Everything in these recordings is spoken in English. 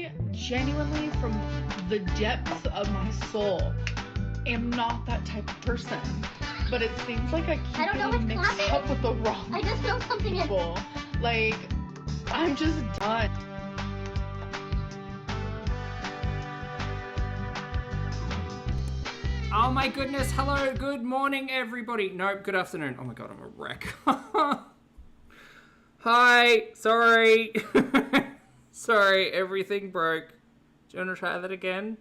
I genuinely, from the depths of my soul, am not that type of person. But it seems like I keep getting mixed up with the wrong I just feel something people. Like, I'm just done. Oh my goodness, hello, good morning everybody. Nope, good afternoon. Oh my god, I'm a wreck. Hi, sorry. Sorry, everything broke. Do you want to try that again?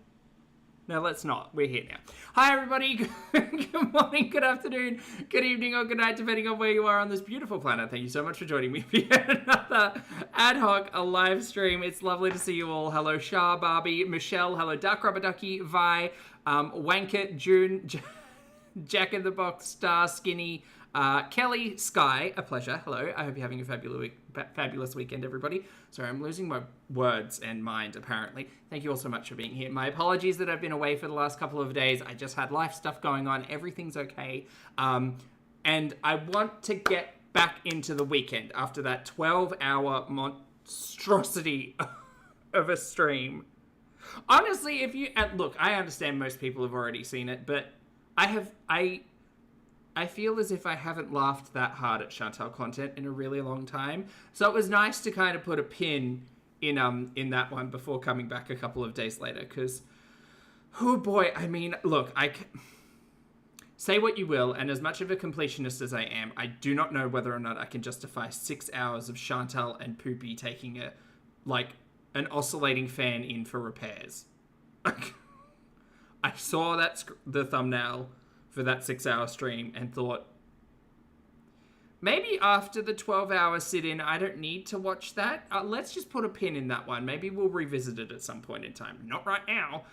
No, let's not. We're here now. Hi everybody, good morning, good afternoon, good evening or good night, depending on where you are on this beautiful planet. Thank you so much for joining me for yet another ad hoc, a live stream. It's lovely to see you all. Hello Shah, Barbie, Michelle, hello Duck Rubber Ducky, Vi, Wanket, June, Jack in the Box, Star, Skinny, Kelly, Sky, a pleasure. Hello, I hope you're having a fabulous weekend, everybody. Sorry, I'm losing my words and mind, apparently. Thank you all so much for being here. My apologies that I've been away for the last couple of days. I just had life stuff going on. Everything's okay. And I want to get back into the weekend after that 12-hour monstrosity of a stream. Honestly, if you... look, I understand most people have already seen it, but I feel as if I haven't laughed that hard at Chantal content in a really long time. So it was nice to kind of put a pin in that one before coming back a couple of days later. Because, oh boy, I mean, look, say what you will, and as much of a completionist as I am, I do not know whether or not I can justify 6 hours of Chantal and Poopy taking an oscillating fan in for repairs. I saw the thumbnail for that 6-hour stream and thought, maybe after the 12-hour sit-in, I don't need to watch that. Let's just put a pin in that one. Maybe we'll revisit it at some point in time. Not right now.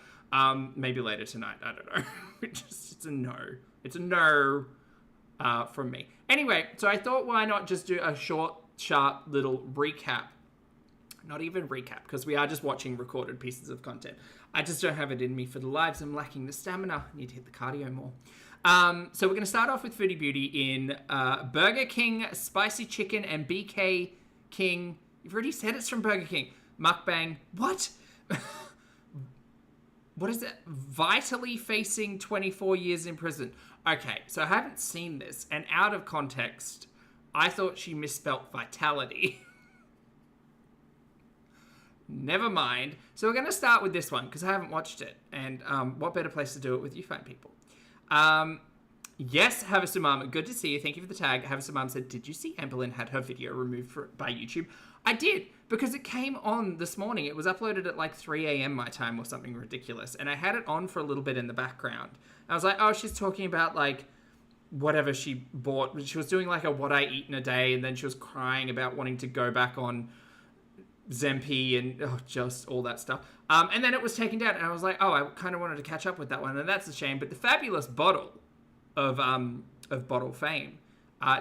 Maybe later tonight. I don't know. It's a no. It's a no from me. Anyway, so I thought, why not just do a short, sharp little recap. Not even recap, because we are just watching recorded pieces of content. I just don't have it in me for the lives. I'm lacking the stamina. I need to hit the cardio more. So we're going to start off with Foodie Beauty in Burger King Spicy Chicken and BK King. You've already said it's from Burger King. MUKBANG. What? What is it? VITALY facing 24 years in prison. Okay, so I haven't seen this. And out of context, I thought she misspelt vitality. Never mind. So we're going to start with this one because I haven't watched it. And what better place to do it with you fine people? Yes, Havasumam, good to see you. Thank you for the tag. Havasumam said, did you see Amberlynn had her video removed by YouTube? I did, because it came on this morning. It was uploaded at like 3 a.m. my time or something ridiculous. And I had it on for a little bit in the background. I was like, oh, she's talking about like whatever she bought. She was doing like a what I eat in a day. And then she was crying about wanting to go back on Zempi and just all that stuff. And then it was taken down, and I was like, oh, I kind of wanted to catch up with that one, and that's a shame. But the fabulous bottle of Bottle Fame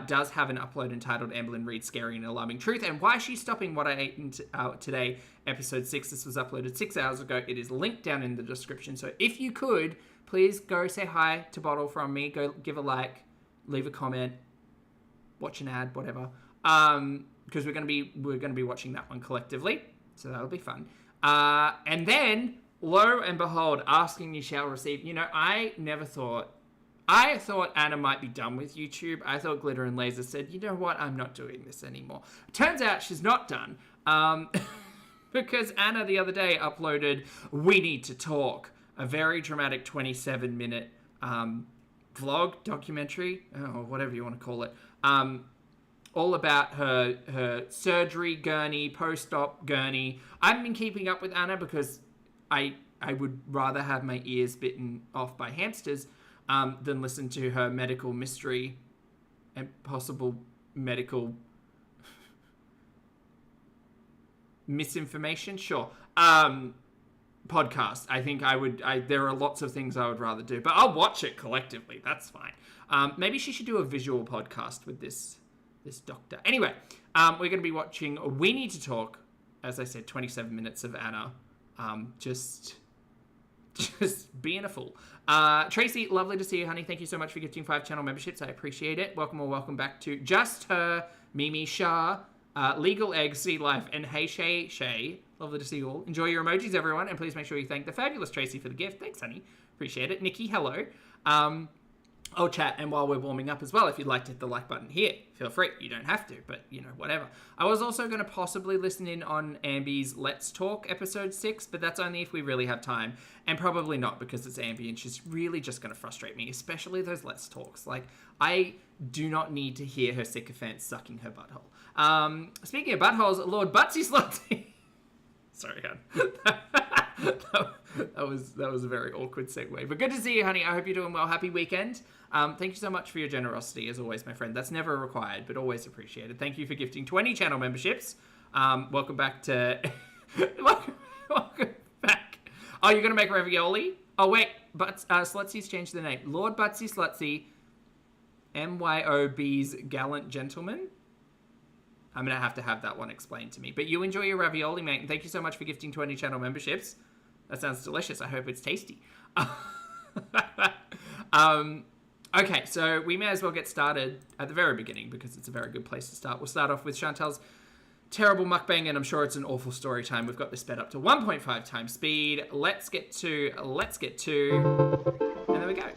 does have an upload entitled Amberlynn Reid's Scary and Alarming Truth and Why She's Stopping What I Ate Today, episode 6. This was uploaded 6 hours ago. It is linked down in the description. So if you could, please go say hi to Bottle from me. Go give a like, leave a comment, watch an ad, whatever. Because we're gonna be watching that one collectively, so that'll be fun. And then, lo and behold, asking you shall receive. You know, I thought Anna might be done with YouTube. I thought Glitterandlazers said, you know what, I'm not doing this anymore. Turns out she's not done, because Anna the other day uploaded We Need to Talk, a very dramatic 27-minute vlog, documentary, or whatever you want to call it. All about her surgery gurney, post-op gurney. I haven't been keeping up with Anna because I would rather have my ears bitten off by hamsters than listen to her medical mystery and possible medical misinformation. Sure. Podcast. I think there are lots of things I would rather do, but I'll watch it collectively. That's fine. Maybe she should do a visual podcast with this doctor. Anyway, we're going to be watching We Need to Talk. As I said, 27 minutes of Anna. Just being a fool. Tracy, lovely to see you, honey. Thank you so much for gifting 5 channel memberships. I appreciate it. Welcome or welcome back to Just Her, Mimi Shah, Legal Egg, Sea Life, and Hey Shay Shay. Lovely to see you all. Enjoy your emojis, everyone, and please make sure you thank the fabulous Tracy for the gift. Thanks, honey. Appreciate it. Nikki, hello. I'll chat, and while we're warming up as well, if you'd like to hit the like button here, feel free. You don't have to, but, you know, whatever. I was also going to possibly listen in on Ambi's Let's Talk episode 6, but that's only if we really have time, and probably not because it's Ambi, and she's really just going to frustrate me, especially those Let's Talks. Like, I do not need to hear her sycophants sucking her butthole. Speaking of buttholes, Lord Butsy Slutty... Sorry, hon. that was a very awkward segue. But good to see you, honey. I hope you're doing well. Happy weekend. Thank you so much for your generosity, as always, my friend. That's never required, but always appreciated. Thank you for gifting 20 channel memberships. Welcome back to... welcome back. Oh, you're going to make ravioli? Oh, wait. But Slutsy's changed the name. Lord Butsy Slutsy, MYOB's Gallant Gentleman. I'm going to have that one explained to me. But you enjoy your ravioli, mate. And thank you so much for gifting 20 channel memberships. That sounds delicious. I hope it's tasty. Okay, so we may as well get started at the very beginning because it's a very good place to start. We'll start off with Chantal's terrible mukbang, and I'm sure it's an awful story time. We've got this sped up to 1.5 times speed. Let's get to, and there we go.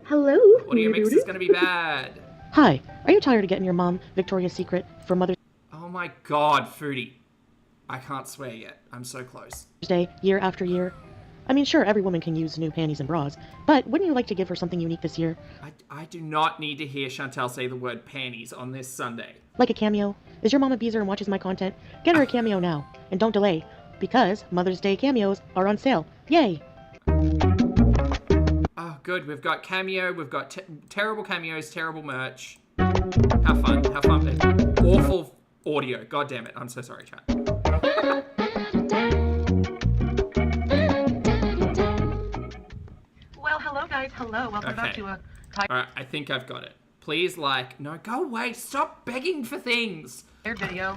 Hello. Audio mix is going to be bad. Hi, are you tired of getting your mom Victoria's Secret for Mother's Oh my god, Foodie. I can't swear yet. I'm so close. Day, year after year? I mean, sure, every woman can use new panties and bras, but wouldn't you like to give her something unique this year? I do not need to hear Chantal say the word panties on this Sunday. Like a cameo? Is your mom a beezer and watches my content? Get her a cameo now, and don't delay, because Mother's Day cameos are on sale. Yay! Oh, good. We've got cameo. We've got terrible cameos, terrible merch. How fun. Awful audio. God damn it. I'm so sorry, chat. Well, hello, guys. Hello. Welcome back to a... All right. I think I've got it. Please like... No, go away. Stop begging for things. video.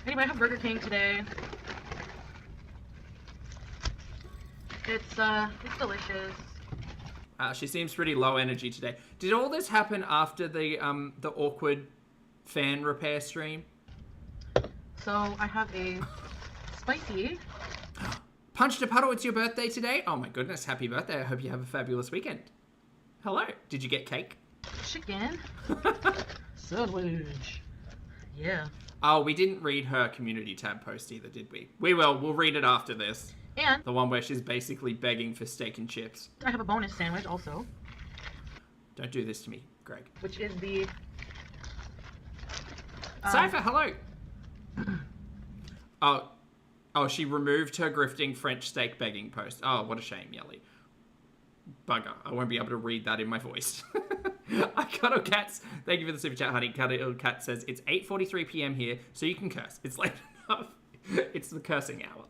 Anyway, I have Burger King today. It's delicious. She seems pretty low energy today. Did all this happen after the awkward fan repair stream? So I have a spicy. Punched a puddle. It's your birthday today. Oh my goodness! Happy birthday! I hope you have a fabulous weekend. Hello. Did you get cake? Chicken. Sandwich. Yeah. Oh, we didn't read her community tab post either, did we? We will. We'll read it after this. And the one where she's basically begging for steak and chips. I have a bonus sandwich also. Don't do this to me, Greg. Which is the... Cypher, hello! Oh, she removed her grifting French steak begging post. Oh, what a shame, Yelly. Bugger. I won't be able to read that in my voice. I Cuddle Cats. Thank you for the super chat, honey. Cuddle Cat says, it's 8:43 p.m. here, so you can curse. It's late enough. It's the cursing hour.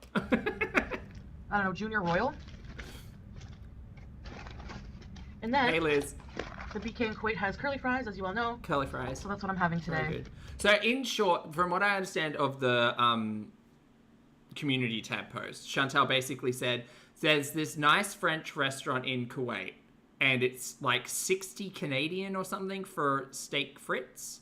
I don't know, Junior Royal. And then... Hey, Liz. The BK in Kuwait has curly fries, as you all know. Curly fries. So that's what I'm having today. Very good. So in short, from what I understand of the community tab post, Chantal basically said, there's this nice French restaurant in Kuwait, and it's like 60 Canadian or something for steak frites,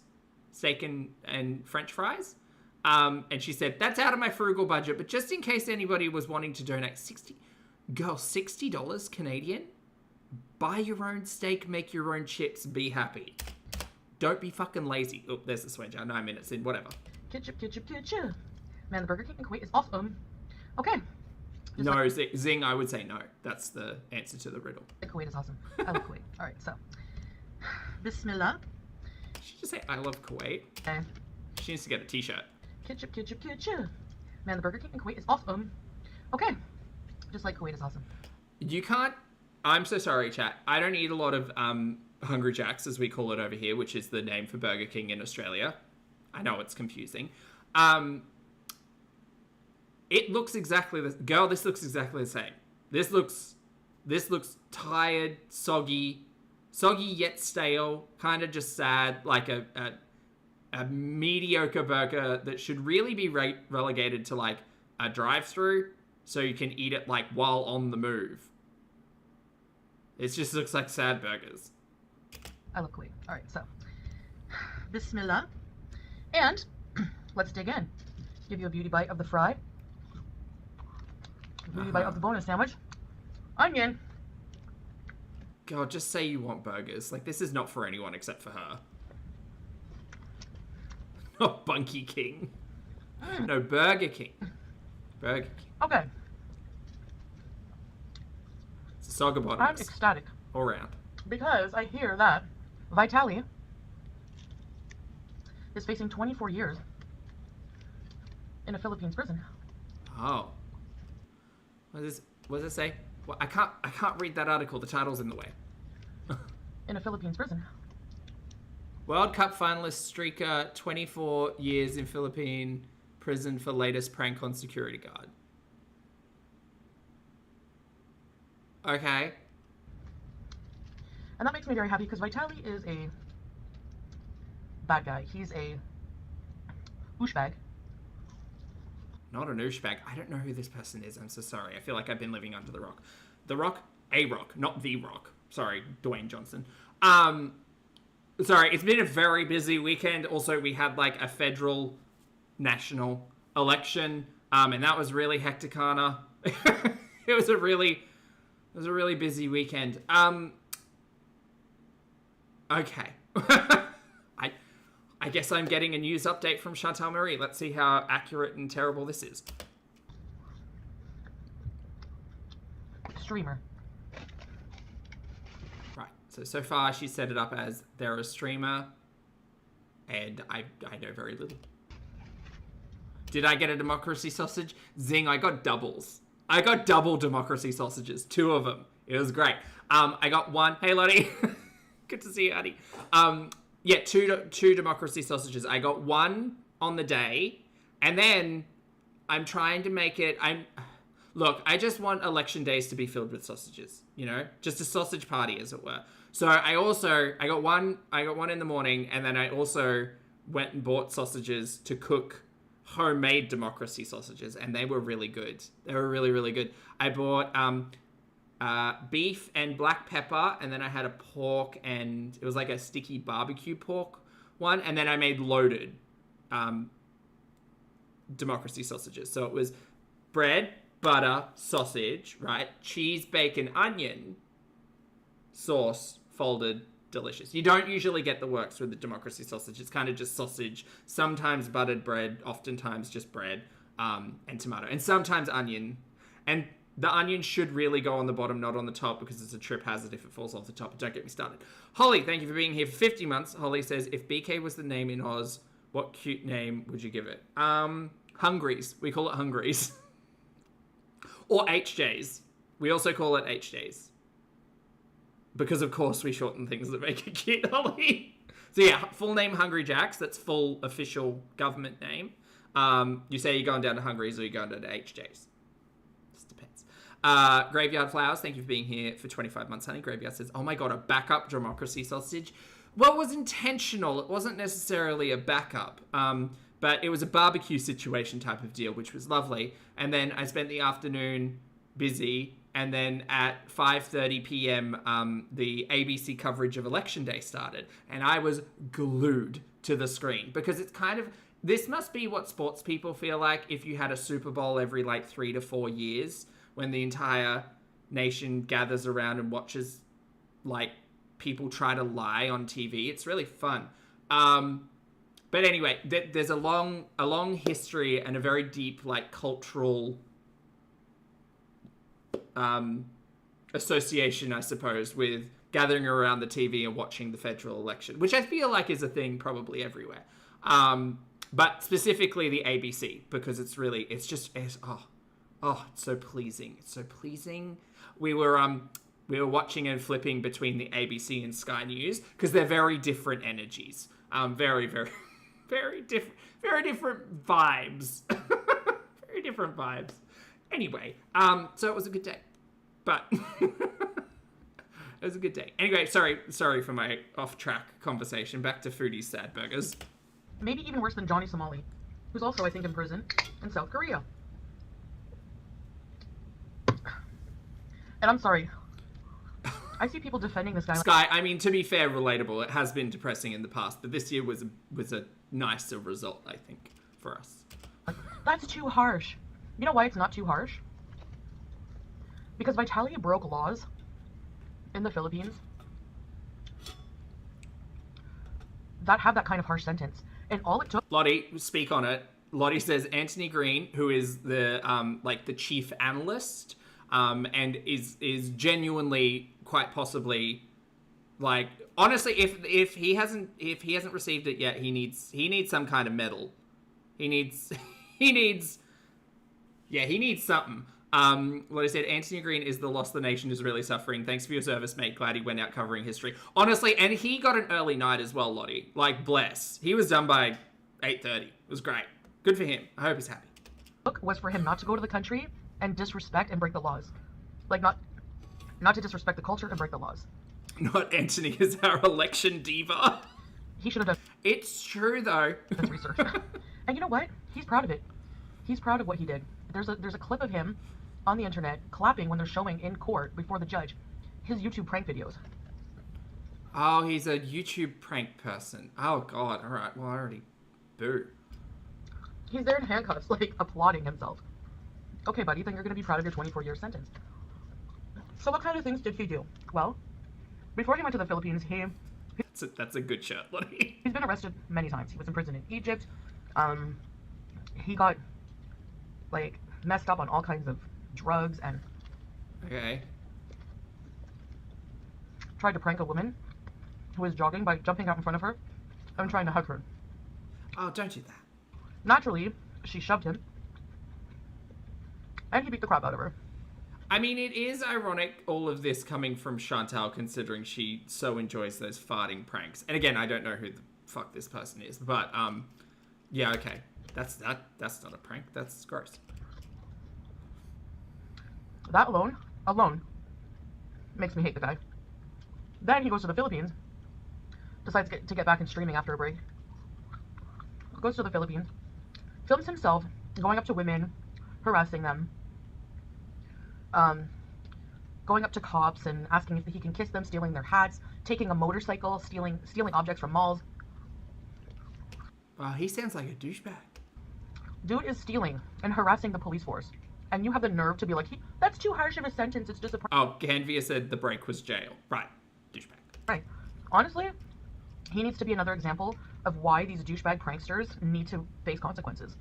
steak and French fries. And she said, that's out of my frugal budget, but just in case anybody was wanting to donate $60 Canadian, buy your own steak, make your own chips, be happy. Don't be fucking lazy. Oh, there's the swear jar, 9 minutes in, whatever. Ketchup. Man, the Burger King in Kuwait is awesome. Okay. No, like... Zing, I would say no. That's the answer to the riddle. Kuwait is awesome. I love Kuwait. All right, so. Bismillah. She just say, I love Kuwait. Okay. She needs to get a t-shirt. Ketchup. Man, the Burger King in Kuwait is awesome. Okay. Just like Kuwait is awesome. You can't... I'm so sorry, chat. I don't eat a lot of Hungry Jacks, as we call it over here, which is the name for Burger King in Australia. I know it's confusing. It looks exactly the... Girl, this looks exactly the same. This looks tired, soggy yet stale, kind of just sad, like a mediocre burger that should really be relegated to like a drive-through so you can eat it like while on the move. It just looks like sad burgers. I look Kuwait. All right, so Bismillah. And let's dig in. Give you a beauty bite of the fry. A beauty bite of the bonus sandwich. Onion. God, just say you want burgers. Like, this is not for anyone except for her. Not Bunky King. No, Burger King. Burger King. Okay. Sogabottoms. I'm ecstatic. All round. Because I hear that VITALY is facing 24 years in a Philippines prison. Oh. What does it say? Well, I can't read that article. The title's in the way. In a Philippines prison. World Cup finalist streaker, 24 years in Philippine prison for latest prank on security guard. Okay. And that makes me very happy because VITALY is a bad guy. He's a douchebag. Not an douchebag. I don't know who this person is. I'm so sorry. I feel like I've been living under the rock. The Rock? A Rock, not The Rock. Sorry, Dwayne Johnson. Sorry, it's been a very busy weekend. Also, we had like a federal national election, and that was really hecticana. It was a really busy weekend. Okay. I guess I'm getting a news update from Chantal Marie. Let's see how accurate and terrible this is. Streamer. Right. So far she set it up as they're a streamer, and I know very little. Did I get a democracy sausage? Zing, I got doubles. I got double democracy sausages. 2 of them. It was great. I got one. Hey, Lottie. Good to see you, Addie. Yeah, two democracy sausages. I got one on the day, and then I'm trying to make it. Look, I just want election days to be filled with sausages. You know, just a sausage party, as it were. So I got one in the morning, and then I also went and bought sausages to cook homemade democracy sausages, and they were really good. They were really, really good. I bought beef and black pepper, and then I had a pork, and it was like a sticky barbecue pork one, and then I made loaded democracy sausages. So it was bread, butter, sausage, right? Cheese, bacon, onion, sauce, folded, delicious. You don't usually get the works with the democracy sausage. It's kind of just sausage, sometimes buttered bread, oftentimes just bread, and tomato, and sometimes onion. And the onion should really go on the bottom, not on the top, because it's a trip hazard if it falls off the top. But don't get me started. Holly, thank you for being here for 50 months. Holly says, if BK was the name in Oz, what cute name would you give it? Hungries. We call it Hungries. Or HJs. We also call it HJs. Because, of course, we shorten things that make it cute, Holly. So, yeah, full name Hungry Jacks. That's full official government name. You say you're going down to Hungries or you're going down to HJs. Just depends. Graveyard Flowers, thank you for being here for 25 months, honey. Graveyard says, oh my god, a backup democracy sausage. Well, it was intentional. It wasn't necessarily a backup. But it was a barbecue situation type of deal, which was lovely. And then I spent the afternoon busy. And then at 5:30 p.m., the ABC coverage of Election Day started. And I was glued to the screen. Because it's kind of... This must be what sports people feel like if you had a Super Bowl every, 3 to 4 years. When the entire nation gathers around and watches, people try to lie on TV. It's really fun. But anyway, there's a long history and a very deep, cultural association, I suppose, with gathering around the TV and watching the federal election, which I feel like is a thing probably everywhere. But specifically the ABC, because it's so pleasing. It's so pleasing. We were watching and flipping between the ABC and Sky News because they're very different energies. Very, very, very different vibes. Very different vibes. Anyway, so it was a good day. But it was a good day. Anyway, sorry for my off-track conversation. Back to Foodie's sad burgers. Maybe even worse than Johnny Somali, who's also, I think, in prison in South Korea. And I'm sorry. I see people defending this guy. Sky, I mean, to be fair, relatable. It has been depressing in the past, but this year was a nicer result, I think, for us. Like, that's too harsh. You know why it's not too harsh? Because VITALY broke laws in the Philippines that have that kind of harsh sentence. And all it took... Lottie, speak on it. Lottie says Anthony Green, who is the like the chief analyst, and is genuinely quite possibly, like, honestly, if he hasn't received it yet, he needs some kind of medal. He needs something. What I said, Anthony Green is the loss the nation is really suffering. Thanks for your service, mate. Glad he went out covering history. Honestly, and he got an early night as well, Lottie. Like, bless. He was done by 8:30. It was great. Good for him. I hope he's happy. Was for him not to go to the country and disrespect and break the laws. Like, not to disrespect the culture and break the laws. Not Anthony is our election diva. He should have done... It's true, though. That's research. And you know what? He's proud of it. He's proud of what he did. There's a clip of him on the internet clapping when they're showing in court before the judge his YouTube prank videos. Oh, he's a YouTube prank person. Oh, God. All right. Well, I already... Boo. He's there in handcuffs, like, applauding himself. Okay, buddy, then you're going to be proud of your 24-year sentence. So what kind of things did he do? Well, before he went to the Philippines, That's a good shirt, Lottie. He's been arrested many times. He was in prison in Egypt. He got, like, messed up on all kinds of drugs and... Okay. Tried to prank a woman who was jogging by jumping out in front of her and trying to hug her. Oh, don't do that. Naturally, she shoved him. And he beat the crap out of her. I mean, it is ironic, all of this coming from Chantal, considering she so enjoys those farting pranks. And again, I don't know who the fuck this person is, but, yeah, okay. That's not a prank. That's gross. That alone makes me hate the guy. Then he goes to the Philippines, decides to get back in streaming after a break. Goes to the Philippines, films himself going up to women, harassing them, going up to cops and asking if he can kiss them, stealing their hats, taking a motorcycle, stealing objects from malls. Wow, he sounds like a douchebag. Dude is stealing and harassing the police force. And you have the nerve to be like, that's too harsh of a sentence, it's just a... Oh, Ganvia said the break was jail. Right, douchebag. Right. Honestly, he needs to be another example of why these douchebag pranksters need to face consequences.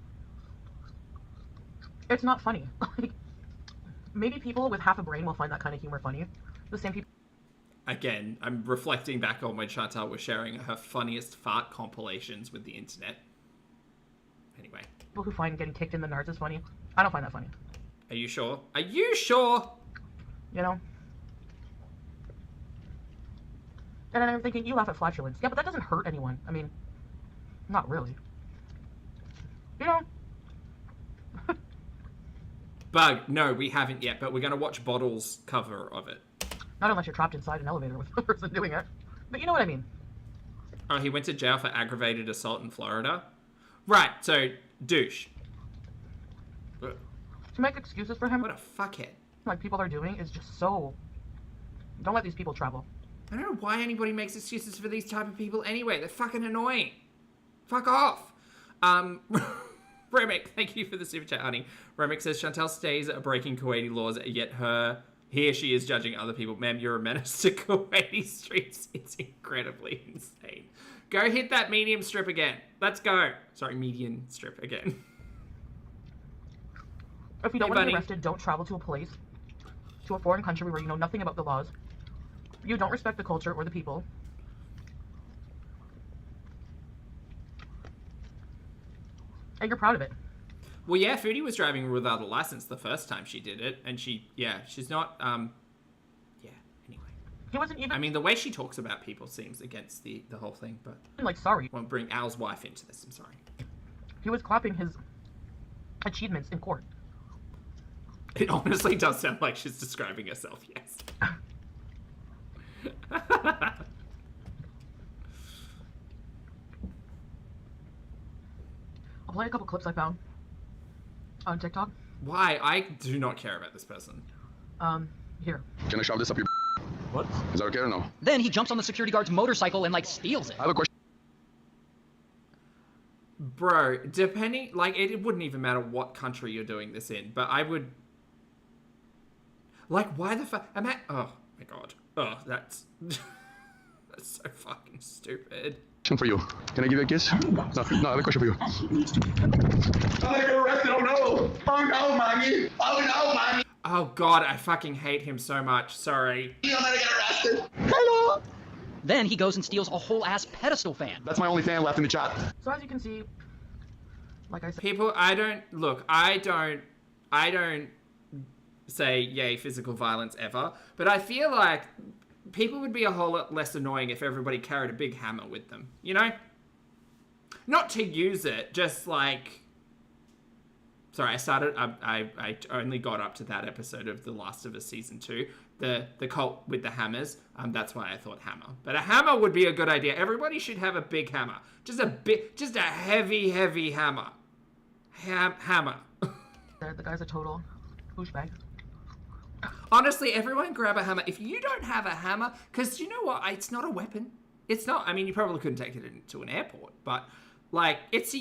It's not funny. Maybe people with half a brain will find that kind of humor funny. The same people... Again, I'm reflecting back on when Chantal was sharing her funniest fart compilations with the internet. Anyway. People who find getting kicked in the nards is funny. I don't find that funny. Are you sure? Are you sure? You know? And then I'm thinking, you laugh at flatulence. Yeah, but that doesn't hurt anyone. I mean, not really. You know? Bug, no, we haven't yet, but we're going to watch Bottle's cover of it. Not unless you're trapped inside an elevator with the person doing it. But you know what I mean. Oh, he went to jail for aggravated assault in Florida? Right, so, douche. To make excuses for him, what a fuckhead. like people are doing, is just so... Don't let these people travel. I don't know why anybody makes excuses for these type of people anyway. They're fucking annoying. Fuck off. Remick, thank you for the super chat, honey. Remick says, Chantal stays breaking Kuwaiti laws, yet here she is judging other people. Ma'am, you're a menace to Kuwaiti streets. It's incredibly insane. Go hit that medium strip again. Let's go. Sorry, median strip again. If you don't want to be arrested, don't travel to a foreign country where you know nothing about the laws. You don't respect the culture or the people. And you're proud of it. Well, yeah, Foodie was driving without a license the first time she did it, and she's not, yeah, anyway. He wasn't even... I mean, the way she talks about people seems against the whole thing, but... like, sorry. Won't bring Al's wife into this, I'm sorry. He was clapping his achievements in court. It honestly does sound like she's describing herself, yes. I'll play a couple clips I found on TikTok. Why? I do not care about this person. Here. Can I shove this up your... What? Is that okay or no? Then he jumps on the security guard's motorcycle and, like, steals it. I have a question. Bro, depending, like, it wouldn't even matter what country you're doing this in, but I would... Like, why the fuck... Oh, my God. Oh, that's... that's so fucking stupid. Question for you. Can I give you a kiss? No, I have a question for you. I get arrested. Oh no! Oh no, mommy! Oh no, mommy! Oh God, I fucking hate him so much. Sorry. I'm gonna get arrested. Hello. Then he goes and steals a whole ass pedestal fan. That's my only fan left in the chat. So as you can see, like I said, People, I don't say yay physical violence ever, but I feel like people would be a whole lot less annoying if everybody carried a big hammer with them, you know? Not to use it, just like... Sorry, I only got up to that episode of The Last of Us Season 2, the cult with the hammers. That's why I thought hammer. But a hammer would be a good idea. Everybody should have a big hammer. Just a heavy, heavy hammer. Hammer. the guy's a total douchebag. Honestly, everyone grab a hammer. If you don't have a hammer, because you know what? It's not a weapon. It's not. I mean, you probably couldn't take it into an airport, but like, it's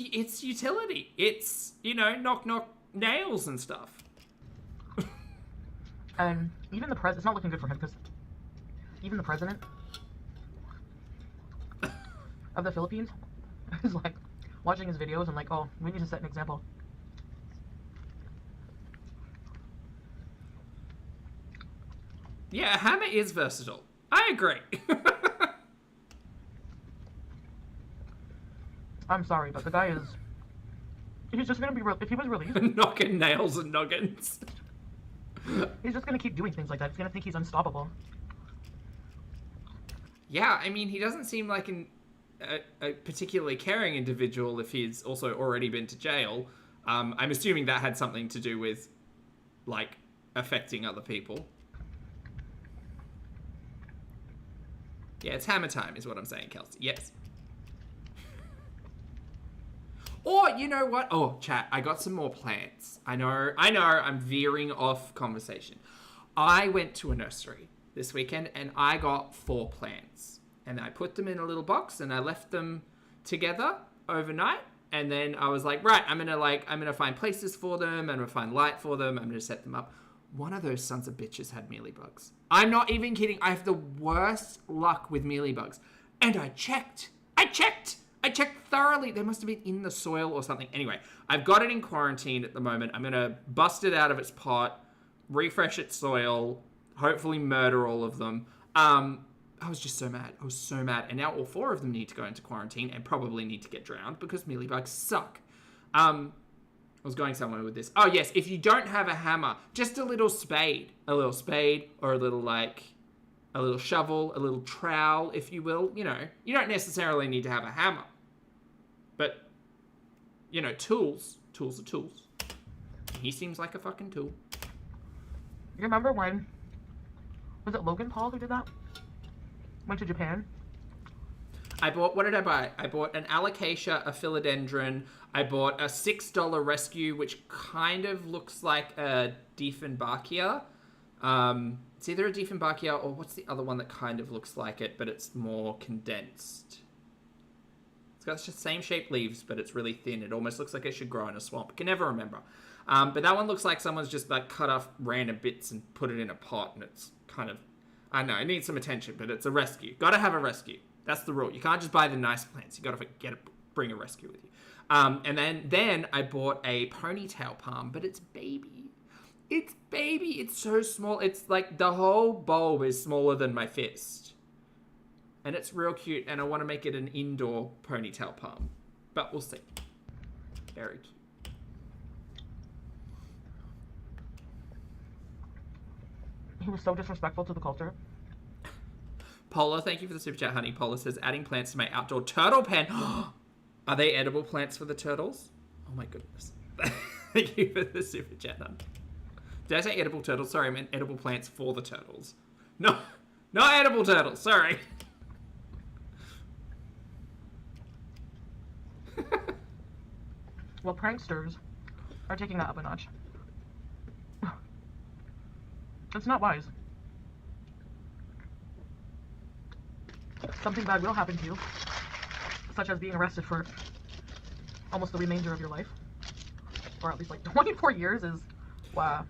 utility. It's, you know, knock nails and stuff. And even the president, it's not looking good for him because even the president of the Philippines is like watching his videos and like, oh, we need to set an example. Yeah, a hammer is versatile. I agree. I'm sorry, but the guy is... He's just gonna be... If he was released... Knocking nails and noggins. He's just gonna keep doing things like that. He's gonna think he's unstoppable. Yeah, I mean, he doesn't seem like a particularly caring individual if he's also already been to jail. I'm assuming that had something to do with, like, affecting other people. Yeah, it's hammer time is what I'm saying, Kelsey. Yes. Or, you know what? Oh, chat, I got some more plants. I know, I'm veering off conversation. I went to a nursery this weekend and I got 4 plants. And I put them in a little box and I left them together overnight. And then I was like, right, I'm gonna find places for them. I'm gonna find light for them. I'm gonna set them up. One of those sons of bitches had mealybugs. I'm not even kidding. I have the worst luck with mealybugs. And I checked thoroughly. They must have been in the soil or something. Anyway, I've got it in quarantine at the moment. I'm going to bust it out of its pot, refresh its soil, hopefully murder all of them. I was just so mad. I was so mad. And now all 4 of them need to go into quarantine and probably need to get drowned because mealybugs suck. I was going somewhere with this. Oh, yes. If you don't have a hammer, just a little spade. A little spade or a little shovel, a little trowel, if you will. You know, you don't necessarily need to have a hammer. But, you know, tools are tools. He seems like a fucking tool. You remember when, was it Logan Paul who did that? Went to Japan? What did I buy? I bought an alocasia, a philodendron. I bought a $6 rescue, which kind of looks like a Dieffenbachia. It's either a Dieffenbachia or what's the other one that kind of looks like it, but it's more condensed. It's got the same shaped leaves, but it's really thin. It almost looks like it should grow in a swamp. I can never remember. But that one looks like someone's just like cut off random bits and put it in a pot, and it's kind of, I don't know, it needs some attention, but it's a rescue. Gotta have a rescue. That's the rule. You can't just buy the nice plants. You gotta bring a rescue with you. And then I bought a ponytail palm, but it's baby. It's baby. It's so small. It's like the whole bulb is smaller than my fist. And it's real cute, and I want to make it an indoor ponytail palm. But we'll see. Very cute. He was so disrespectful to the culture. Paula, thank you for the super chat, honey. Paula says, adding plants to my outdoor turtle pen. Are they edible plants for the turtles? Oh my goodness. Thank you for the super chat, honey. Did I say edible turtles? Sorry, I meant edible plants for the turtles. No, not edible turtles. Sorry. Well, pranksters are taking that up a notch. It's not wise. Something bad will happen to you, such as being arrested for almost the remainder of your life, or at least like 24 years is, wow.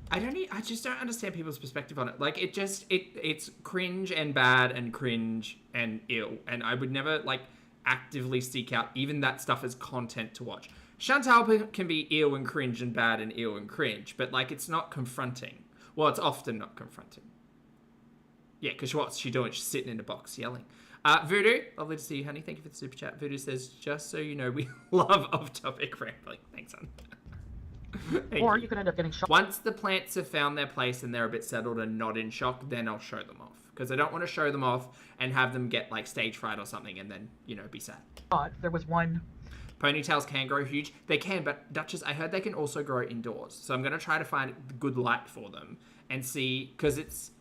I just don't understand people's perspective on it. Like, it's cringe and bad and cringe and ill. And I would never, like, actively seek out even that stuff as content to watch. Chantal can be ill and cringe and bad and ill and cringe, but, like, it's not confronting. Well, it's often not confronting. Yeah, because what's she doing? She's sitting in a box yelling. Voodoo, lovely to see you, honey. Thank you for the super chat. Voodoo says, just so you know, we love off-topic rambling. Thanks, hon. Or you could end up getting shocked. Once the plants have found their place and they're a bit settled and not in shock, then I'll show them off. Because I don't want to show them off and have them get, like, stage fright or something and then, you know, be sad. There was one. Ponytails can grow huge. They can, but Duchess, I heard they can also grow indoors. So I'm going to try to find good light for them and see, because it's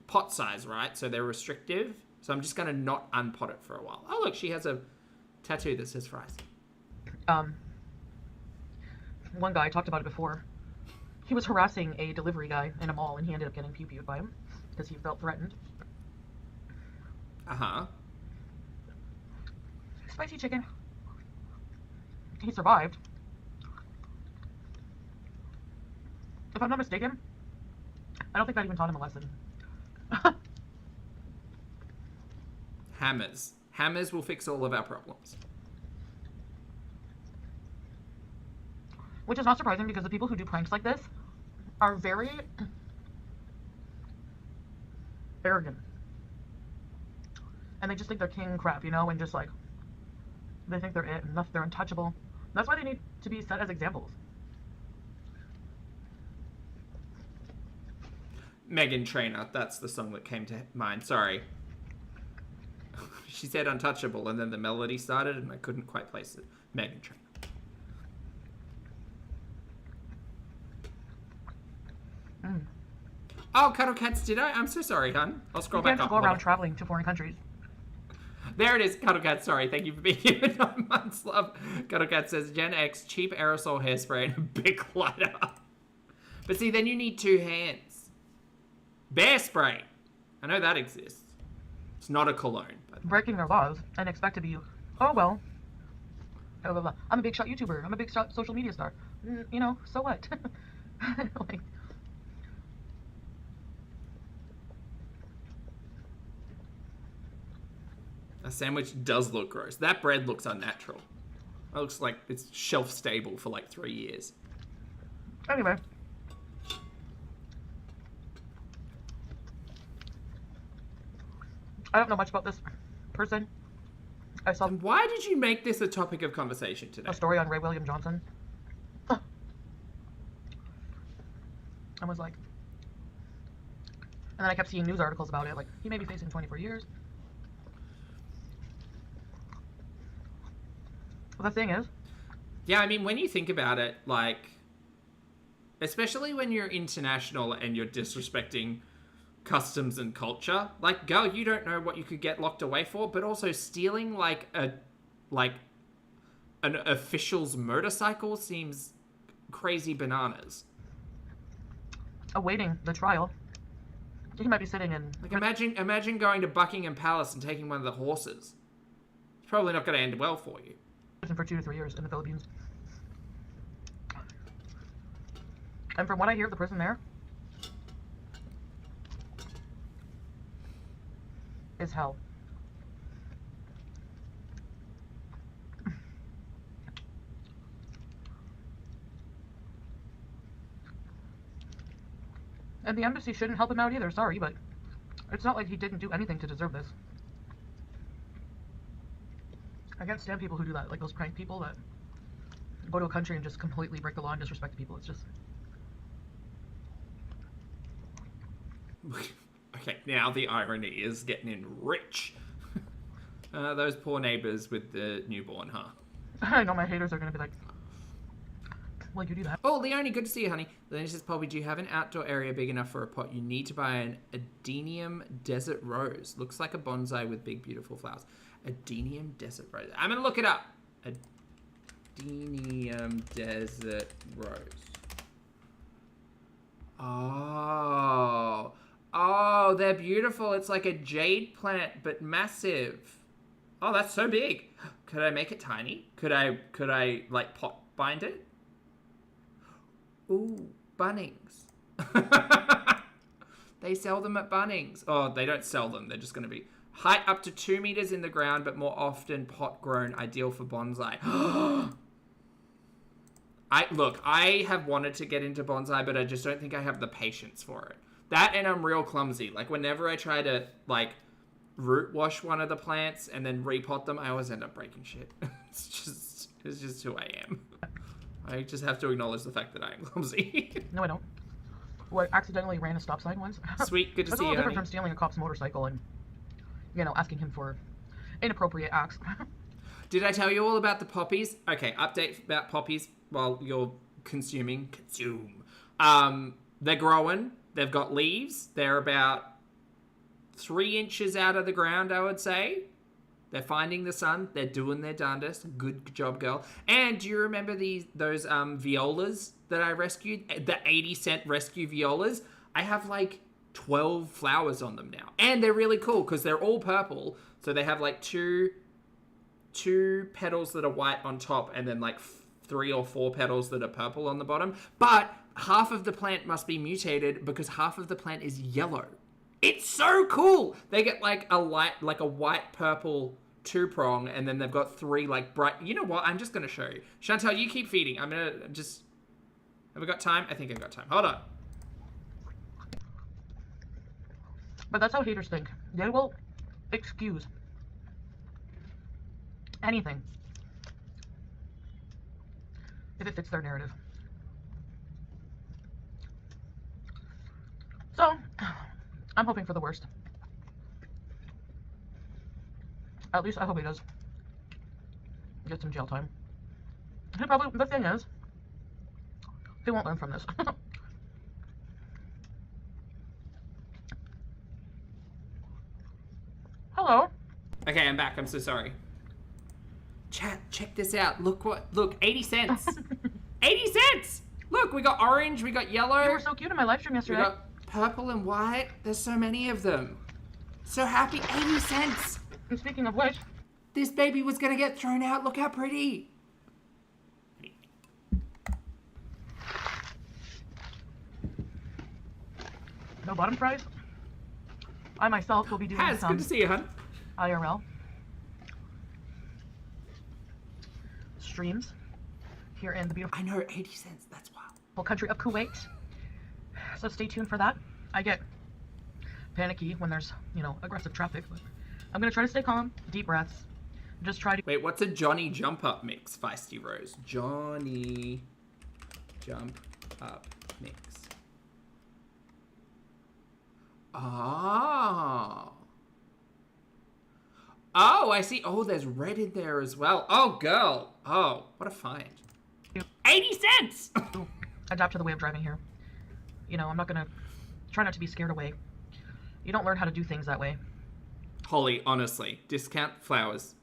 pot size, right? So they're restrictive. So I'm just going to not unpot it for a while. Oh, look, she has a tattoo that says fries. One guy, I talked about it before. He was harassing a delivery guy in a mall, and he ended up getting pew-pewed by him because he felt threatened. Uh-huh. Spicy chicken. He survived. If I'm not mistaken, I don't think I even taught him a lesson. Hammers. Hammers will fix all of our problems. Which is not surprising because the people who do pranks like this are very arrogant. And they just think they're king crap, you know, and just like, they think they're it and they're untouchable. That's why they need to be set as examples. Meghan Trainor, that's the song that came to mind. Sorry. She said untouchable and then the melody started and I couldn't quite place it. Meghan Trainor. Oh, Cuddle Cats, did I? I'm so sorry, hon. I'll scroll back up. You can't go around traveling to foreign countries. There it is, Cuddle Cat. Sorry, thank you for being here for 9 months, love. Cuddle Cat says, Gen X, cheap aerosol hairspray and a big lighter. But see, then you need 2 hands. Bear spray. I know that exists. It's not a cologne. But... breaking their laws and expect to be, oh, well, blah, blah, blah. I'm a big shot YouTuber. I'm a big shot social media star. You know, so what? Like, a sandwich does look gross. That bread looks unnatural. It looks like it's shelf stable for like 3 years. Anyway. I don't know much about this person. I saw And why did you make this a topic of conversation today? a story on Ray William Johnson. I was like, and then I kept seeing news articles about it, like, he may be facing 24 years. Well, the thing is... yeah, I mean, when you think about it, like, especially when you're international and you're disrespecting customs and culture, like, girl, you don't know what you could get locked away for, but also stealing, like, an official's motorcycle seems crazy bananas. Awaiting the trial. He might be sitting in... like, imagine going to Buckingham Palace and taking one of the horses. It's probably not going to end well for you. For 2 to 3 years in the Philippines. And from what I hear, the prison there is hell. And the embassy shouldn't help him out either, sorry, but it's not like he didn't do anything to deserve this. I can't stand people who do that, like those prank people that go to a country and just completely break the law and disrespect people. It's just... okay, now the irony is getting in rich. Those poor neighbors with the newborn, huh? I know my haters are going to be like, well, you do that. Oh, Leonie, good to see you, honey. Leonie says, Poppy, do you have an outdoor area big enough for a pot? You need to buy an Adenium Desert Rose. Looks like a bonsai with big, beautiful flowers. Adenium Desert Rose. I'm going to look it up. Adenium Desert Rose. Oh, they're beautiful. It's like a jade plant, but massive. Oh, that's so big. Could I make it tiny? Could I like pot bind it? Ooh, Bunnings. They sell them at Bunnings. Oh, they don't sell them. They're just going to be height up to 2 meters in the ground, but more often pot grown, ideal for bonsai. I have wanted to get into bonsai, but I just don't think I have the patience for it. That, and I'm real clumsy. Like, whenever I try to, like, root wash one of the plants and then repot them, I always end up breaking shit. It's just who I am. I just have to acknowledge the fact that I am clumsy. No, I don't. Well, I accidentally ran a stop sign once. Sweet, good to see you, That's a little different honey. from stealing a cop's motorcycle and, you know, asking him for inappropriate acts. Did I tell you all about the poppies? Okay, update about poppies while you're consume. They're growing. They've got leaves. They're about 3 inches out of the ground, I would say. They're finding the sun. They're doing their darndest. Good job, girl. And do you remember those violas that I rescued? The 80-cent rescue violas? I have like 12 flowers on them now. And they're really cool because they're all purple. So they have like two petals that are white on top and then like 3 or 4 petals that are purple on the bottom. But half of the plant must be mutated because half of the plant is yellow. It's so cool. They get like a white purple 2-prong, and then they've got 3 like bright. You know what? I'm just gonna show you. Chantal, you keep feeding. I'm gonna just. Have we got time? I think I've got time. Hold on. But that's how haters think. They will excuse anything if it fits their narrative. So, I'm hoping for the worst. At least I hope he does get some jail time. He probably, the thing is, he won't learn from this. Hello. Okay, I'm back. I'm so sorry. Chat, check this out. Look, 80 cents. 80 cents! Look, we got orange, we got yellow. You were so cute in my live stream yesterday. We got purple and white. There's so many of them. So happy. 80 cents. And speaking of which, This baby was gonna get thrown out. Look how pretty. no bottom fries. I myself will be doing Has, some good to see you, hun. IRL streams here in the beautiful I know, 80 cents. That's wild. country of Kuwait. So stay tuned for that. I get panicky when there's, you know, aggressive traffic, but I'm gonna try to stay calm, deep breaths, just try to. Wait, what's a Johnny Jump Up mix, Feisty Rose? Johnny Jump Up mix. Oh. Oh, I see. Oh, there's red in there as well. Oh, girl. Oh, what a find. 80 cents! Adapt to the way of driving here. You know, I'm not gonna try not to be scared away. You don't learn how to do things that way. Holly, honestly, discount flowers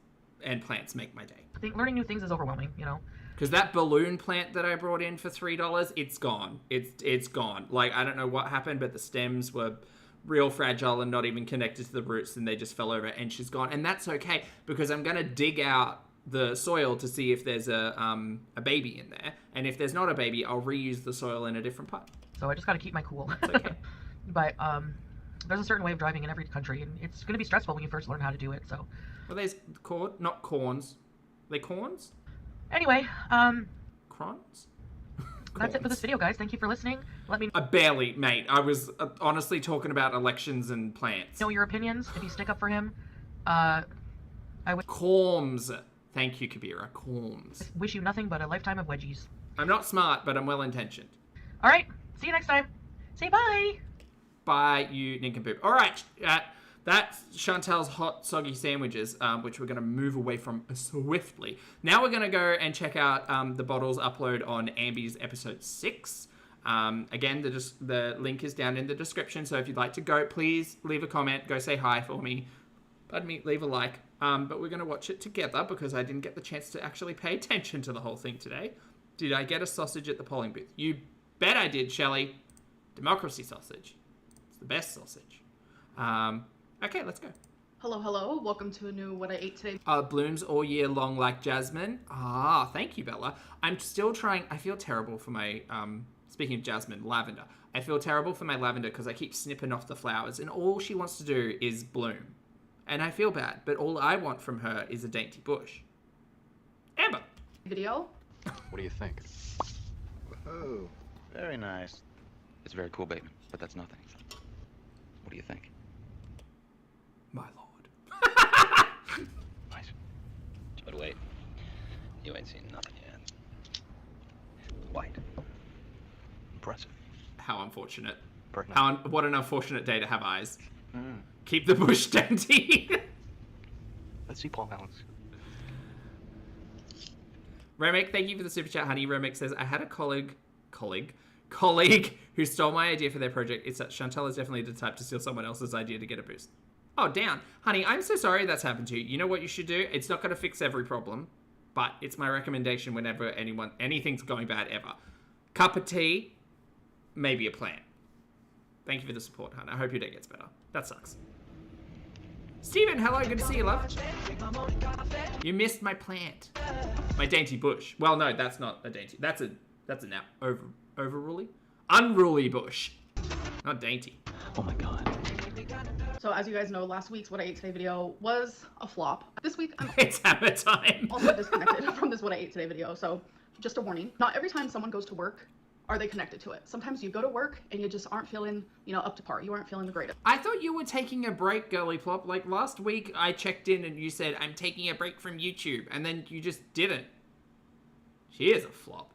and plants make my day. I think learning new things is overwhelming, you know. Because that balloon plant that I brought in for $3, it's gone. It's gone. Like, I don't know what happened, but the stems were real fragile and not even connected to the roots, and they just fell over, and she's gone. And that's okay, because I'm going to dig out the soil to see if there's a baby in there. And if there's not a baby, I'll reuse the soil in a different pot. So I just got to keep my cool. It's okay. But there's a certain way of driving in every country, and it's going to be stressful when you first learn how to do it. So Well, there's corn, not corns. Are they corns? anyway, Crons? that's it for this video, guys. Thank you for listening. Let me Barely, mate. I was honestly talking about elections and plants. know your opinions. If you stick up for him, I would Corms. Thank you, Kabira. Corms. wish you nothing but a lifetime of wedgies. I'm not smart, but I'm well-intentioned. All right, see you next time. Say bye. Bye, you nincompoop. All right, that's Chantal's hot, soggy sandwiches, which we're going to move away from swiftly. Now we're going to go and check out the bottles upload on Ambi's episode 6. Again, the link is down in the description, so if you'd like to go, please leave a comment, go say hi for me. Pardon me, leave a like. But we're going to watch it together because I didn't get the chance to actually pay attention to the whole thing today. Did I get a sausage at the polling booth? You bet I did, Shelley. Democracy sausage. It's the best sausage. Okay, let's go. Hello, hello. Welcome to a new What I Ate Today. Blooms all year long like jasmine. Ah, thank you, Bella. I'm still trying. I feel terrible for my, speaking of jasmine, lavender. I feel terrible for my lavender because I keep snipping off the flowers and all she wants to do is bloom. And I feel bad, but all I want from her is a dainty bush. Amber. Video. What do you think? Oh, very nice. It's very cool, baby, but that's nothing. What do you think? My lord. Nice. But wait, you ain't seen nothing yet. White. Impressive. How unfortunate. Pregnant. What an unfortunate day to have eyes. Mm. Keep the bush dainty. Let's see Paul Allen's. Remek, thank you for the super chat, honey. Remek says, I had a colleague who stole my idea for their project. It's that Chantal is definitely the type to steal someone else's idea to get a boost. Oh, down. Honey, I'm so sorry that's happened to you. You know what you should do? It's not going to fix every problem, but it's my recommendation whenever anything's going bad ever. Cup of tea, maybe a plant. Thank you for the support, hon. I hope your day gets better. That sucks. Steven, hello. Good to see you, love. You missed my plant. My dainty bush. Well, no, that's not a dainty. That's an overruly? Unruly bush. Not dainty. Oh my god. So as you guys know, last week's What I Ate Today video was a flop. This week, I'm It's hammer time. also disconnected from this What I Ate Today video. So just a warning, not every time someone goes to work are they connected to it. Sometimes you go to work and you just aren't feeling, up to par. You aren't feeling the greatest. I thought you were taking a break, girly plop. Like last week I checked in and you said, I'm taking a break from YouTube. And then you just didn't. She is a flop.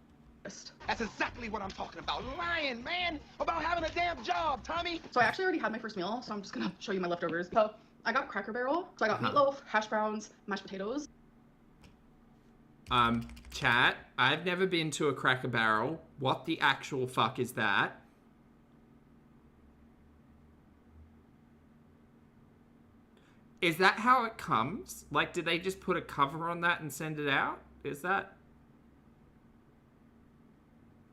That's exactly what I'm talking about. Lying, man, about having a damn job, Tommy. So I actually already had my first meal, so I'm just gonna show you my leftovers. So I got Cracker Barrel. So I got meatloaf, hash browns, mashed potatoes. Chat, I've never been to a Cracker Barrel. What the actual fuck is that? Is that how it comes? Like, did they just put a cover on that and send it out? Is that...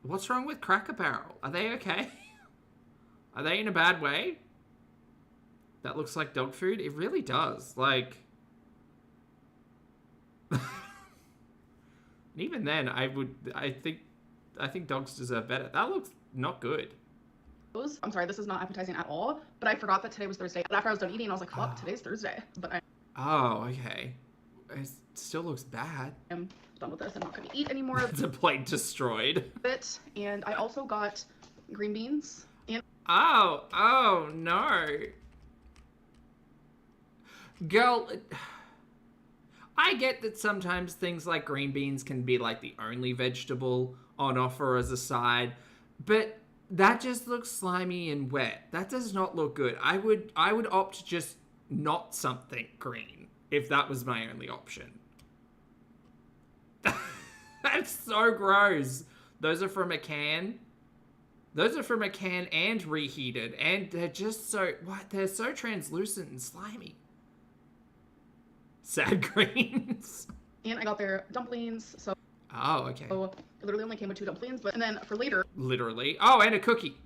What's wrong with Cracker Barrel? Are they okay? Are they in a bad way? That looks like dog food? It really does. Like... And even then, I think dogs deserve better. That looks not good. I'm sorry, this is not appetizing at all, but I forgot that today was Thursday. After I was done eating, I was like, fuck, today's Thursday. But Oh, okay. It still looks bad. I'm done with this. I'm not going to eat anymore of It's a plate destroyed. it. And I also got green beans. And Oh, no. Girl, I get that sometimes things like green beans can be like the only vegetable on offer as a side, but that just looks slimy and wet. That does not look good. I would opt just not something green if that was my only option. That's so gross. Those are from a can. Those are from a can and reheated, and they're just so they're so translucent and slimy. Sad greens. And I got their dumplings, so Oh, okay. it literally only came with 2 dumplings. But and then for later, Literally. Oh, and a cookie.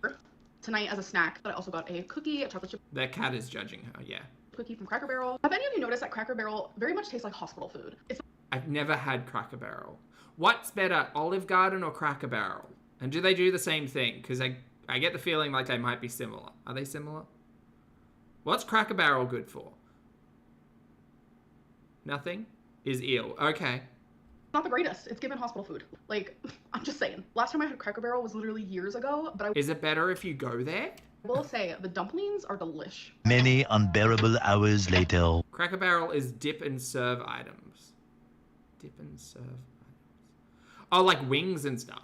tonight as a snack, but I also got a cookie, a chocolate chip That cat is judging her, yeah. cookie from Cracker Barrel. Have any of you noticed that Cracker Barrel very much tastes like hospital food? It's I've never had Cracker Barrel. What's better, Olive Garden or Cracker Barrel? And do they do the same thing? Because I get the feeling like they might be similar. Are they similar? What's Cracker Barrel good for? Nothing? Is eel. Okay. not the greatest. It's given hospital food. Like, I'm just saying. Last time I had Cracker Barrel was literally years ago, but I Is it better if you go there? will say the dumplings are delish. Many unbearable hours later. Cracker Barrel is dip and serve items. Dip and serve items. Oh, like wings and stuff.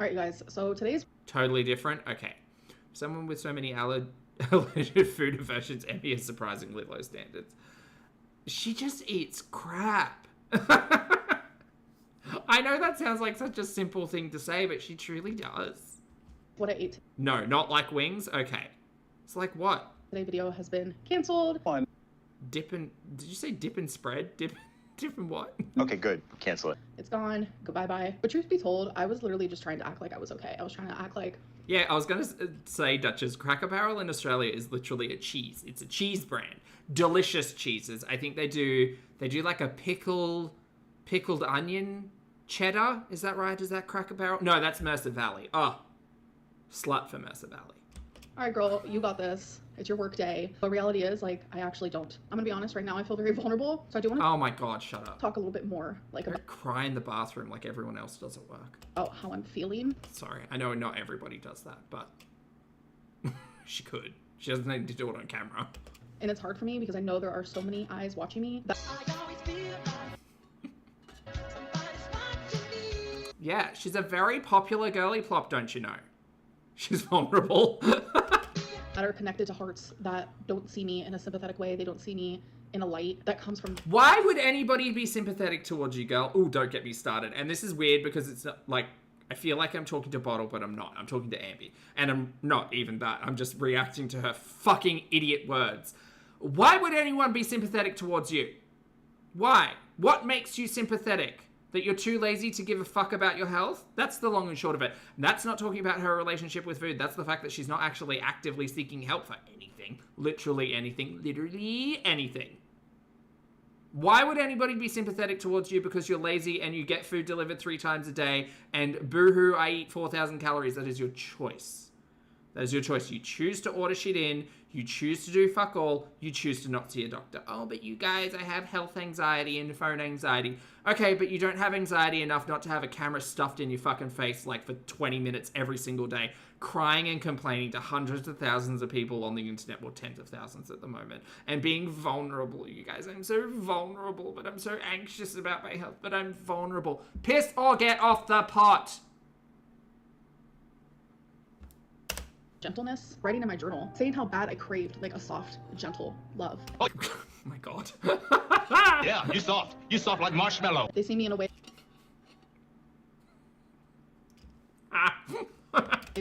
Alright, you guys. So today's Totally different? Okay. Someone with so many alleged food aversions, Emmy has surprisingly low standards. She just eats crap. I know that sounds like such a simple thing to say, but she truly does. what I ate No, not like wings? Okay. It's like what? today video has been canceled. Dip and... Did you say dip and spread? Different what? Okay, good. Cancel it. It's gone. Goodbye bye. But truth be told, I was literally just trying to act like I was okay. I was trying to act like... Yeah, I was going to say, Duchess, Cracker Barrel in Australia is literally a cheese. It's a cheese brand. Delicious cheeses. I think they do like a pickled onion cheddar. Is that right? Is that Cracker Barrel? No, that's Mercer Valley. Oh, slut for Mercer Valley. All right, girl, you got this. It's your work day. The reality is, like, I actually don't. I'm gonna be honest, right now I feel very vulnerable. So I do want to... Oh my God, shut up. Talk a little bit more, like... Don't cry in the bathroom like everyone else does at work. Oh, how I'm feeling. Sorry, I know not everybody does that, but she could. She doesn't need to do it on camera. And it's hard for me because I know there are so many eyes watching me. Yeah, she's a very popular girly plop, don't you know? She's vulnerable. That are connected to hearts that don't see me in a sympathetic way. They don't see me in a light that comes from... Why would anybody be sympathetic towards you, girl? Ooh, don't get me started. And this is weird because it's not, like, I feel like I'm talking to Bottle, but I'm not. I'm talking to Ambi. And I'm not even that. I'm just reacting to her fucking idiot words. Why would anyone be sympathetic towards you? Why? What makes you sympathetic? That you're too lazy to give a fuck about your health? That's the long and short of it. And that's not talking about her relationship with food. That's the fact that she's not actually actively seeking help for anything. Literally anything. Literally anything. Why would anybody be sympathetic towards you because you're lazy and you get food delivered 3 times a day and boohoo, I eat 4,000 calories? That is your choice. That is your choice. You choose to order shit in. You choose to do fuck all. You choose to not see a doctor. Oh, but you guys, I have health anxiety and phone anxiety. Okay, but you don't have anxiety enough not to have a camera stuffed in your fucking face like for 20 minutes every single day, crying and complaining to hundreds of thousands of people on the internet, well, tens of thousands at the moment, and being vulnerable, you guys. I'm so vulnerable, but I'm so anxious about my health, but I'm vulnerable. Piss or get off the pot. Gentleness, writing in my journal, saying how bad I craved like a soft, gentle love. Oh my God. Yeah, you soft. You soft like marshmallow. They see me in a way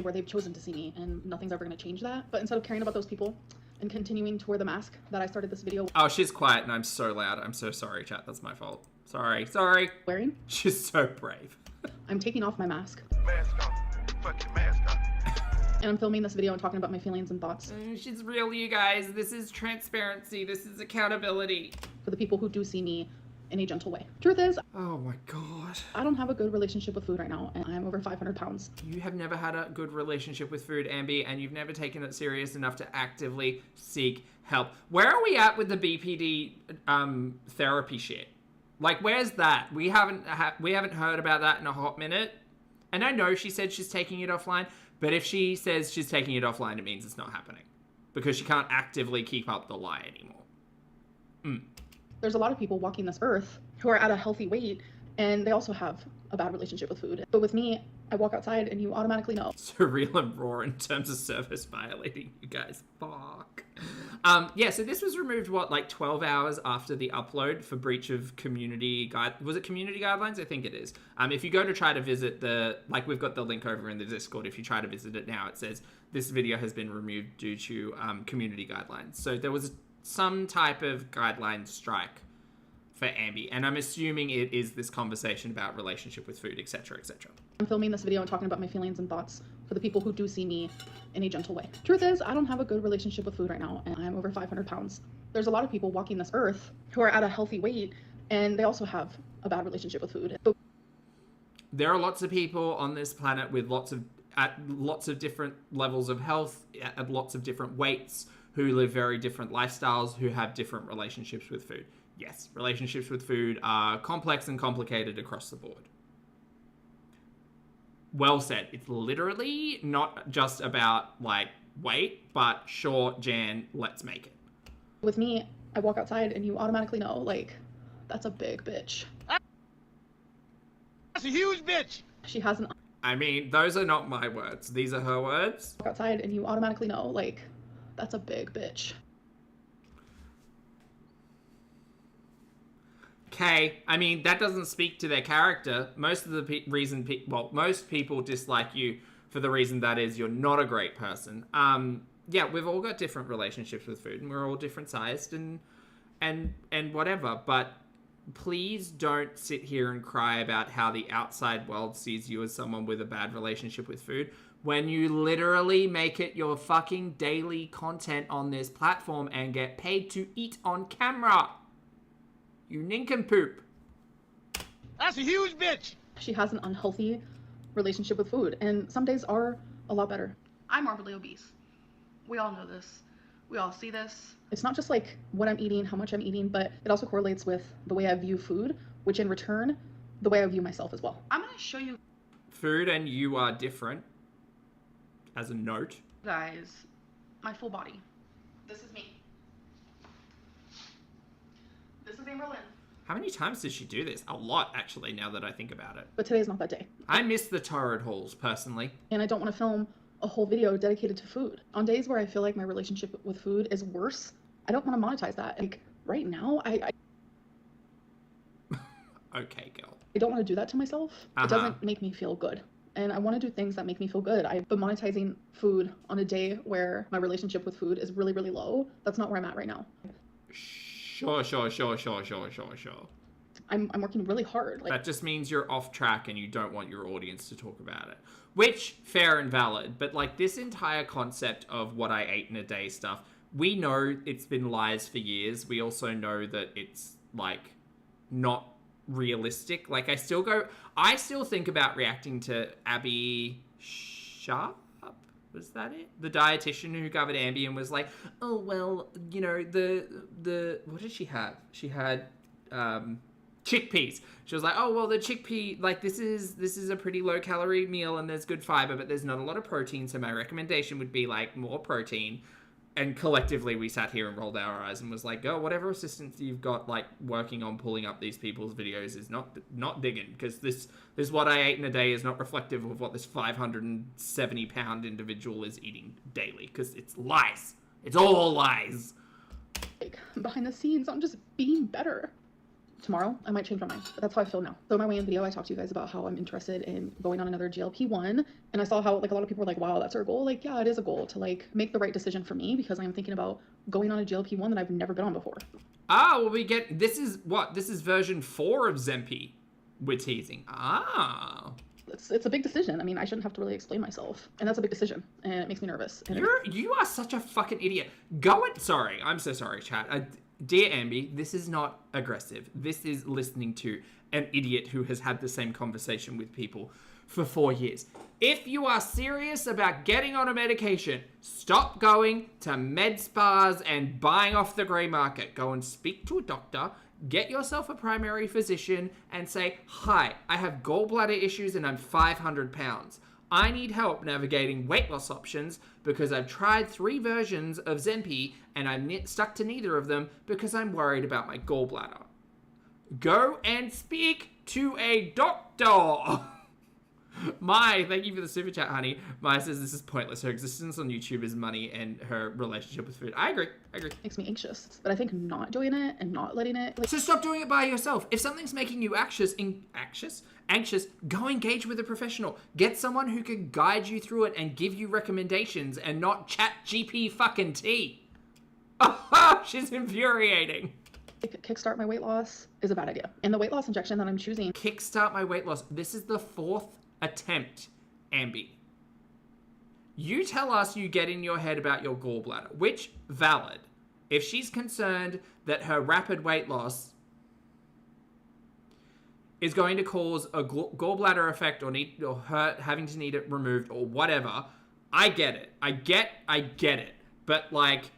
where they've chosen to see me, and nothing's ever going to change that. But instead of caring about those people and continuing to wear the mask that I started this video... Oh, she's quiet and I'm so loud. I'm so sorry, chat. That's my fault. Sorry. Wearing? She's so brave. I'm taking off my mask. Mask off. Fuck your mask off. And I'm filming this video and talking about my feelings and thoughts. She's real, you guys. This is transparency. This is accountability. For the people who do see me in a gentle way. Truth is, oh my God, I don't have a good relationship with food right now, and I'm over 500 pounds. You have never had a good relationship with food, Ambi, and you've never taken it serious enough to actively seek help. Where are we at with the BPD therapy shit? Like, where's that? We haven't heard about that in a hot minute. And I know she said she's taking it offline, but if she says she's taking it offline, it means it's not happening because she can't actively keep up the lie anymore. There's a lot of people walking this earth who are at a healthy weight, and they also have a bad relationship with food. But with me, I walk outside and you automatically know. Surreal and raw in terms of service violating, you guys. Fuck. Yeah, so this was removed, what, like 12 hours after the upload for breach of community was it community guidelines? I think it is. If you go to try to visit we've got the link over in the Discord. If you try to visit it now, it says this video has been removed due to community guidelines. So there was some type of guideline strike for Ambi, and I'm assuming it is this conversation about relationship with food, etc., etc. I'm filming this video and talking about my feelings and thoughts for the people who do see me in a gentle way. Truth is, I don't have a good relationship with food right now, and I'm over 500 pounds. There's a lot of people walking this earth who are at a healthy weight, and they also have a bad relationship with food. There are lots of people on this planet with lots of different levels of health, at lots of different weights, who live very different lifestyles, who have different relationships with food. Yes, relationships with food are complex and complicated across the board. Well said. It's literally not just about, like, weight, but sure, Jan, let's make it. With me, I walk outside and you automatically know, like, that's a big bitch. That's a huge bitch! She has an... I mean, those are not my words. These are her words. Walk outside and you automatically know, like, that's a big bitch. Okay, I mean, that doesn't speak to their character. Most of the most people dislike you for the reason that is you're not a great person. Yeah, we've all got different relationships with food, and we're all different sized and whatever. But please don't sit here and cry about how the outside world sees you as someone with a bad relationship with food when you literally make it your fucking daily content on this platform and get paid to eat on camera. You nincompoop. That's a huge bitch. She has an unhealthy relationship with food, and some days are a lot better. I'm morbidly obese. We all know this. We all see this. It's not just like what I'm eating, how much I'm eating, but it also correlates with the way I view food, which in return, the way I view myself as well. I'm gonna show you Food and you are different. As a note. guys my full body. This is me. This is Amberlynn. How many times did she do this? A lot, actually, now that I think about it. But today's not that day. I miss the torrid hauls, personally. And I don't want to film a whole video dedicated to food. On days where I feel like my relationship with food is worse, I don't want to monetize that. Like, right now, I Okay, girl. I don't want to do that to myself. It doesn't make me feel good. And I want to do things that make me feel good. I've been monetizing food on a day where my relationship with food is really, really low. That's not where I'm at right now. Sure. I'm working really hard. That just means you're off track and you don't want your audience to talk about it. Which, fair and valid. But, like, this entire concept of what I ate in a day stuff, we know it's been lies for years. We also know that it's, like, not realistic. Like, I still think about reacting to Abby Sharp. Was that it? The dietitian who covered Ambi and was like, oh, well, you know, the what did she have? She had chickpeas. She was like, oh, well, the chickpea, like, this is a pretty low calorie meal and there's good fiber, but there's not a lot of protein. So my recommendation would be, like, more protein. And collectively we sat here and rolled our eyes and was like, girl, whatever assistance you've got, like, working on pulling up these people's videos is not digging, because this what I ate in a day is not reflective of what this 570-pound individual is eating daily, because it's lies. It's all lies. Like, behind the scenes, I'm just being better. Tomorrow, I might change my mind, but that's how I feel now. So in my weigh-in video, I talked to you guys about how I'm interested in going on another GLP-1, and I saw how, like, a lot of people were like, wow, that's our goal. Like, yeah, it is a goal to, like, make the right decision for me, because I'm thinking about going on a GLP-1 that I've never been on before. Ah, well, this is version 4 of Zempi we're teasing. Ah. It's a big decision. I mean, I shouldn't have to really explain myself, and that's a big decision, and it makes me nervous. And you are such a fucking idiot. Sorry, I'm so sorry, chat. Dear Ambi, this is not aggressive. This is listening to an idiot who has had the same conversation with people for 4 years. If you are serious about getting on a medication, stop going to med spas and buying off the grey market. Go and speak to a doctor, get yourself a primary physician, and say, hi, I have gallbladder issues and I'm 500 pounds. I need help navigating weight loss options because I've tried 3 versions of Zempi and I'm stuck to neither of them because I'm worried about my gallbladder. Go and speak to a doctor. Thank you for the super chat, honey. Maya says this is pointless. Her existence on YouTube is money and her relationship with food. I agree. Makes me anxious. But I think not doing it and not letting it... So stop doing it by yourself. If something's making you anxious, go engage with a professional. Get someone who can guide you through it and give you recommendations and not chat GP fucking T. Oh, she's infuriating. Kickstart my weight loss is a bad idea. And the weight loss injection that I'm choosing... Kickstart my weight loss. This is the 4th attempt, Ambi. You tell us you get in your head about your gallbladder, which, valid. If she's concerned that her rapid weight loss is going to cause a gallbladder effect or her having to need it removed or whatever, I get it. I get it. But, like,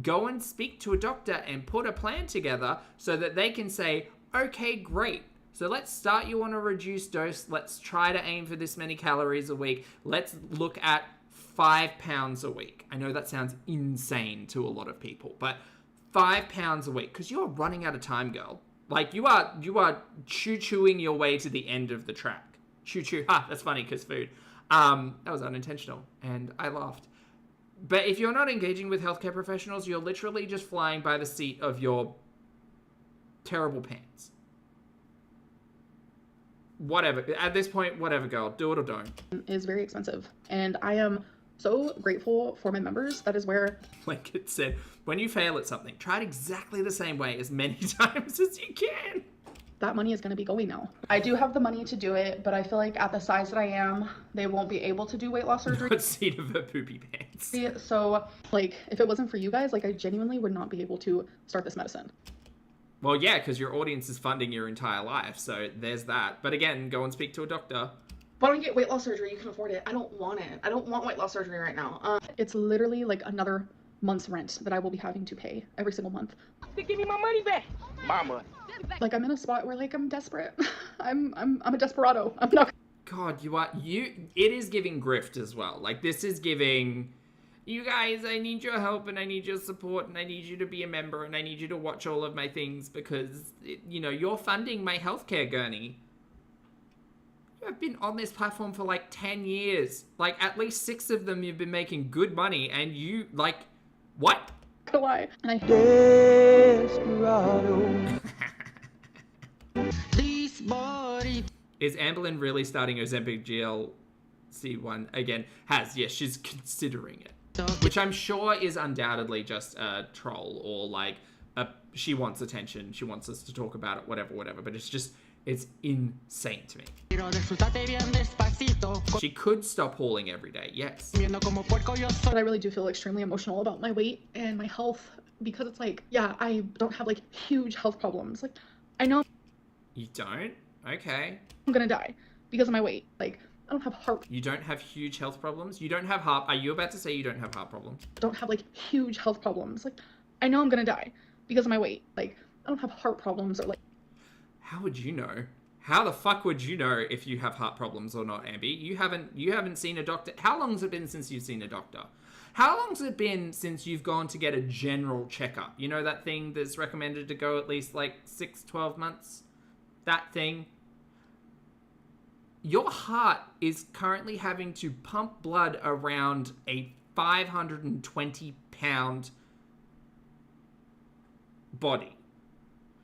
go and speak to a doctor and put a plan together so that they can say, okay, great. So let's start you on a reduced dose. Let's try to aim for this many calories a week. Let's look at 5 pounds a week. I know that sounds insane to a lot of people, but 5 pounds a week, because you're running out of time, girl. Like, you are choo-chooing your way to the end of the track. Choo-choo. Ha, that's funny, because food. That was unintentional, and I laughed. But if you're not engaging with healthcare professionals, you're literally just flying by the seat of your terrible pants. Whatever. At this point, whatever, girl. Do it or don't. Is very expensive. And I am so grateful for my members. That is where... Like it said, when you fail at something, try it exactly the same way as many times as you can. that money is going to be going now. I do have the money to do it, but I feel like at the size that I am, they won't be able to do weight loss surgery. Not seen of her poopy pants. So, like, if it wasn't for you guys, like, I genuinely would not be able to start this medicine. Well, yeah, because your audience is funding your entire life, so there's that. But again, go and speak to a doctor. Why don't you get weight loss surgery? You can afford it. I don't want it. I don't want weight loss surgery right now. It's literally like another month's rent that I will be having to pay every single month. Give me my money back. My money. Like, I'm in a spot where, like, I'm desperate. I'm a desperado. I'm not. God, it is giving grift as well. Like, this is giving, you guys, I need your help and I need your support and I need you to be a member and I need you to watch all of my things because, you're funding my healthcare gurney. I've been on this platform for like 10 years. Like, at least 6 of them you've been making good money and you, like, what? Gonna lie. And I Is Amberlynn really starting Ozempic GLC one again? Yes, she's considering it. Which I'm sure is undoubtedly just a troll or like she wants attention, she wants us to talk about it, whatever. But it's insane to me. She could stop hauling every day, yes. But I really do feel extremely emotional about my weight and my health because it's like, yeah, I don't have like huge health problems. Like, I know. You don't? Okay. I'm gonna die because of my weight. Like, I don't have heart. You don't have huge health problems? You don't have heart. Are you about to say you don't have heart problems? I don't have like huge health problems. Like, I know I'm gonna die because of my weight. Like, I don't have heart problems or like. How would you know? How the fuck would you know if you have heart problems or not, Ambi? You haven't seen a doctor. How long has it been since you've seen a doctor? How long has it been since you've gone to get a general checkup? You know that thing that's recommended to go at least like 6-12 months? That thing. Your heart is currently having to pump blood around a 520-pound body.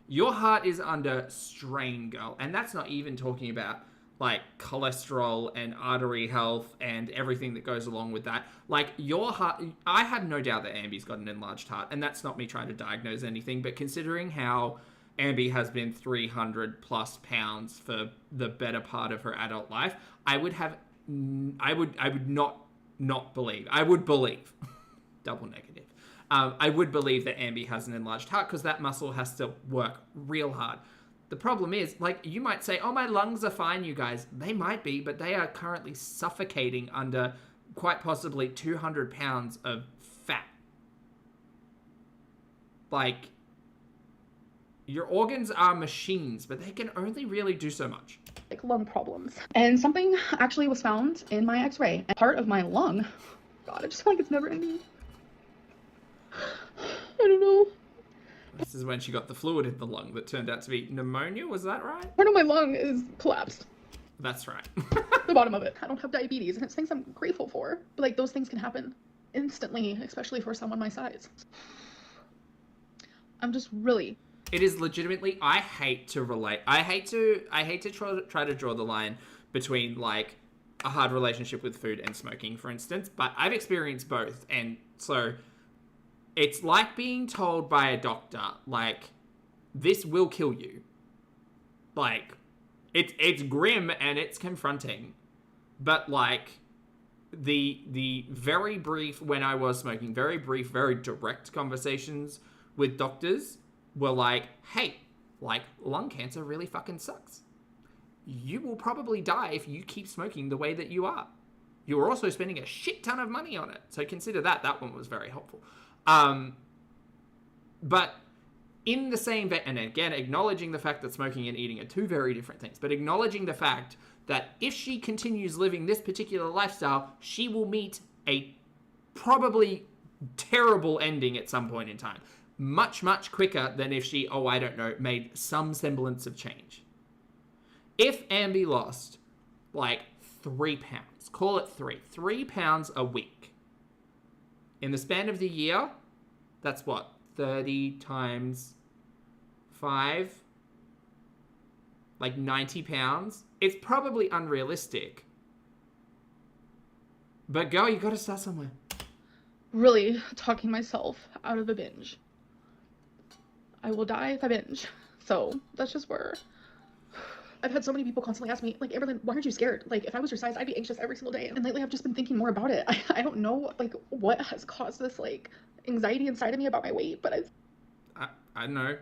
Your heart is under strain, girl. And that's not even talking about, like, cholesterol and artery health and everything that goes along with that. Like, your heart... I have no doubt that Ambi's got an enlarged heart. And that's not me trying to diagnose anything. But considering how Ambi has been 300-plus pounds for the better part of her adult life, I would not believe. I would believe. Double negative. I would believe that Ambi has an enlarged heart because that muscle has to work real hard. The problem is, like, you might say, oh, my lungs are fine, you guys. They might be, but they are currently suffocating under quite possibly 200 pounds of fat. Like, your organs are machines, but they can only really do so much. Like, lung problems. And something actually was found in my x-ray. And part of my lung, God, I just feel like it's never ending. I don't know. This is when she got the fluid in the lung that turned out to be pneumonia, was that right? Part of my lung is collapsed. That's right. The bottom of it. I don't have diabetes, and it's things I'm grateful for. But, like, those things can happen instantly, especially for someone my size. I'm just really... It is legitimately, I hate to try to draw the line between, like, a hard relationship with food and smoking, for instance, but I've experienced both, and so it's like being told by a doctor, like, this will kill you. Like, it's grim and it's confronting, but, like, the very brief, when I was smoking, very brief, very direct conversations with doctors were like, hey, like, lung cancer really fucking sucks. You will probably die if you keep smoking the way that you are. You are also spending a shit ton of money on it. So consider that. That one was very helpful. But in the same vein, and again, acknowledging the fact that smoking and eating are two very different things, but acknowledging the fact that if she continues living this particular lifestyle, she will meet a probably terrible ending at some point in time. Much, much quicker than if she, made some semblance of change. If Ambi lost, like, 3 pounds, call it 3 pounds a week, in the span of the year, that's what, 30 times 5? Like 90 pounds? It's probably unrealistic. But girl, you gotta start somewhere. Really talking myself out of a binge. I will die if I binge. So that's just where I've had so many people constantly ask me, like, Amberlynn, why aren't you scared? Like, if I was your size, I'd be anxious every single day. And lately I've just been thinking more about it. I don't know, like, what has caused this, like, anxiety inside of me about my weight, but I don't know.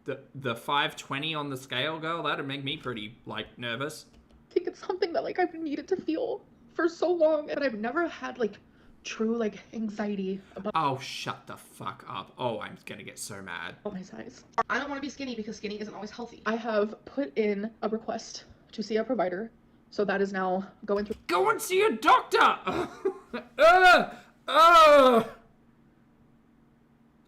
The 520 on the scale, girl, that'd make me pretty, like, nervous. I think it's something that, like, I've needed to feel for so long, but I've never had, like, true, like, anxiety about— Oh, shut the fuck up. Oh, I'm gonna get so mad. my size. I don't want to be skinny because skinny isn't always healthy. I have put in a request to see a provider, so that is now going through— Go and see a doctor!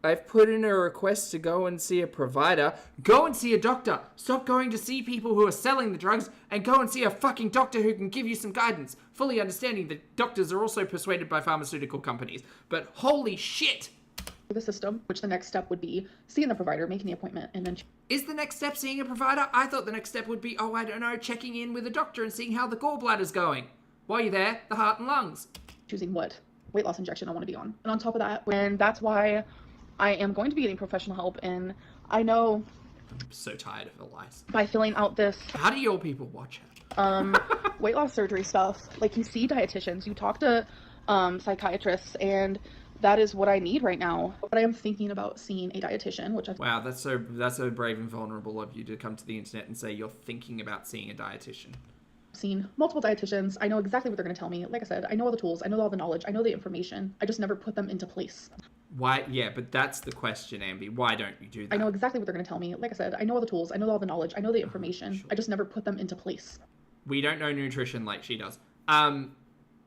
I've put in a request to go and see a provider. Go and see a doctor. Stop going to see people who are selling the drugs and go and see a fucking doctor who can give you some guidance. Fully understanding that doctors are also persuaded by pharmaceutical companies. But holy shit! the system, which the next step would be seeing the provider, making the appointment, and then— Is the next step seeing a provider? I thought the next step would be, oh, I don't know, checking in with a doctor and seeing how the gallbladder's going. While you're there, the heart and lungs. choosing what weight loss injection I want to be on. And on top of that, and that's why I am going to be getting professional help. And I know I'm so tired of the lies. by filling out this How do your people watch it? weight loss surgery stuff, like you see dietitians, you talk to psychiatrists, and that is what I need right now. But I am thinking about seeing a dietitian, which I— Wow, that's so brave and vulnerable of you to come to the internet and say you're thinking about seeing a dietitian. seen multiple dietitians. I know exactly what they're going to tell me. Like I said, I know all the tools, I know all the knowledge, I know the information. I just never put them into place. Why? Yeah, but that's the question, Ambi. Why don't you do that? I know exactly what they're going to tell me. Like I said, I know all the tools, I know all the knowledge, I know the information. Sure. I just never put them into place. We don't know nutrition like she does.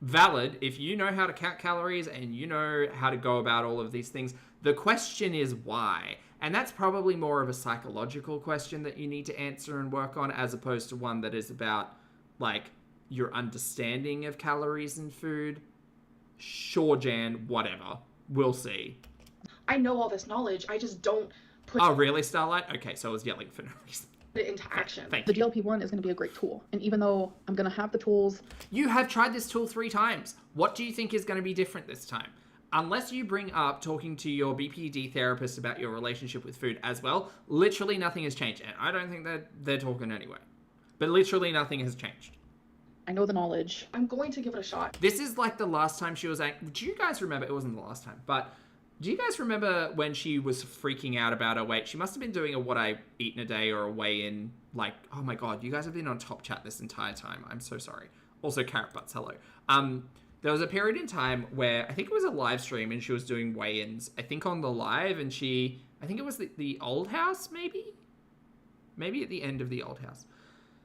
Valid, if you know how to count calories and you know how to go about all of these things, the question is why? And that's probably more of a psychological question that you need to answer and work on, as opposed to one that is about, like, your understanding of calories and food. Sure, Jan, whatever. We'll see. I know all this knowledge, I just don't put Oh, really, Starlight? Okay, so I was yelling for no reason. it into action. Thank The you. GLP-1 is going to be a great tool. And even though I'm going to have the tools— You have tried this tool 3 times. What do you think is going to be different this time? Unless you bring up talking to your BPD therapist about your relationship with food as well, literally nothing has changed. And I don't think that they're talking anyway. But literally nothing has changed. I know the knowledge. I'm going to give it a shot. This is like the last time she was do you guys remember? It wasn't the last time, but do you guys remember when she was freaking out about her weight? She must have been doing a what I eat in a day or a weigh-in. Like, oh my god, you guys have been on Top Chat this entire time. I'm so sorry. Also, Carrot Butts, hello. There was a period in time where I think it was a live stream and she was doing weigh-ins. I think on the live, and I think it was the old house, maybe? Maybe at the end of the old house.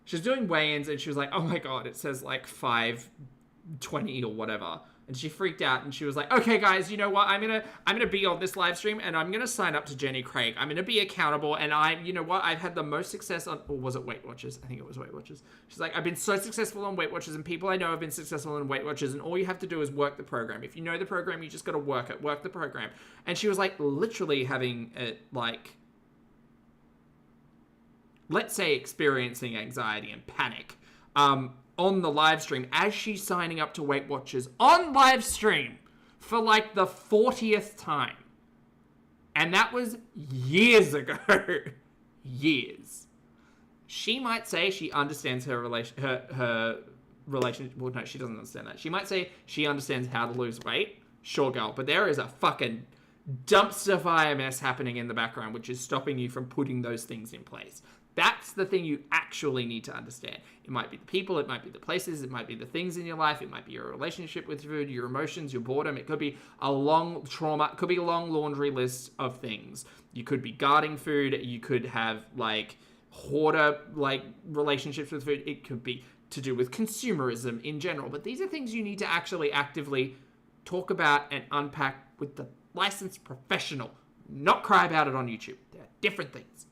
She was doing weigh-ins and she was like, oh my god, it says like 5:20 or whatever. And she freaked out and she was like, okay guys, you know what? I'm gonna be on this live stream and I'm gonna sign up to Jenny Craig. I'm gonna be accountable, and you know what? I've had the most success on, or was it Weight Watchers? I think it was Weight Watchers. She's like, I've been so successful on Weight Watchers, and people I know have been successful in Weight Watchers, and all you have to do is work the program. If you know the program, you just gotta work the program. And she was like literally having it, like, let's say experiencing anxiety and panic on the live stream as she's signing up to Weight Watchers on live stream for like the 40th time. And that was years ago. Years. She might say she understands her relation. Well, no, she doesn't understand that. She might say she understands how to lose weight. Sure, girl. But there is a fucking dumpster fire mess happening in the background, which is stopping you from putting those things in place. That's the thing you actually need to understand. It might be the people, it might be the places, it might be the things in your life, it might be your relationship with food, your emotions, your boredom. It could be a long trauma, it could be a long laundry list of things. You could be guarding food, you could have like hoarder like relationships with food. It could be to do with consumerism in general. But these are things you need to actually actively talk about and unpack with the licensed professional. Not cry about it on YouTube. They're different things.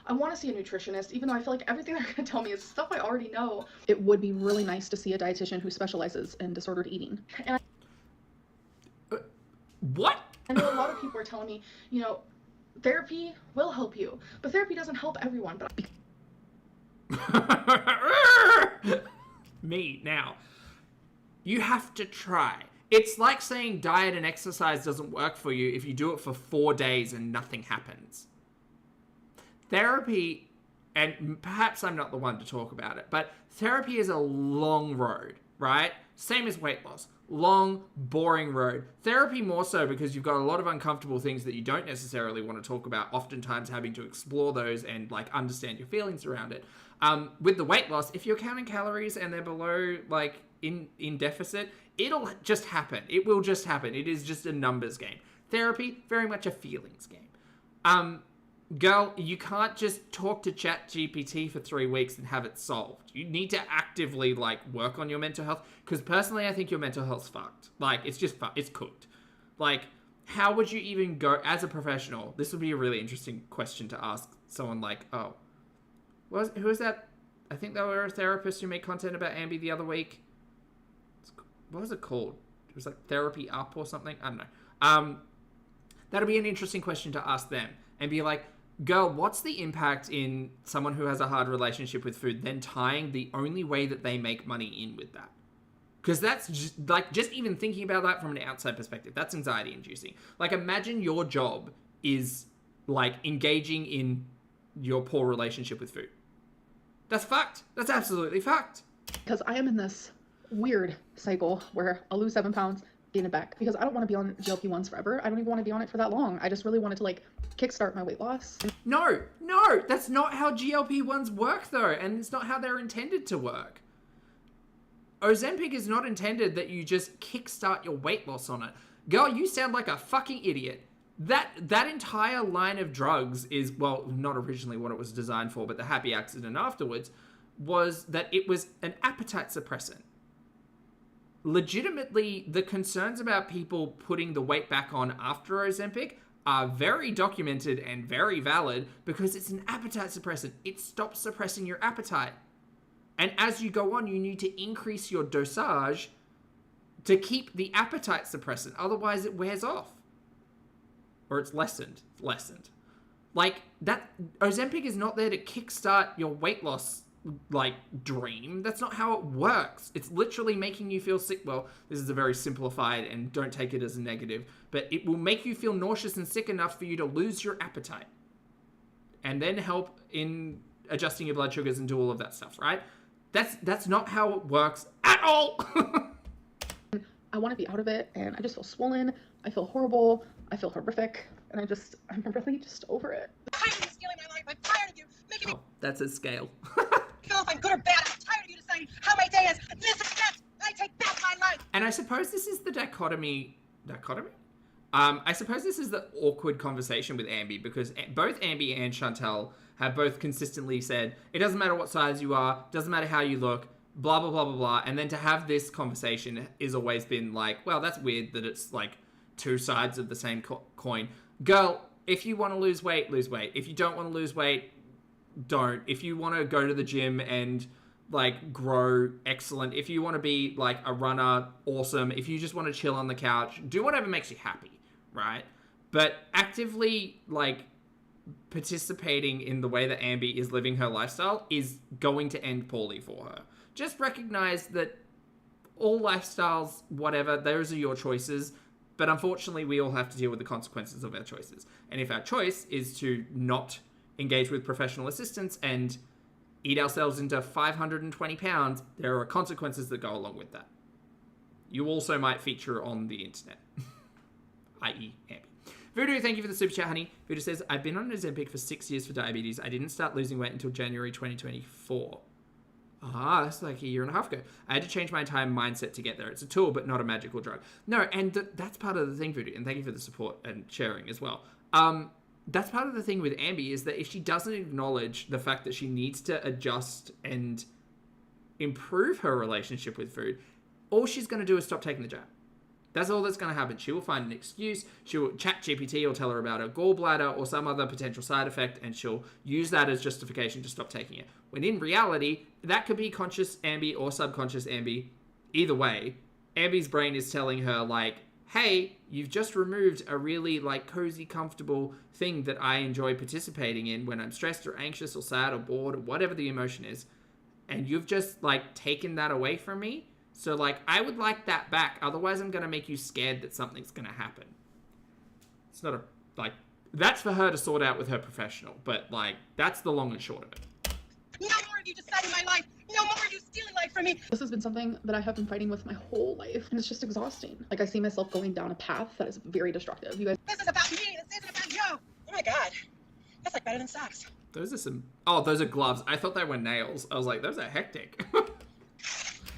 I want to see a nutritionist, even though I feel like everything they're going to tell me is stuff I already know. It would be really nice to see a dietitian who specializes in disordered eating. And what? I know a lot of people are telling me, you know, therapy will help you, but therapy doesn't help everyone. But Me, now. You have to try. It's like saying diet and exercise doesn't work for you if you do it for 4 days and nothing happens. therapy, and perhaps I'm not the one to talk about it, but therapy is a long road, right? Same as weight loss. Long, boring road. Therapy more so because you've got a lot of uncomfortable things that you don't necessarily want to talk about, oftentimes having to explore those and like understand your feelings around it. With the weight loss, if you're counting calories and they're below like in deficit, it'll just happen. It will just happen. It is just a numbers game. Therapy, very much a feelings game. Girl, you can't just talk to ChatGPT for 3 weeks and have it solved. You need to actively, like, work on your mental health. Because personally, I think your mental health's fucked. Like, it's just it's cooked. Like, how would you even go, as a professional, this would be a really interesting question to ask someone like, oh, who is that? I think they were a therapist who made content about Ambi the other week. What was it called? It was like Therapy Up or something. I don't know. That'll be an interesting question to ask them. And be like, girl, what's the impact in someone who has a hard relationship with food, then tying the only way that they make money in with that? Because that's just even thinking about that from an outside perspective, that's anxiety inducing. Like, imagine your job is like engaging in your poor relationship with food. That's fucked. That's absolutely fucked. Because I am in this weird cycle where I'll lose 7 pounds, gain it back. Because I don't want to be on GLP-1s forever. I don't even want to be on it for that long. I just really wanted to like kickstart my weight loss. No, that's not how GLP-1s work though. And it's not how they're intended to work. Ozempic is not intended that you just kickstart your weight loss on it. Girl, you sound like a fucking idiot. That entire line of drugs is, well, not originally what it was designed for, but the happy accident afterwards was that it was an appetite suppressant. Legitimately, the concerns about people putting the weight back on after Ozempic are very documented and very valid because it's an appetite suppressant. It stops suppressing your appetite. And as you go on, you need to increase your dosage to keep the appetite suppressant. Otherwise, it wears off. Or it's lessened. Like, that Ozempic is not there to kickstart your weight loss, like, dream. That's not how it works. It's literally making you feel sick. Well, this is a very simplified, and don't take it as a negative, but it will make you feel nauseous and sick enough for you to lose your appetite. And then help in adjusting your blood sugars and do all of that stuff, right? That's not how it works at all. I want to be out of it, and I just feel swollen. I feel horrible. I feel horrific, and I'm really just over it. I'm tired of you stealing my life. I'm tired of you making me That's a scale. feel if I'm good or bad. I'm tired of you deciding how my day is. This is that. I take back my life. And I suppose this is the dichotomy? I suppose this is the awkward conversation with Ambi, because both Ambi and Chantel have both consistently said, it doesn't matter what size you are, doesn't matter how you look, blah, blah, blah, blah, blah. And then to have this conversation has always been like, well, that's weird that it's like two sides of the same coin. Girl, if you want to lose weight, lose weight. If you don't want to lose weight, don't. If you want to go to the gym and like grow, excellent. If you want to be like a runner, awesome. If you just want to chill on the couch, do whatever makes you happy, right? But actively like participating in the way that Ambi is living her lifestyle is going to end poorly for her. Just recognize that all lifestyles, whatever, those are your choices. But unfortunately, we all have to deal with the consequences of our choices. And if our choice is to not engage with professional assistance and eat ourselves into 520 pounds, there are consequences that go along with that. You also might feature on the internet, i.e. Ambi. Voodoo, thank you for the super chat, honey. Voodoo says, I've been on Ozempic for 6 years for diabetes. I didn't start losing weight until January 2024. Ah, that's like a year and a half ago. I had to change my entire mindset to get there. It's a tool, but not a magical drug. No, and that's part of the thing, Voodoo, and thank you for the support and sharing as well. That's part of the thing with Ambi is that if she doesn't acknowledge the fact that she needs to adjust and improve her relationship with food, all she's going to do is stop taking the jab. That's all that's going to happen. She will find an excuse. ChatGPT will tell her about her gallbladder or some other potential side effect, and she'll use that as justification to stop taking it. When in reality, that could be conscious Ambi or subconscious Ambi. Either way, Ambi's brain is telling her, like, hey, you've just removed a really, like, cozy, comfortable thing that I enjoy participating in when I'm stressed or anxious or sad or bored or whatever the emotion is, and you've just, like, taken that away from me. So, like, I would like that back. Otherwise, I'm going to make you scared that something's going to happen. It's not a, like, That's for her to sort out with her professional, but, like, that's the long and short of it. No more of you deciding my life. No more of you stealing life from me. This has been something that I have been fighting with my whole life, and it's just exhausting. Like, I see myself going down a path that is very destructive. You guys. This is about me. This isn't about you. Oh my God. That's like better than socks. Those are some... Oh, those are gloves. I thought they were nails. I was like, those are hectic.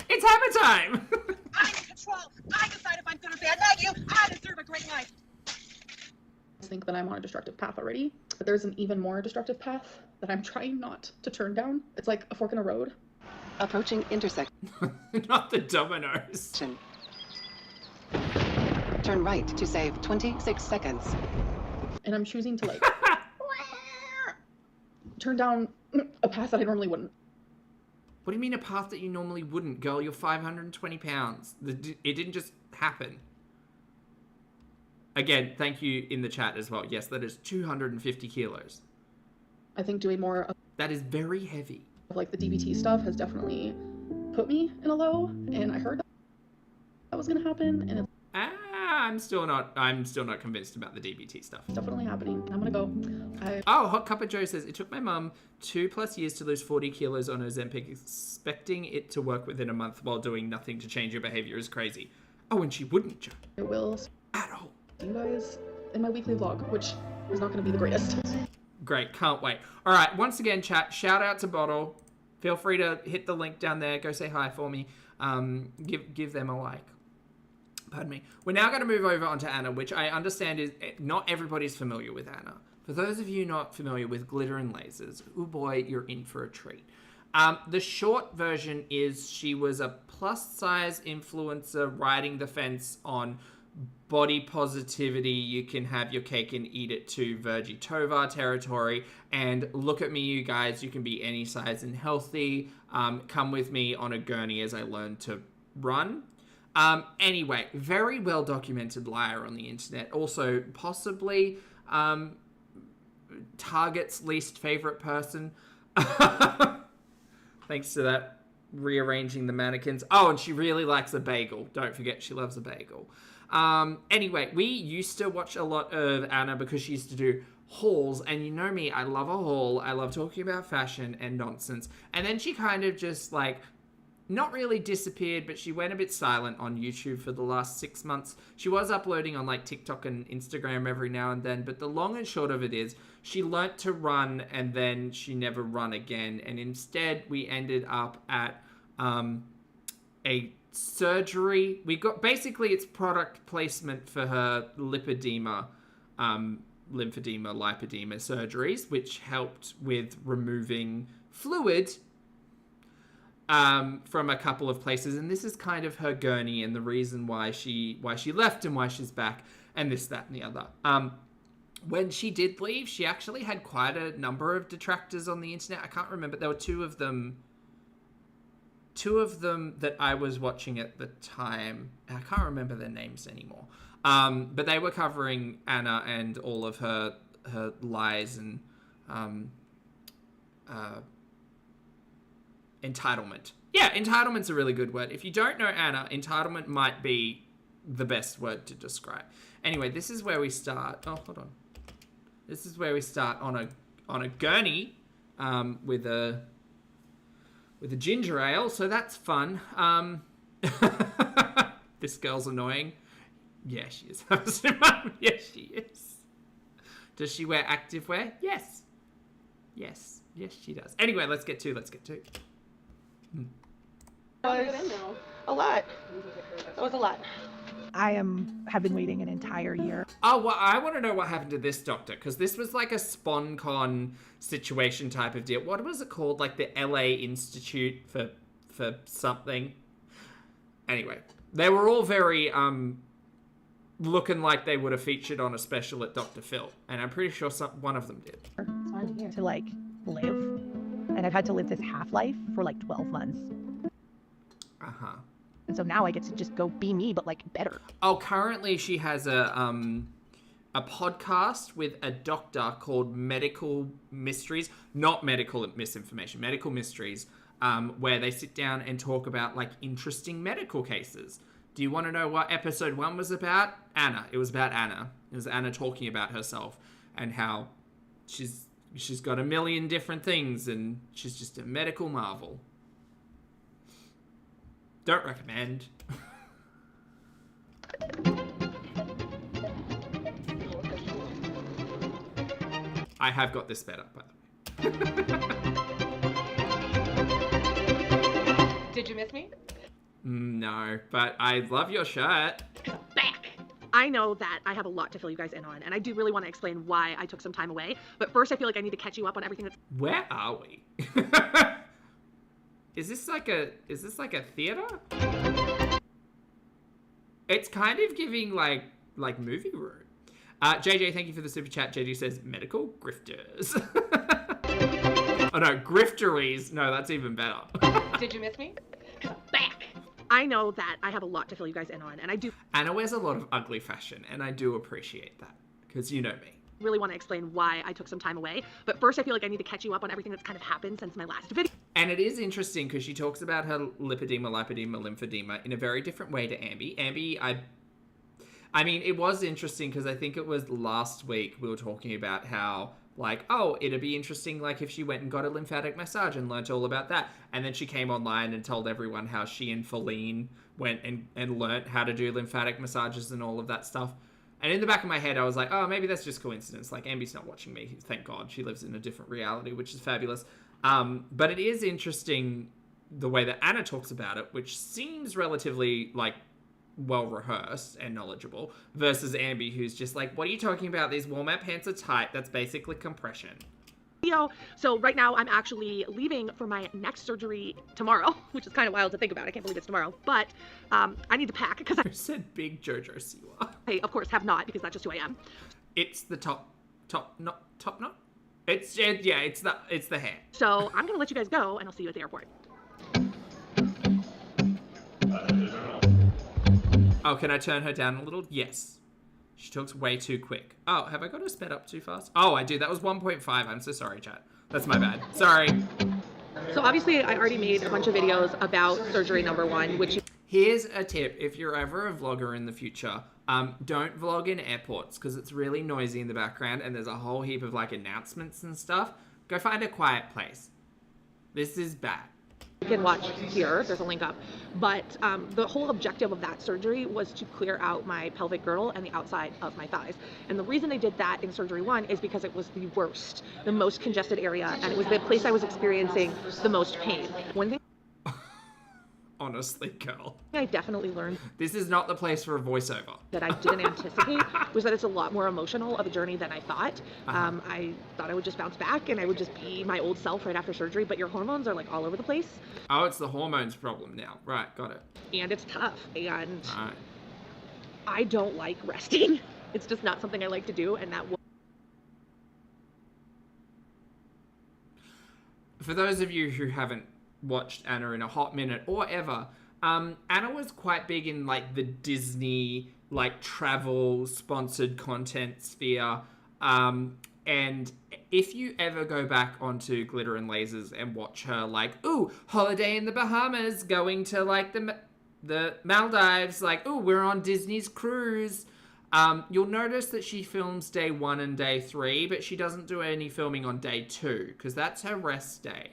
It's hammer time! I'm in control. I decide if I'm good or bad, not you. I deserve a great life. I think that I'm on a destructive path already, but there's an even more destructive path that I'm trying not to turn down. It's like a fork in a road. Approaching intersection. Not the dominoes. Turn right to save 26 seconds. And I'm choosing to, like, turn down a path that I normally wouldn't. What do you mean a path that you normally wouldn't? Girl, you're 520 pounds. It didn't just happen. Again, thank you in the chat as well. Yes, that is 250 kilos. I think doing more of... That is very heavy. Like, the DBT stuff has definitely put me in a low, and I heard that was going to happen, and it's... I'm still not convinced about the DBT stuff. It's definitely happening. I'm gonna go. Oh, Hot Cup of Joe says, it took my mum 2+ years to lose 40 kilos on Ozempic. Expecting it to work within a month while doing nothing to change your behavior is crazy. Oh, and she wouldn't, Joe. I will at all. See you guys in my weekly vlog, which is not gonna be the greatest. Great, can't wait. All right, once again, chat, shout out to Bottle. Feel free to hit the link down there. Go say hi for me. Give them a like. Pardon me. We're now going to move over onto Anna, which I understand is not everybody's familiar with Anna. For those of you not familiar with Glitter and Lasers, oh boy, you're in for a treat. The short version is she was a plus-size influencer riding the fence on body positivity, you can have your cake and eat it too, Virgie Tovar territory, and look at me, you guys, you can be any size and healthy. Come with me on a gurney as I learn to run. Anyway, very well documented liar on the internet. Also, possibly Target's least favorite person. Thanks to that rearranging the mannequins. Oh, and she really likes a bagel. Don't forget, she loves a bagel. Anyway, we used to watch a lot of Anna because she used to do hauls, and you know me, I love a haul. I love talking about fashion and nonsense. And then she kind of just like not really disappeared, but she went a bit silent on YouTube for the last 6 months. She was uploading on like TikTok and Instagram every now and then, but the long and short of it is she learnt to run and then she never run again. And instead we ended up at a surgery. We got, basically it's product placement for her lymphedema surgeries, which helped with removing fluid from a couple of places, and this is kind of her gurney and the reason why she left and why she's back, and this, that, and the other. When she did leave, she actually had quite a number of detractors on the internet. I can't remember. There were two of them that I was watching at the time. I can't remember their names anymore. But they were covering Anna and all of her lies and entitlement. Yeah, entitlement's a really good word. If you don't know Anna, entitlement might be the best word to describe. Anyway, this is where we start. Oh, hold on. This is where we start on a gurney with a ginger ale, so that's fun. This girl's annoying. Yeah, she is. Yes, she is. Does she wear activewear? Yes. Yes, she does. Anyway, let's get to. A lot. That was a lot. Have been waiting an entire year. Oh, well, I want to know what happened to this doctor, because this was like a SponCon situation type of deal. What was it called? Like the LA Institute for something. Anyway, they were all very looking like they would have featured on a special at Dr. Phil, and I'm pretty sure one of them did. It's hard to like live, and I've had to live this half-life for like 12 months. Uh-huh. And so now I get to just go be me, but like better. Oh, currently she has a podcast with a doctor called Medical Mysteries, not Medical Misinformation, Medical Mysteries, where they sit down and talk about like interesting medical cases. Do you want to know what episode 1 was about? Anna. It was about Anna. It was Anna talking about herself and how she's got a million different things and she's just a medical marvel. Don't recommend. I have got this sped up, by the way. Did you miss me? No, but I love your shirt. I know that I have a lot to fill you guys in on, and I do really want to explain why I took some time away. But first, I feel like I need to catch you up on everything that's... Where are we? Is this like a theater? It's kind of giving like movie room. JJ, thank you for the super chat. JJ says medical grifters. Oh no, grifteries. No, that's even better. Did you miss me? I know that I have a lot to fill you guys in on, and I do Anna wears a lot of ugly fashion, and I do appreciate that, because you know me. really want to explain why I took some time away. But first, I feel like I need to catch you up on everything that's kind of happened since my last video. And it is interesting, because she talks about her lipedema, lymphedema in a very different way to Ambi. Ambi, I mean, it was interesting, because I think it was last week we were talking about how, like, oh, it'd be interesting, like, if she went and got a lymphatic massage and learnt all about that. And then she came online and told everyone how she and Feline went and learnt how to do lymphatic massages and all of that stuff. And in the back of my head, I was like, oh, maybe that's just coincidence. Like, Ambi's not watching me. Thank God. She lives in a different reality, which is fabulous. But it is interesting the way that Anna talks about it, which seems relatively, like, well-rehearsed and knowledgeable, versus Ambi, who's just like, what are you talking about? These warm-out pants are tight. That's basically compression. So right now I'm actually leaving for my next surgery tomorrow, which is kind of wild to think about. I can't believe it's tomorrow, but I need to pack because I said big Jojo Siwa. I of course have not, because that's just who I am. It's the top knot. It's the hair. So I'm gonna let you guys go, and I'll see you at the airport. Oh, can I turn her down a little? Yes. She talks way too quick. Oh, have I got her sped up too fast? Oh, I do. That was 1.5. I'm so sorry, chat. That's my bad. Sorry. So obviously I already made a bunch of videos about surgery number 1, which... Here's a tip. If you're ever a vlogger in the future, don't vlog in airports, because it's really noisy in the background and there's a whole heap of, like, announcements and stuff. Go find a quiet place. This is bad. You can watch here, there's a link up, but the whole objective of that surgery was to clear out my pelvic girdle and the outside of my thighs. And the reason they did that in surgery 1 is because it was the worst, the most congested area, and it was the place I was experiencing the most pain. One thing Honestly, girl. I definitely learned this is not the place for a voiceover. That I didn't anticipate was that it's a lot more emotional of a journey than I thought. I thought I would just bounce back and I would just be my old self right after surgery, but your hormones are like all over the place. Oh, it's the hormones problem now. Right, got it. And it's tough, and I don't like resting. It's just not something I like to do, and that for those of you who haven't watched Anna in a hot minute or ever, Anna was quite big in, like, the Disney, like, travel sponsored content sphere, and if you ever go back onto Glitterandlazers and watch her, like, ooh, holiday in the Bahamas, going to, like, the Maldives, like, ooh, we're on Disney's cruise, you'll notice that she films day 1 and day 3, but she doesn't do any filming on day 2, because that's her rest day.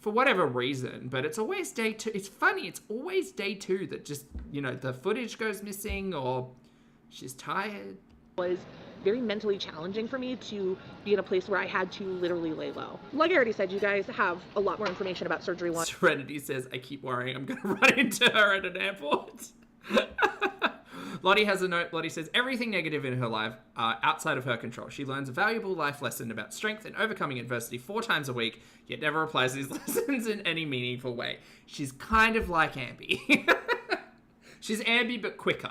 For whatever reason, but it's always day 2. It's funny, it's always day 2 that just, you know, the footage goes missing or she's tired. It was very mentally challenging for me to be in a place where I had to literally lay low. Like I already said, you guys have a lot more information about surgery 1. Serenity says, I keep worrying I'm going to run into her at an airport. Lottie has a note. Lottie says, everything negative in her life are outside of her control. She learns a valuable life lesson about strength and overcoming adversity 4 times a week, yet never applies these lessons in any meaningful way. She's kind of like Ambi. She's Ambi, but quicker.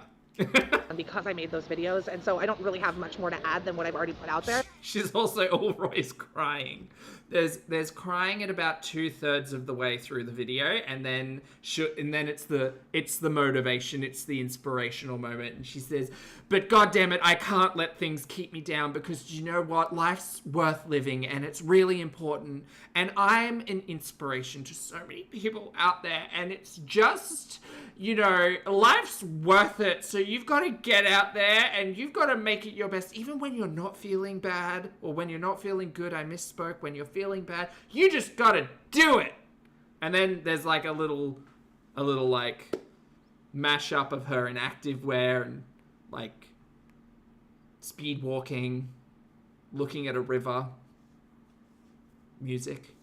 Because I made those videos, and so I don't really have much more to add than what I've already put out there. She's also always crying. There's crying at about 2/3 of the way through the video, and then it's the motivation, it's the inspirational moment, and she says, "But God damn it, I can't let things keep me down, because you know what? Life's worth living, and it's really important, and I'm an inspiration to so many people out there, and it's just, you know, life's worth it, so you've got to get out there and you've got to make it your best, even when you're not feeling bad or when you're not feeling good. I misspoke. When you're feeling bad, you just got to do it. And then there's like a little like mashup of her in activewear and like speed walking, looking at a river, music.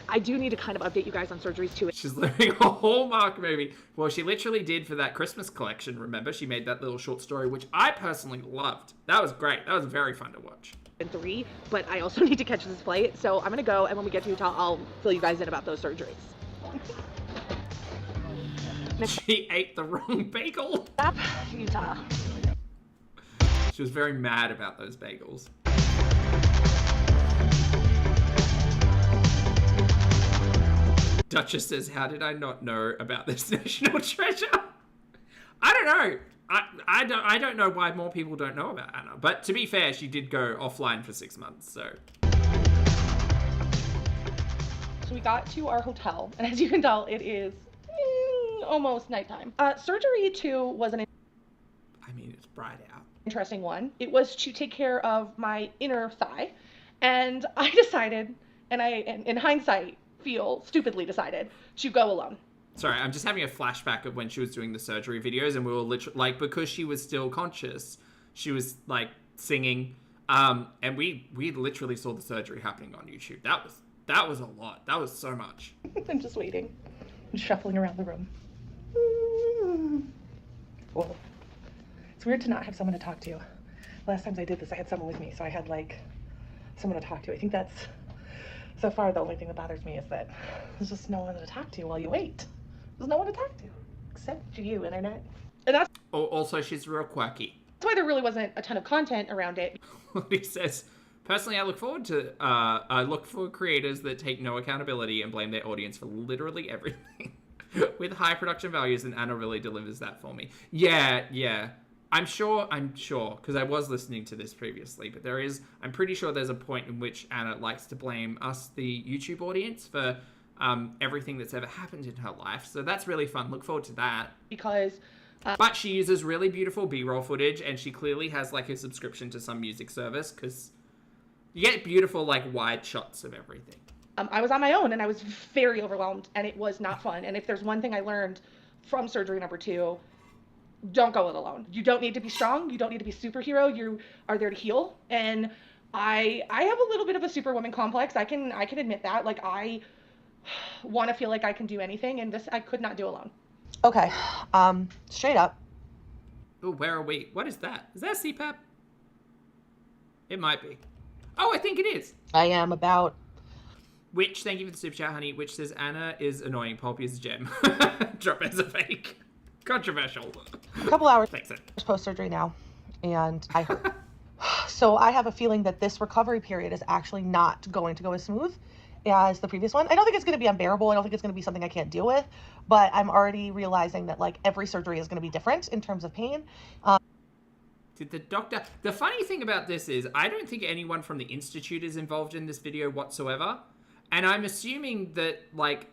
I do need to kind of update you guys on surgeries too. She's living a Hallmark movie. Well, she literally did for that Christmas collection, remember? She made that little short story, which I personally loved. That was great. That was very fun to watch. 3, but I also need to catch this flight, so I'm gonna go, and when we get to Utah, I'll fill you guys in about those surgeries. She ate the wrong bagel. Stop, Utah. She was very mad about those bagels. Duchess says, how did I not know about this national treasure? I don't know. I don't know why more people don't know about Anna. But to be fair, she did go offline for 6 months, so. So we got to our hotel, and as you can tell, it is almost nighttime. Surgery 2 was an it's bright out. Interesting one. It was to take care of my inner thigh, and I decided, and in hindsight, feel stupidly decided to go alone. Sorry, I'm just having a flashback of when she was doing the surgery videos, and we were literally, like, because she was still conscious, she was, like, singing, and we literally saw the surgery happening on YouTube. That was a lot. That was so much. I'm just waiting. I'm shuffling around the room. Whoa. It's weird to not have someone to talk to. Last times I did this, I had someone with me, so I had, like, someone to talk to. I think that's, so far, the only thing that bothers me is that there's just no one to talk to while you wait. There's no one to talk to, except you, internet. And that's also, she's real quirky. That's why there really wasn't a ton of content around it. He says, personally, I look for creators that take no accountability and blame their audience for literally everything. With high production values, and Anna really delivers that for me. Yeah. I'm sure, because I was listening to this previously, but I'm pretty sure there's a point in which Anna likes to blame us, the YouTube audience, for everything that's ever happened in her life. So that's really fun. Look forward to that. Because... but she uses really beautiful B-roll footage, and she clearly has, like, a subscription to some music service, because you get beautiful, like, wide shots of everything. I was on my own, and I was very overwhelmed, and it was not fun. And if there's one thing I learned from surgery number 2... don't go it alone. You don't need to be strong. You don't need to be a superhero. You are there to heal. And I have a little bit of a superwoman complex. I can admit that. Like, I want to feel like I can do anything, and this I could not do alone. Okay. Straight up. Oh, where are we? What is that? Is that CPAP? It might be. Oh, I think it is. I am about... Which, thank you for the super chat, honey. Which says, Anna is annoying. Poppy is a gem. Drop as a fake. Controversial. A couple hours Thanks, post-surgery now, and I hurt. So I have a feeling that this recovery period is actually not going to go as smooth as the previous one. I don't think it's going to be unbearable. I don't think it's going to be something I can't deal with, but I'm already realizing that, like, every surgery is going to be different in terms of pain. Did the doctor... The funny thing about this is I don't think anyone from the Institute is involved in this video whatsoever, and I'm assuming that, like...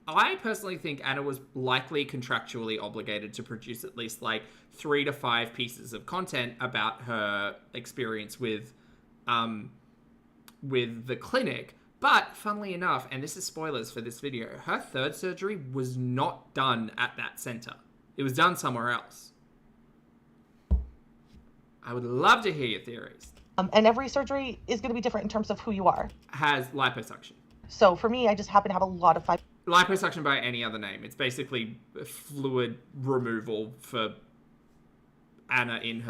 I personally think Anna was likely contractually obligated to produce at least, like, 3 to 5 pieces of content about her experience with the clinic. But, funnily enough, and this is spoilers for this video, her third surgery was not done at that center. It was done somewhere else. I would love to hear your theories. And every surgery is going to be different in terms of who you are. Has liposuction. So for me, I just happen to have a lot of liposuction by any other name. It's basically fluid removal for Anna in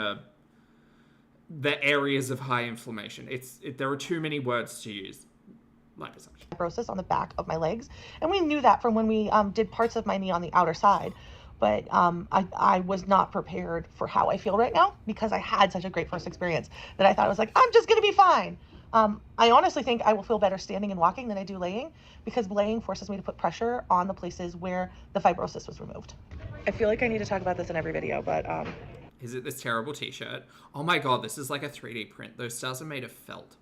the areas of high inflammation. There are too many words to use. Liposuction. Fibrosis on the back of my legs, and we knew that from when we did parts of my knee on the outer side. But I was not prepared for how I feel right now because I had such a great first experience that I thought I was like, I'm just gonna be fine. I honestly think I will feel better standing and walking than I do laying because laying forces me to put pressure on the places where the fibrosis was removed. I feel like I need to talk about this in every video, but... Is it this terrible t-shirt? Oh my god, this is like a 3D print. Those stars are made of felt.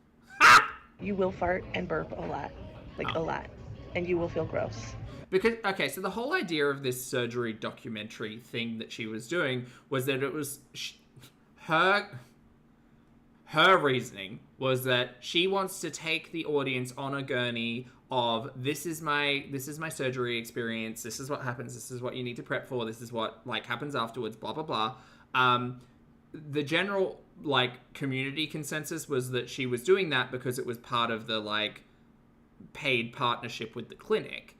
You will fart and burp a lot. Like, a lot. And you will feel gross. Because, okay, so the whole idea of this surgery documentary thing that she was doing was that it was her reasoning was that she wants to take the audience on a gurney of this is my surgery experience, this is what happens, this is what you need to prep for, this is what like happens afterwards, blah blah blah. The general like community consensus was that she was doing that because it was part of the like paid partnership with the clinic,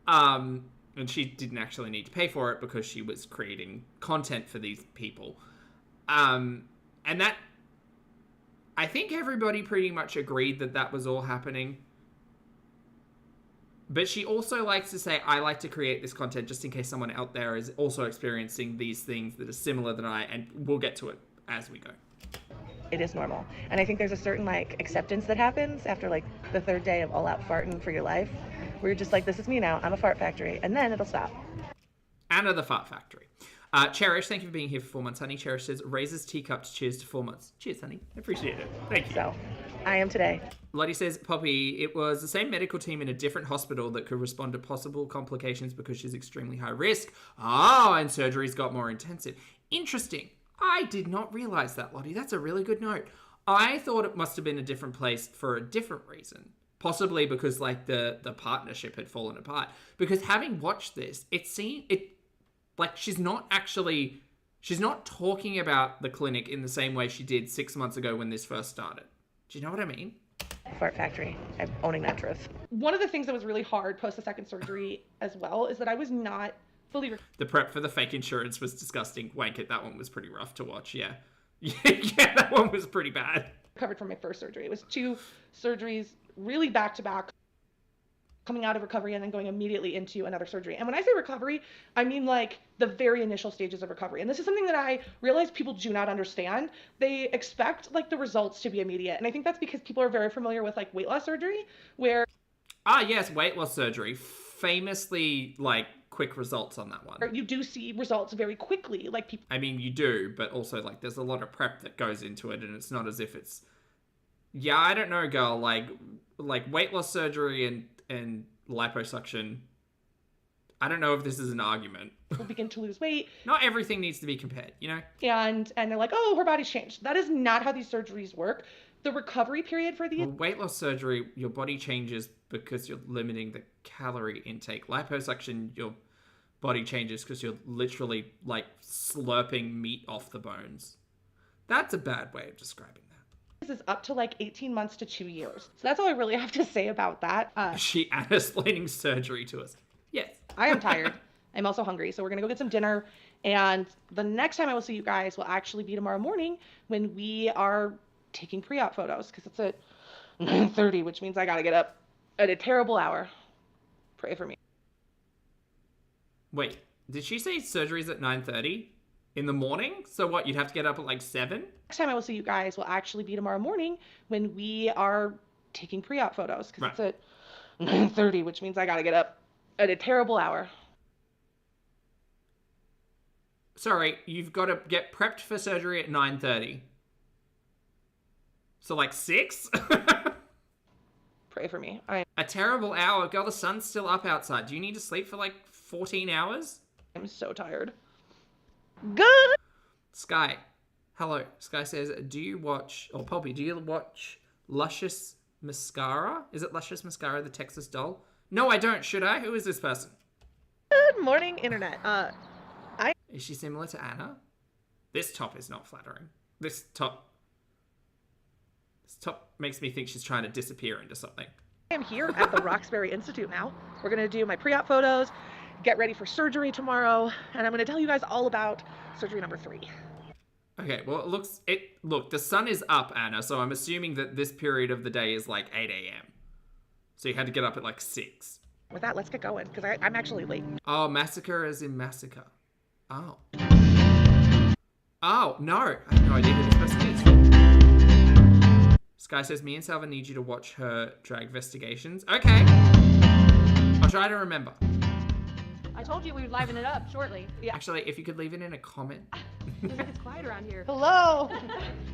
and she didn't actually need to pay for it because she was creating content for these people, and that I think everybody pretty much agreed that that was all happening. But she also likes to say, I like to create this content just in case someone out there is also experiencing these things that are similar than I, and we'll get to it as we go. It is normal. And I think there's a certain like acceptance that happens after like the third day of all out farting for your life, where you're just like, this is me now, I'm a fart factory, and then it'll stop. Anna the Fart Factory. Cherish, thank you for being here for 4 months, honey. Cherish says, raises teacups, cheers to 4 months. Cheers, honey. I appreciate it. Thank you. So, I am today. Lottie says, Poppy, it was the same medical team in a different hospital that could respond to possible complications because she's extremely high risk. Oh, and surgeries got more intensive. Interesting. I did not realize that, Lottie. That's a really good note. I thought it must have been a different place for a different reason. Possibly because, like, the partnership had fallen apart. Because having watched this, like, she's not talking about the clinic in the same way she did 6 months ago when this first started. Do you know what I mean? Fart factory. I'm owning that truth. One of the things that was really hard post the second surgery as well is that I was not fully... The prep for the fake insurance was disgusting. Wank it, that one was pretty rough to watch, yeah. Yeah, that one was pretty bad. Recovered from my first surgery. It was 2 surgeries really back to back, coming out of recovery and then going immediately into another surgery. And when I say recovery, I mean like the very initial stages of recovery. And this is something that I realize people do not understand. They expect like the results to be immediate. And I think that's because people are very familiar with like weight loss surgery, where... Ah, yes, weight loss surgery. Famously, like, quick results on that one. You do see results very quickly. Like people... I mean, you do, but also like there's a lot of prep that goes into it, and it's not as if it's... Yeah, I don't know, girl. Like weight loss surgery and liposuction, I don't know if this is an argument. People begin to lose weight. Not everything needs to be compared, you know? And they're like, oh, her body's changed. That is not how these surgeries work. The recovery period for these... Well, weight loss surgery, your body changes because you're limiting the calorie intake. Liposuction, your body changes because you're literally, like, slurping meat off the bones. That's a bad way of describing that. This is up to like 18 months to 2 years. So that's all I really have to say about that. She explaining surgery to us. Yes. I am tired. I'm also hungry. So we're going to go get some dinner. And the next time I will see you guys will actually be tomorrow morning when we are taking pre-op photos. Because it's at 9:30, which means I got to get up at a terrible hour. Pray for me. Wait, did she say surgery's at 9:30? In the morning? So what, you'd have to get up at like 7? Next time I will see you guys will actually be tomorrow morning when we are taking pre-op photos. Because it's at 9:30, which means I got to get up at a terrible hour. Sorry, you've got to get prepped for surgery at 9:30. So like 6? Pray for me. A terrible hour. Girl, the sun's still up outside. Do you need to sleep for like 14 hours? I'm so tired. Good. Sky. Hello. Sky says, do you watch, or Poppy, do you watch Luscious Mascara? Is it Luscious Mascara, the Texas doll? No, I don't. Should I? Who is this person? Good morning, internet. Is she similar to Anna? This top is not flattering. This top makes me think she's trying to disappear into something. I am here at the Roxbury Institute now. We're going to do my pre-op photos, get ready for surgery tomorrow, and I'm going to tell you guys all about surgery number 3. Okay, well, look, the sun is up, Anna, so I'm assuming that this period of the day is like 8 a.m. So you had to get up at like 6. With that, let's get going, because I'm actually late. Oh, massacre as in massacre. Oh. Oh, no. I have no idea who this person is. Sky says, me and Salva need you to watch her drag investigations. Okay. I'll try to remember. I told you we would liven it up shortly. Yeah. Actually, if you could leave it in a comment. It's quiet around here. Hello.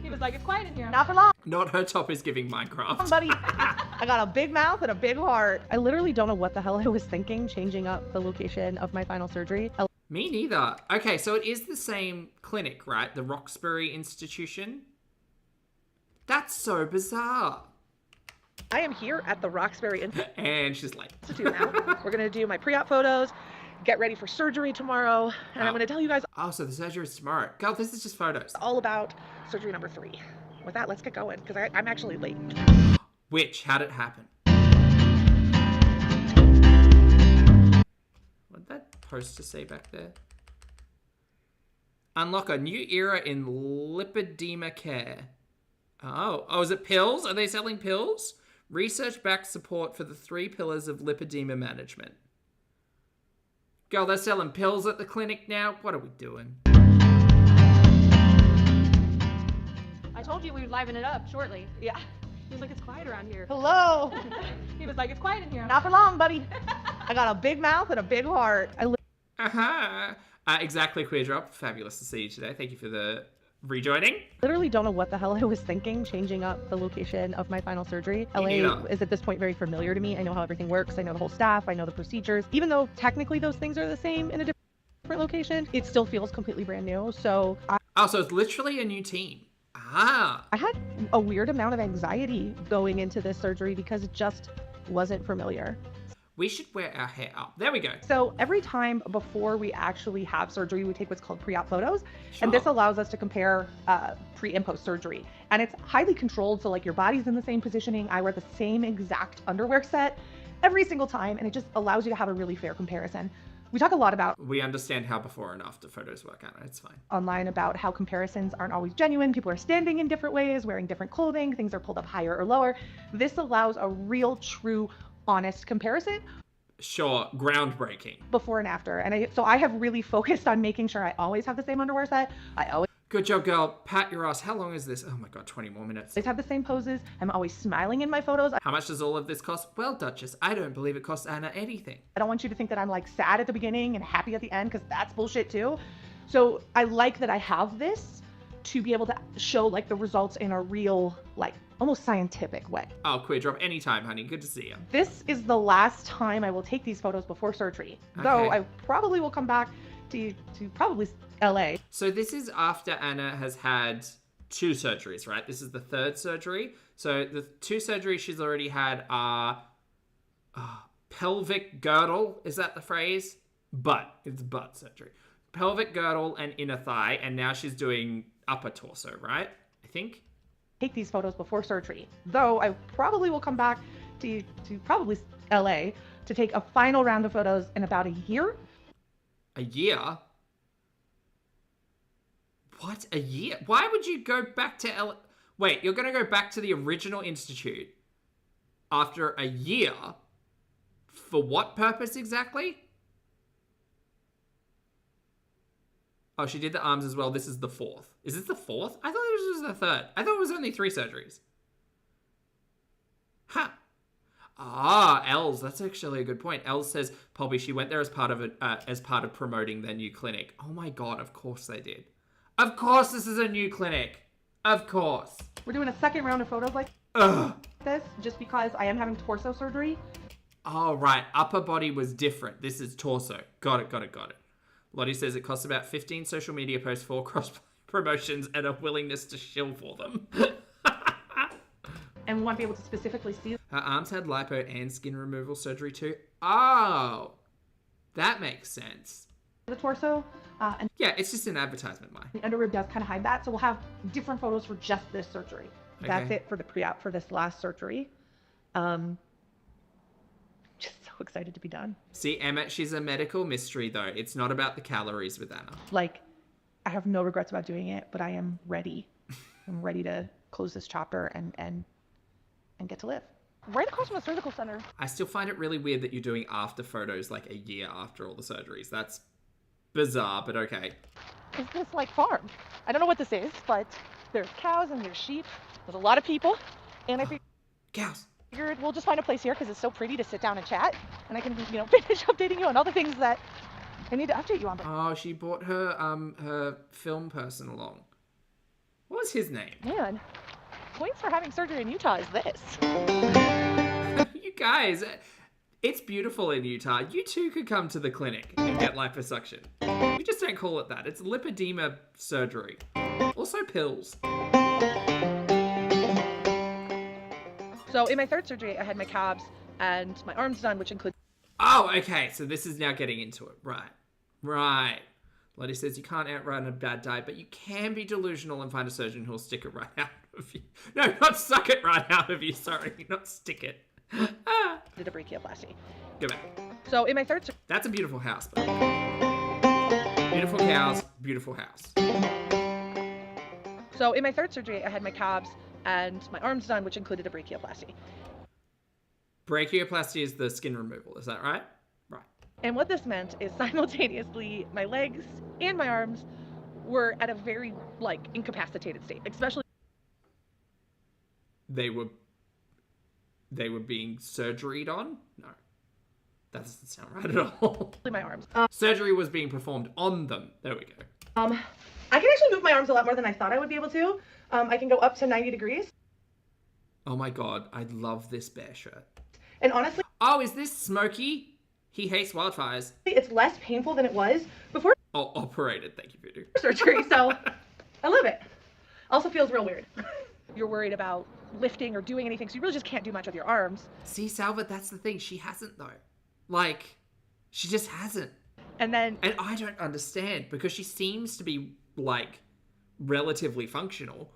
He was like, it's quiet in here. Not for long, Not her top is giving Minecraft. buddy. I got a big mouth and a big heart. I literally don't know what the hell I was thinking, changing up the location of my final surgery. Me neither. Okay, so it is the same clinic, right? The Roxbury Institution. That's so bizarre. I am here at the Roxbury And she's late. Institute now. We're gonna do my pre-op photos, get ready for surgery tomorrow, and I'm gonna tell you guys Oh, so the surgery is tomorrow. Girl, this is just photos. all about surgery number 3. With that, let's get going, because I'm actually late. Which? How'd it happen? What'd that poster say back there? Unlock a new era in lipedema care. Oh, is it pills? Are they selling pills? Research-backed support for the 3 pillars of lipedema management. Girl, they're selling pills at the clinic now? What are we doing? I told you we would liven it up shortly. Yeah. He was like, it's quiet around here. Hello. He was like, it's quiet in here. Not for long, buddy. I got a big mouth and a big heart. Exactly, Queer Drop. Fabulous to see you today. Thank you for the rejoining. Literally don't know what the hell I was thinking, changing up the location of my final surgery. LA is at this point very familiar to me. I know how everything works. I know the whole staff. I know the procedures. Even though technically those things are the same in a different location, it still feels completely brand new. So so it's literally a new team. I had a weird amount of anxiety going into this surgery because it just wasn't familiar. We should wear our hair up. There we go. So every time before we actually have surgery, we take what's called pre-op photos. Sure. And this allows us to compare pre and post surgery. And it's highly controlled. So like your body's in the same positioning. I wear the same exact underwear set every single time. And it just allows you to have a really fair comparison. We talk a lot about We understand how before and after photos work out. It's fine. Online about how comparisons aren't always genuine. People are standing in different ways, wearing different clothing. Things are pulled up higher or lower. This allows a real, true, honest comparison. Sure, groundbreaking. Before and after. And so I have really focused on making sure I always have the same underwear set. I always Good job, girl. Pat your ass. How long is this? Oh my god, 20 more minutes. have the same poses. I'm always smiling in my photos. How much does all of this cost? Well, Duchess, I don't believe it costs Anna anything. I don't want you to think that I'm like sad at the beginning and happy at the end, because that's bullshit too. So I like that I have this to be able to show like the results in a real, like almost scientific way. Oh, Queer Drop, anytime, honey. Good to see you. This is the last time I will take these photos before surgery. Though I probably will come back to probably LA. So this is after Anna has had 2 surgeries, right? This is the 3rd surgery. So the 2 surgeries she's already had are pelvic girdle. Is that the phrase? It's butt surgery. Pelvic girdle and inner thigh. And now she's doing upper torso, right? I think. Take these photos before surgery. Though I probably will come back to probably LA to take a final round of photos in about a year. A year? What? A year? Why would you go back to LA? Wait, you're going to go back to the original institute after a year? For what purpose exactly? Oh, she did the arms as well. This is the 4th. Is this the 4th? I thought this was the 3rd. I thought it was only 3 surgeries. Huh. Els. That's actually a good point. Els says, Poppy, she went there as part of promoting their new clinic. Oh my god, of course they did. Of course this is a new clinic. Of course. We're doing a second round of photos like this, just because I am having torso surgery. Oh, right. Upper body was different. This is torso. Got it. Lottie says it costs about 15 social media posts, 4 cross promotions, and a willingness to shill for them. And we want to be able to specifically see. Her arms had lipo and skin removal surgery too. Oh, that makes sense. The torso. And yeah, it's just an advertisement, Mike. The underrib does kind of hide that, so we'll have different photos for just this surgery. Okay. That's it for the pre-op for this last surgery. Just so excited to be done. See, Emma, she's a medical mystery though. It's not about the calories with Anna. Like, I have no regrets about doing it, but I am ready. I'm ready to close this chapter and get to live. Right across from the surgical center. I still find it really weird that you're doing after photos like a year after all the surgeries. That's bizarre, but okay. Is this like farm? I don't know what this is, but there's cows and there's sheep. There's a lot of people, and I cows. Figured we'll just find a place here because it's so pretty to sit down and chat, and I can, finish updating you on all the things that I need to update you on that. Oh, she brought her film person along. What was his name? Man, points for having surgery in Utah is this. You guys, it's beautiful in Utah. You too could come to the clinic and get liposuction. We just don't call it that. It's lipedema surgery. Also pills. So in my third surgery, I had my calves and my arms done, which includes... Oh, okay. So this is now getting into it. Right. Right. Lottie says you can't outrun a bad diet, but you can be delusional and find a surgeon who'll stick it right out of you. No, not suck it right out of you. Sorry, not stick it. Did a brachioplasty. Go back. So in my third... That's a beautiful house. But... Beautiful cows, beautiful house. So in my third surgery, I had my calves and my arms done, which included a brachioplasty. Brachioplasty is the skin removal, is that right? Right. And what this meant is simultaneously my legs and my arms were at a very, like, incapacitated state, especially... They were being surgeried on? No. That doesn't sound right at all. My arms. Surgery was being performed on them. There we go. I can actually move my arms a lot more than I thought I would be able to. I can go up to 90 degrees. Oh my god, I love this bear shirt. And honestly... Oh, is this Smokey? He hates wildfires. It's less painful than it was before... Oh, operated. Thank you, Voodoo. ...surgery, so I love it. Also feels real weird. You're worried about lifting or doing anything, so you really just can't do much with your arms. See, Salva, that's the thing. She hasn't, though. Like, she just hasn't. And I don't understand, because she seems to be, like, relatively functional.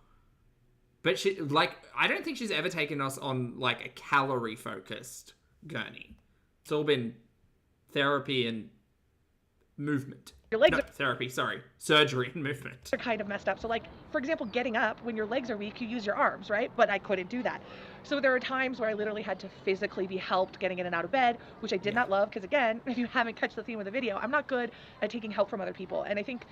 But she, like, I don't think she's ever taken us on, like, a calorie-focused gurney. It's all been therapy and movement. Your legs no, therapy, sorry. Surgery and movement. are kind of messed up. So, like, for example, getting up, when your legs are weak, you use your arms, right? But I couldn't do that. So there are times where I literally had to physically be helped getting in and out of bed, which I did not love, because, again, if you haven't catch the theme of the video, I'm not good at taking help from other people. And I think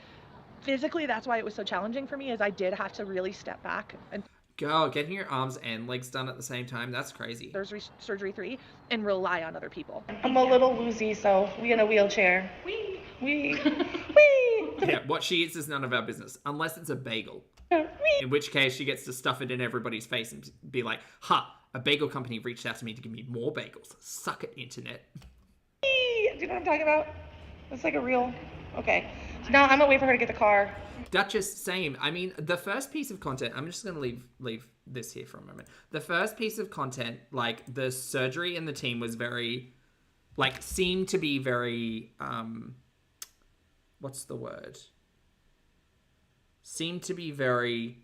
physically that's why it was so challenging for me, is I did have to really step back and... Girl, getting your arms and legs done at the same time, that's crazy. Surgery 3 and rely on other people. I'm a little woozy, so we in a wheelchair. Wee. Yeah, what she eats is none of our business, unless it's a bagel. In which case she gets to stuff it in everybody's face and be like, ha, a bagel company reached out to me to give me more bagels. Suck it, internet. Do you know what I'm talking about? It's like a real... Okay. So now I'm gonna wait for her to get the car. Duchess, same. I mean, the first piece of content, I'm just going to leave this here for a moment. The first piece of content, like, the surgery and the team was very, like, seemed to be very, what's the word? Seemed to be very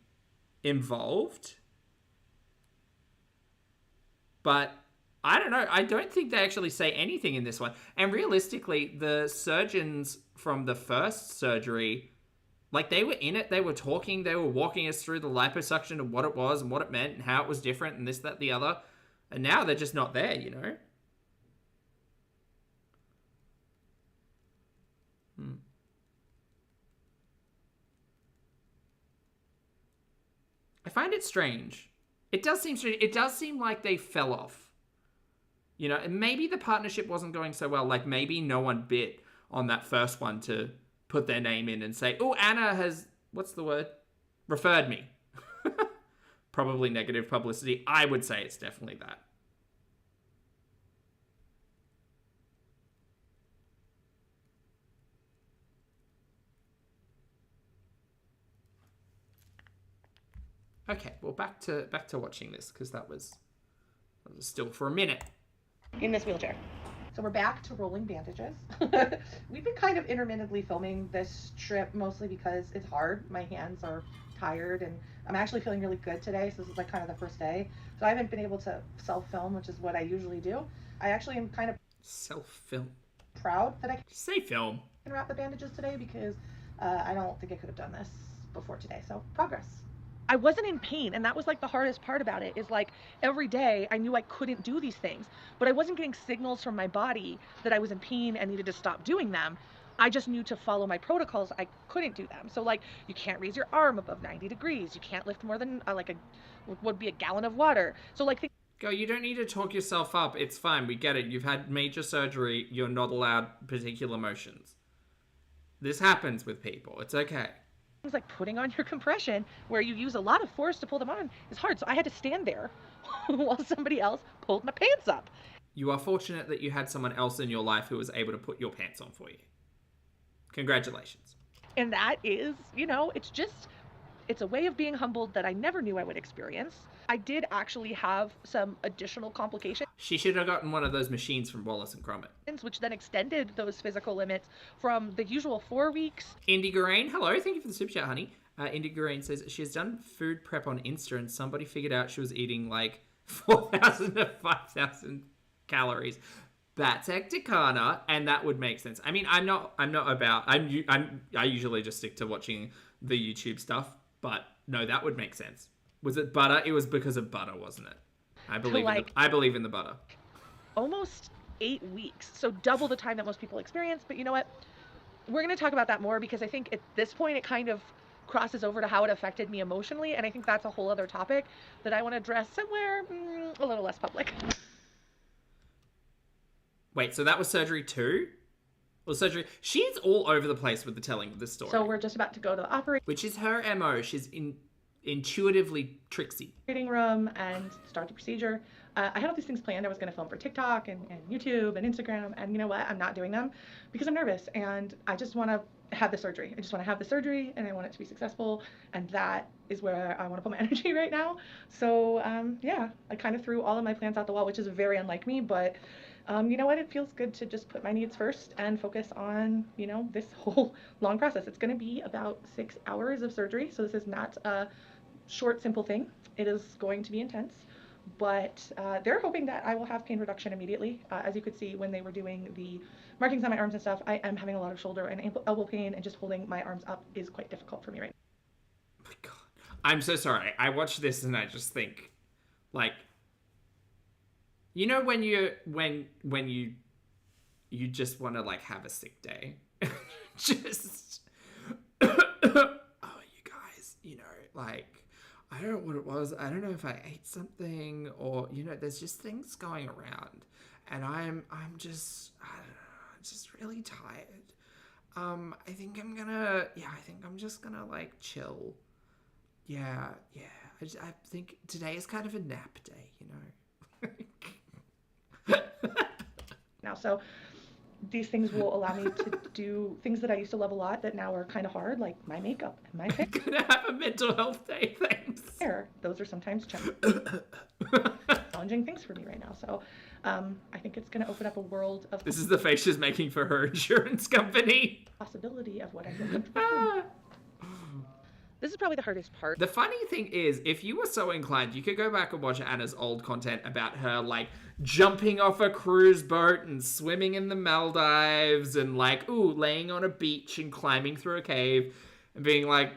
involved. But I don't know. I don't think they actually say anything in this one. And realistically, the surgeons from the first surgery... Like, they were in it, they were talking, they were walking us through the liposuction and what it was and what it meant and how it was different and this, that, the other. And now they're just not there, you know? I find it strange. It does seem strange. It does seem like they fell off. You know, and maybe the partnership wasn't going so well. Like, maybe no one bit on that first one to... put their name in and say, oh, Anna has, what's the word? Referred me. Probably negative publicity. I would say it's definitely that. Okay, well, back to watching this, because that was still for a minute. In this wheelchair. So we're back to rolling bandages. We've been kind of intermittently filming this trip, mostly because it's hard. My hands are tired, and I'm actually feeling really good today, so this is like kind of the first day. So I haven't been able to self-film, which is what I usually do. I actually am kind of self-film proud that I can say film. Wrap the bandages today, because I don't think I could have done this before today. So progress. I wasn't in pain, and that was like the hardest part about it, is like every day I knew I couldn't do these things, but I wasn't getting signals from my body that I was in pain and needed to stop doing them. I just knew to follow my protocols, I couldn't do them. So like, you can't raise your arm above 90 degrees. You can't lift more than what would be a gallon of water. So like, Go, you don't need to talk yourself up. It's fine. We get it. You've had major surgery. You're not allowed particular motions. This happens with people. It's okay. Things like putting on your compression, where you use a lot of force to pull them on, is hard. So I had to stand there while somebody else pulled my pants up. You are fortunate that you had someone else in your life who was able to put your pants on for you. Congratulations. And that is, you know, it's a way of being humbled that I never knew I would experience. I did actually have some additional complications. She should have gotten one of those machines from Wallace and Gromit. Which then extended those physical limits from the usual 4 weeks. Indy Garain, hello, thank you for the super chat, honey. Indy Garain says she has done food prep on Insta and somebody figured out she was eating like 4,000 to 5,000 calories. That's hecticana, and that would make sense. I mean, I usually just stick to watching the YouTube stuff, but no, that would make sense. Was it butter? It was because of butter, wasn't it? I believe in the butter. Almost 8 weeks, so double the time that most people experience. But you know what? We're going to talk about that more because I think at this point it kind of crosses over to how it affected me emotionally, and I think that's a whole other topic that I want to address somewhere a little less public. Wait, so that was surgery 2? Well, surgery... She's all over the place with the telling of this story. So we're just about to go to the operating... Which is her MO. She's intuitively tricksy. Room and start the procedure. I had all these things planned. I was going to film for TikTok and YouTube and Instagram, and you know what? I'm not doing them because I'm nervous, and I just want to have the surgery. I just want to have the surgery, and I want it to be successful, and that is where I want to put my energy right now. So, yeah, I kind of threw all of my plans out the wall, which is very unlike me, but you know what? It feels good to just put my needs first and focus on, you know, this whole long process. It's going to be about 6 hours of surgery, so this is not a short, simple thing. It is going to be intense, but they're hoping that I will have pain reduction immediately. As you could see when they were doing the markings on my arms and stuff, I am having a lot of shoulder and elbow pain, and just holding my arms up is quite difficult for me right now. Oh my God. I'm so sorry. I watch this and I just think, like, you know when you just want to like have a sick day? Just oh, you guys, you know, like, I don't know what it was. I don't know if I ate something or, you know, there's just things going around, and I'm just, I don't know, just really tired. I think I'm just gonna like chill. Yeah. I think today is kind of a nap day, you know. Now, so these things will allow me to do things that I used to love a lot that now are kind of hard, like my makeup and my hair. I'm gonna have a mental health day, thanks. Those are sometimes challenging things for me right now. So I think it's going to open up a world of... This is the face she's making for her insurance company. Possibility of what I feel comfortable doing. This is probably the hardest part. The funny thing is, if you were so inclined, you could go back and watch Anna's old content about her, like, jumping off a cruise boat and swimming in the Maldives and, like, laying on a beach and climbing through a cave and being like,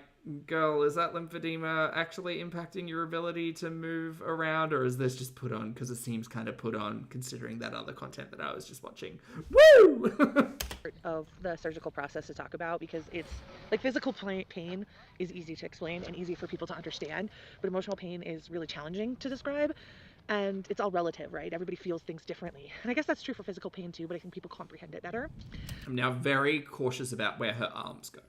girl, is that lymphedema actually impacting your ability to move around, or is this just put on? Because it seems kind of put on, considering that other content that I was just watching. Woo! Of the surgical process to talk about, because it's like physical pain is easy to explain and easy for people to understand, but emotional pain is really challenging to describe, and it's all relative, right? Everybody feels things differently, and I guess that's true for physical pain too, but I think people comprehend it better. I'm now very cautious about where her arms go.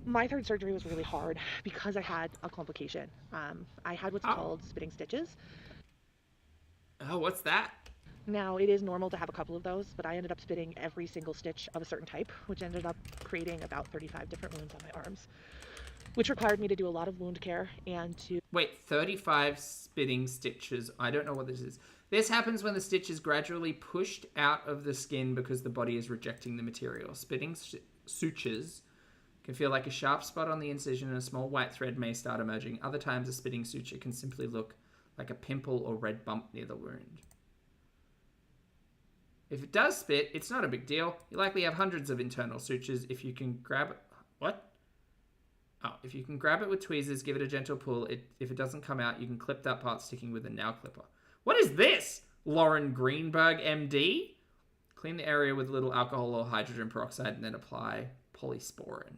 My third surgery was really hard because I had a complication. I had what's called spitting stitches. Oh, what's that? Now, it is normal to have a couple of those, but I ended up spitting every single stitch of a certain type, which ended up creating about 35 different wounds on my arms, which required me to do a lot of wound care and to... Wait, 35 spitting stitches. I don't know what this is. This happens when the stitch is gradually pushed out of the skin because the body is rejecting the material. Spitting sutures can feel like a sharp spot on the incision, and a small white thread may start emerging. Other times, a spitting suture can simply look like a pimple or red bump near the wound. If it does spit, it's not a big deal. You likely have hundreds of internal sutures. If you can grab it... What? Oh, if you can grab it with tweezers, give it a gentle pull. If it doesn't come out, you can clip that part sticking with a nail clipper. What is this? Lauren Greenberg, MD? Clean the area with a little alcohol or hydrogen peroxide and then apply polysporin.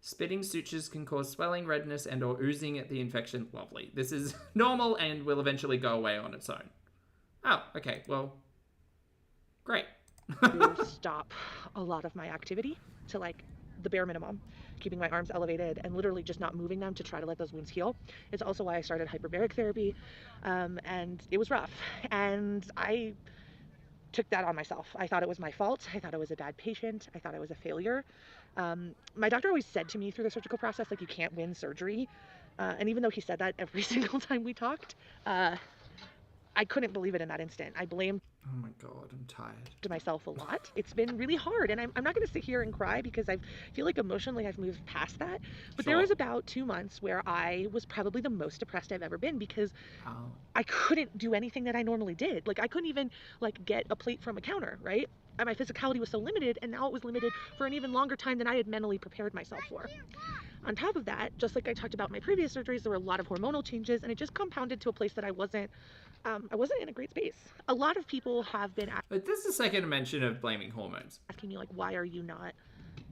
Spitting sutures can cause swelling, redness, and or oozing at the infection. Lovely. This is normal and will eventually go away on its own. Oh, okay. Well, great. to stop a lot of my activity to like the bare minimum, keeping my arms elevated and literally just not moving them to try to let those wounds heal. It's also why I started hyperbaric therapy, and it was rough, and I took that on myself. I thought it was my fault. I thought I was a bad patient. I thought I was a failure. My doctor always said to me through the surgical process, like, you can't win surgery. And even though he said that every single time we talked, I couldn't believe it in that instant. I blamed Oh my god, I'm tired. myself a lot. It's been really hard, and I'm not going to sit here and cry because I feel like emotionally I've moved past that. But there was about 2 months where I was probably the most depressed I've ever been because I couldn't do anything that I normally did. Like, I couldn't even like get a plate from a counter, right? And my physicality was so limited, and now it was limited for an even longer time than I had mentally prepared myself for. On top of that, just like I talked about my previous surgeries, there were a lot of hormonal changes, and it just compounded to a place that I wasn't in a great space. A lot of people have been But this is the second mention of blaming hormones. asking me, like, why are you not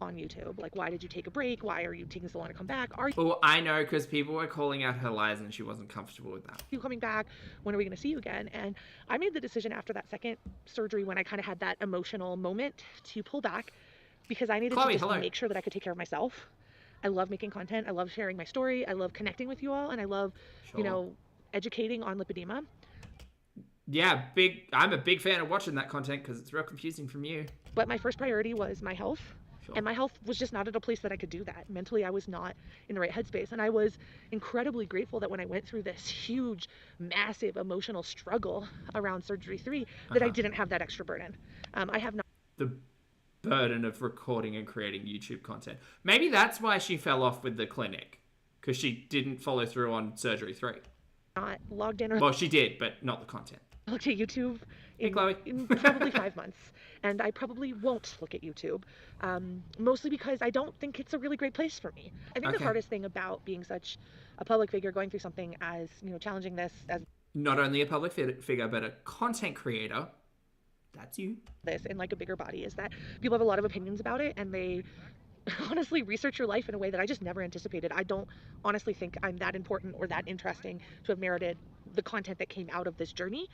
on YouTube? Like, why did you take a break? Why are you taking so long to come back? Are Well, I know because people were calling out her lies and she wasn't comfortable with that. you coming back? When are we going to see you again? And I made the decision after that second surgery, when I kind of had that emotional moment, to pull back because I needed Chloe, to just hello. make sure that I could take care of myself. I love making content. I love sharing my story. I love connecting with you all, and I love, you know, educating on lipedema. Yeah, I'm a big fan of watching that content because it's real confusing from you. But my first priority was my health. And my health was just not at a place that I could do that. Mentally, I was not in the right headspace. And I was incredibly grateful that when I went through this huge, massive emotional struggle around surgery 3, that I didn't have that extra burden. I have not. The burden of recording and creating YouTube content. Maybe that's why she fell off with the clinic, because she didn't follow through on surgery 3. Not logged in or Well, she did, but not the content. looked at YouTube Hey, Chloe. in probably 5 months. And I probably won't look at YouTube, mostly because I don't think it's a really great place for me. I think the hardest thing about being such a public figure, going through something as, you know, challenging this as Not only a public figure, but a content creator. That's you. this in like a bigger body, is that people have a lot of opinions about it, and they honestly research your life in a way that I just never anticipated. I don't honestly think I'm that important or that interesting to have merited the content that came out of this journey.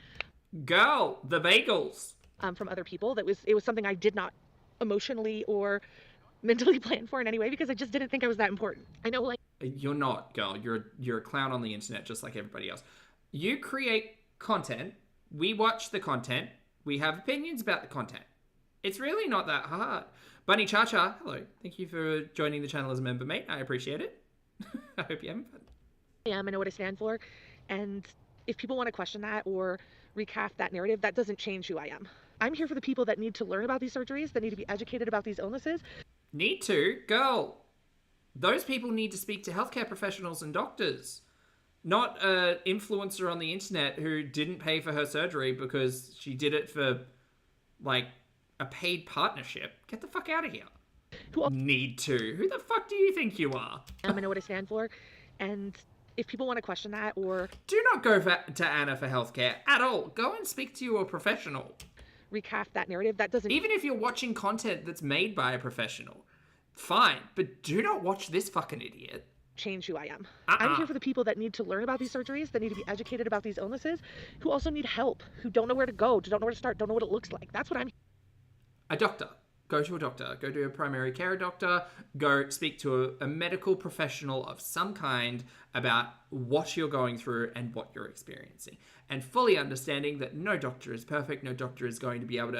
Girl, the bagels. From other people. It was something I did not emotionally or mentally plan for in any way because I just didn't think I was that important. I know, like, You're not, girl. You're a clown on the internet just like everybody else. You create content. We watch the content. We have opinions about the content. It's really not that hard. Bunny Cha Cha, hello. Thank you for joining the channel as a member, mate. I appreciate it. I hope you're having fun. I know what I stand for, and if people want to question that or recast that narrative, that doesn't change who I am. I'm here for the people that need to learn about these surgeries, that need to be educated about these illnesses. Need to? Girl, those people need to speak to healthcare professionals and doctors. Not an influencer on the internet who didn't pay for her surgery because she did it for, like, a paid partnership. Get the fuck out of here. Need to? Who the fuck do you think you are? I know what I stand for, and if people want to question that or... Do not go to Anna for healthcare at all. Go and speak to a professional. Recast that narrative, that doesn't... Even if you're watching content that's made by a professional, fine, but do not watch this fucking idiot. Change who I am. I'm here for the people that need to learn about these surgeries, that need to be educated about these illnesses, who also need help, who don't know where to go, don't know where to start, don't know what it looks like. That's what I'm... A doctor. Go to a doctor. Go to a primary care doctor. Go speak to a medical professional of some kind about what you're going through and what you're experiencing. And fully understanding that no doctor is perfect. No doctor is going to be able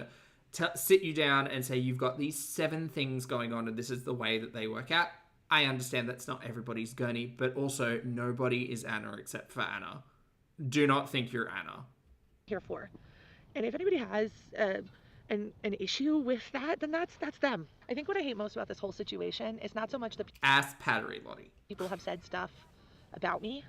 to sit you down and say, you've got these 7 things going on and this is the way that they work out. I understand that's not everybody's gurney, but also nobody is Anna except for Anna. Do not think you're Anna. Here for. And if anybody has an issue with that, then that's them. I think what I hate most about this whole situation is not so much the ass pattery, Lottie. People have said stuff about me,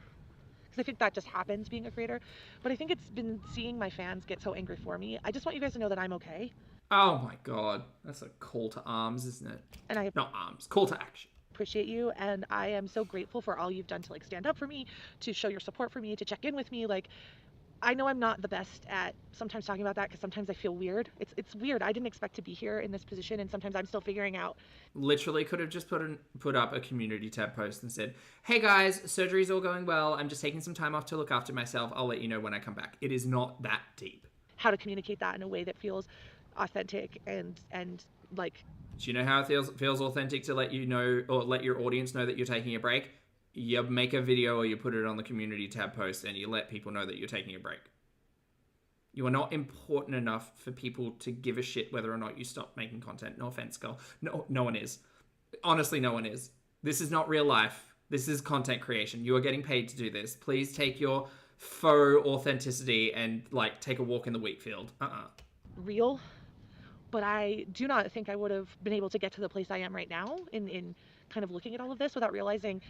because I think that just happens being a creator, but I think it's been seeing my fans get so angry for me. I just want you guys to know that I'm okay. Oh my god, that's a call to arms, isn't it? And I not arms, call to action. Appreciate you, and I am so grateful for all you've done to like stand up for me, to show your support for me, to check in with me. Like, I know I'm not the best at sometimes talking about that because sometimes I feel weird. It's weird. I didn't expect to be here in this position, and sometimes I'm still figuring out. Literally could have just put up a community tab post and said, hey guys, surgery's all going well. I'm just taking some time off to look after myself. I'll let you know when I come back. It is not that deep. How to communicate that in a way that feels authentic and like. Do you know how it feels authentic to let you know, or let your audience know that you're taking a break? You make a video or you put it on the community tab post and you let people know that you're taking a break. You are not important enough for people to give a shit whether or not you stop making content. No offense, girl. No one is. Honestly, no one is. This is not real life. This is content creation. You are getting paid to do this. Please take your faux authenticity and like take a walk in the wheat field. Real. But I do not think I would have been able to get to the place I am right now in kind of looking at all of this without realizing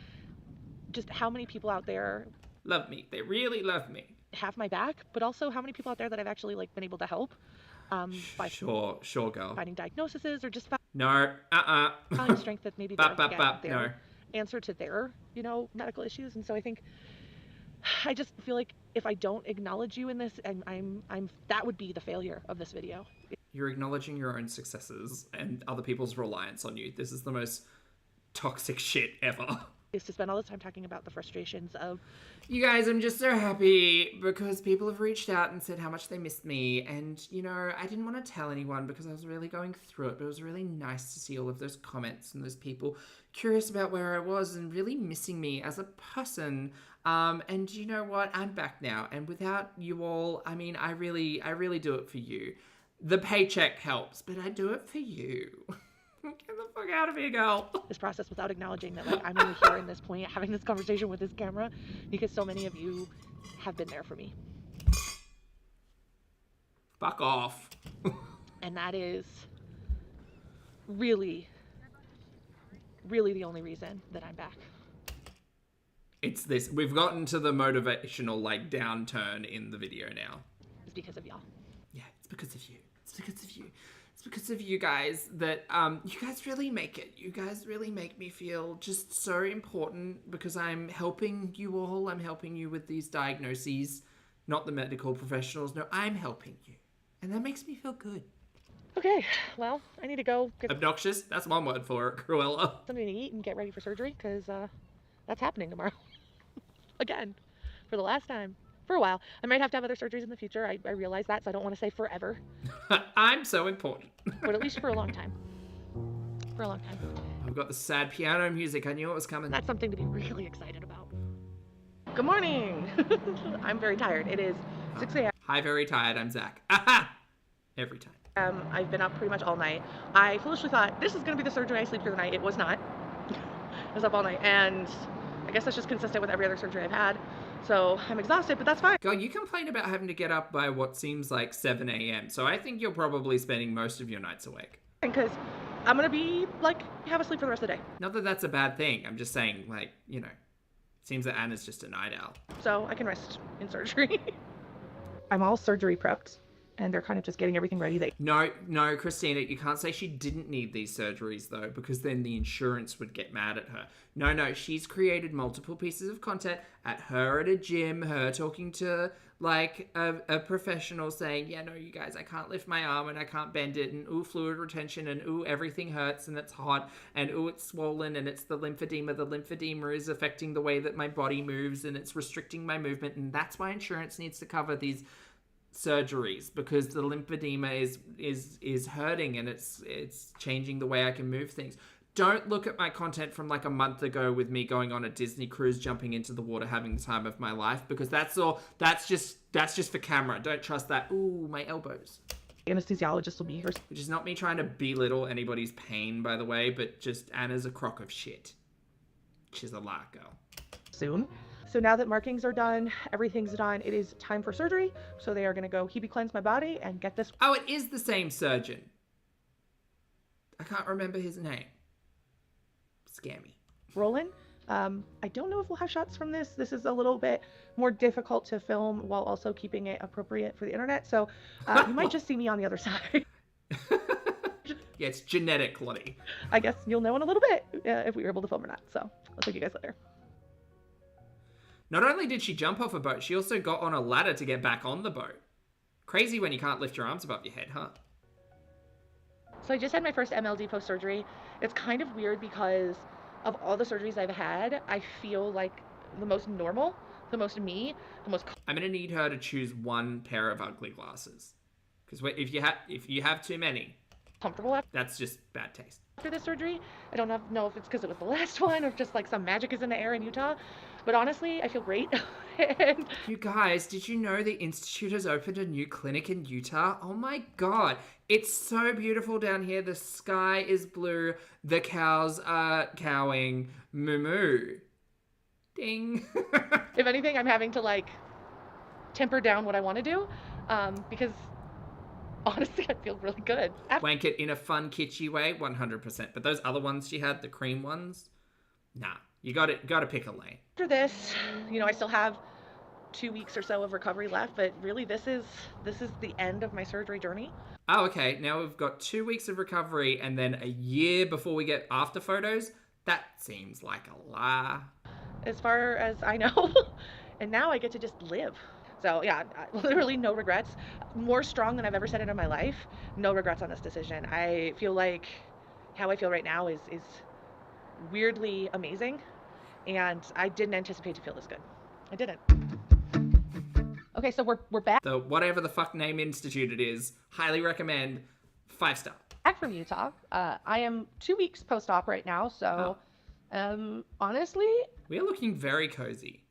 just how many people out there love me. They really love me. Have my back, but also how many people out there that I've actually like been able to help. By sure, girl. Finding diagnoses or just finding strength that maybe their answer to their, medical issues. And so I think I just feel like if I don't acknowledge you in this, I'm that would be the failure of this video. You're acknowledging your own successes and other people's reliance on you. This is the most toxic shit ever. Is to spend all this time talking about the frustrations of... You guys, I'm just so happy because people have reached out and said how much they missed me. And, I didn't want to tell anyone because I was really going through it. But it was really nice to see all of those comments and those people curious about where I was and really missing me as a person. And you know what? I'm back now. And without you all, I really do it for you. The paycheck helps, but I do it for you. Get the fuck out of here, girl. This process without acknowledging that I'm only here in this point, having this conversation with this camera, because so many of you have been there for me. Fuck off. And that is really, really the only reason that I'm back. It's this. We've gotten to the motivational, downturn in the video now. It's because of y'all. Yeah, it's because of you. It's because of you. It's because of you guys that you guys really make it. You guys really make me feel just so important because I'm helping you all. I'm helping you with these diagnoses. Not the medical professionals. No, I'm helping you. And that makes me feel good. Okay, well, I need to go get... Obnoxious? That's one word for it, Cruella. Something to eat and get ready for surgery because that's happening tomorrow. Again, for the last time. For a while. I might have to have other surgeries in the future. I realize that, so I don't want to say forever. I'm so important. But at least for a long time. For a long time. I've got the sad piano music. I knew it was coming. That's something to be really excited about. Good morning. I'm very tired. It is 6 a.m. Hi, very tired. I'm Zach. Aha! Every time. I've been up pretty much all night. I foolishly thought this is going to be the surgery I sleep through the night. It was not. I was up all night, and I guess that's just consistent with every other surgery I've had. So I'm exhausted, but that's fine. God, you complain about having to get up by what seems like 7 a.m. So I think you're probably spending most of your nights awake. Because I'm going to be, have a sleep for the rest of the day. Not that that's a bad thing. I'm just saying, it seems that Anna's just a night owl. So I can rest in surgery. I'm all surgery prepped. And they're kind of just getting everything ready. No, Christina, you can't say she didn't need these surgeries, though, because then the insurance would get mad at her. No, she's created multiple pieces of content at her at a gym, her talking to, a professional saying, yeah, no, you guys, I can't lift my arm and I can't bend it, and ooh, fluid retention, and ooh, everything hurts and it's hot, and ooh, it's swollen, and it's the lymphedema. The lymphedema is affecting the way that my body moves, and it's restricting my movement, and that's why insurance needs to cover these surgeries, because the lymphedema is hurting and it's changing the way I can move things. Don't look at my content from a month ago with me going on a Disney cruise, jumping into the water, having the time of my life, because that's just for camera. Don't trust that. Ooh, my elbows. Anesthesiologist will be here. Which is not me trying to belittle anybody's pain, by the way, but just Anna's a crock of shit. She's a lot, girl. Soon. So now that markings are done, everything's done, it is time for surgery. So they are going to go Hebe cleanse my body and get this. Oh, it is the same surgeon. I can't remember his name. Scammy. Rolling. I don't know if we'll have shots from this. This is a little bit more difficult to film while also keeping it appropriate for the internet. So you might just see me on the other side. Yeah, it's genetic, Lottie. I guess you'll know in a little bit if we were able to film or not. So I'll see you guys later. Not only did she jump off a boat, she also got on a ladder to get back on the boat. Crazy when you can't lift your arms above your head, huh? So I just had my first MLD post-surgery. It's kind of weird because of all the surgeries I've had, I feel like the most normal, the most me, the most... I'm going to need her to choose one pair of ugly glasses. Because if you have too many, comfortable that's just bad taste. after this surgery. I don't know if it's because it was the last one or just like some magic is in the air in Utah. But honestly, I feel great. And you guys, did you know the Institute has opened a new clinic in Utah? Oh my god. It's so beautiful down here. The sky is blue. The cows are cowing. Moo moo. Ding. if anything, I'm having to like temper down what I want to do because honestly, I feel really good. Wank it in a fun, kitschy way, 100%. But those other ones she had, the cream ones, nah. You got to pick a lane. After this, you know, I still have 2 weeks or so of recovery left, but really this is the end of my surgery journey. Oh, okay. Now we've got 2 weeks of recovery and then a year before we get after photos. That seems like a lie. As far as I know. And now I get to just live. So yeah, literally no regrets. More strong than I've ever said it in my life. No regrets on this decision. I feel like how I feel right now is weirdly amazing. And I didn't anticipate to feel this good. I didn't. Okay, so we're back. The whatever the fuck name institute it is, highly recommend, 5-star. Back from Utah. I am 2 weeks post-op right now, so honestly, we're looking very cozy.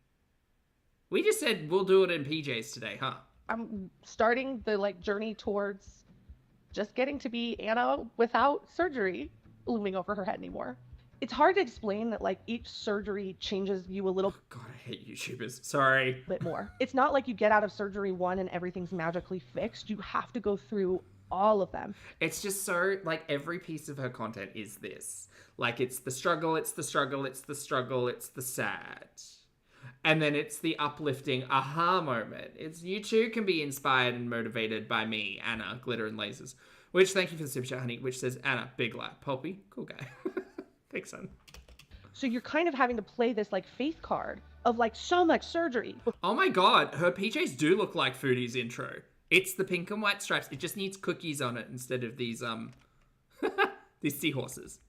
We just said we'll do it in PJs today, huh? I'm starting the like journey towards just getting to be Anna without surgery looming over her head anymore. It's hard to explain that like each surgery changes you a little. Oh, God, I hate YouTubers. Sorry. Bit more. It's not like you get out of surgery one and everything's magically fixed. You have to go through all of them. It's just so like every piece of her content is this. Like it's the struggle, it's the struggle, it's the struggle, it's the sad. And then it's the uplifting aha moment. It's you too can be inspired and motivated by me, Anna, Glitterandlazers. Which, thank you for the super chat, honey, which says, Anna, big lap, Pulpy, cool guy. Thanks, son. So you're kind of having to play this like faith card of like so much surgery. Oh my God, her PJs do look like Foodie's intro. It's the pink and white stripes. It just needs cookies on it instead of these, these seahorses.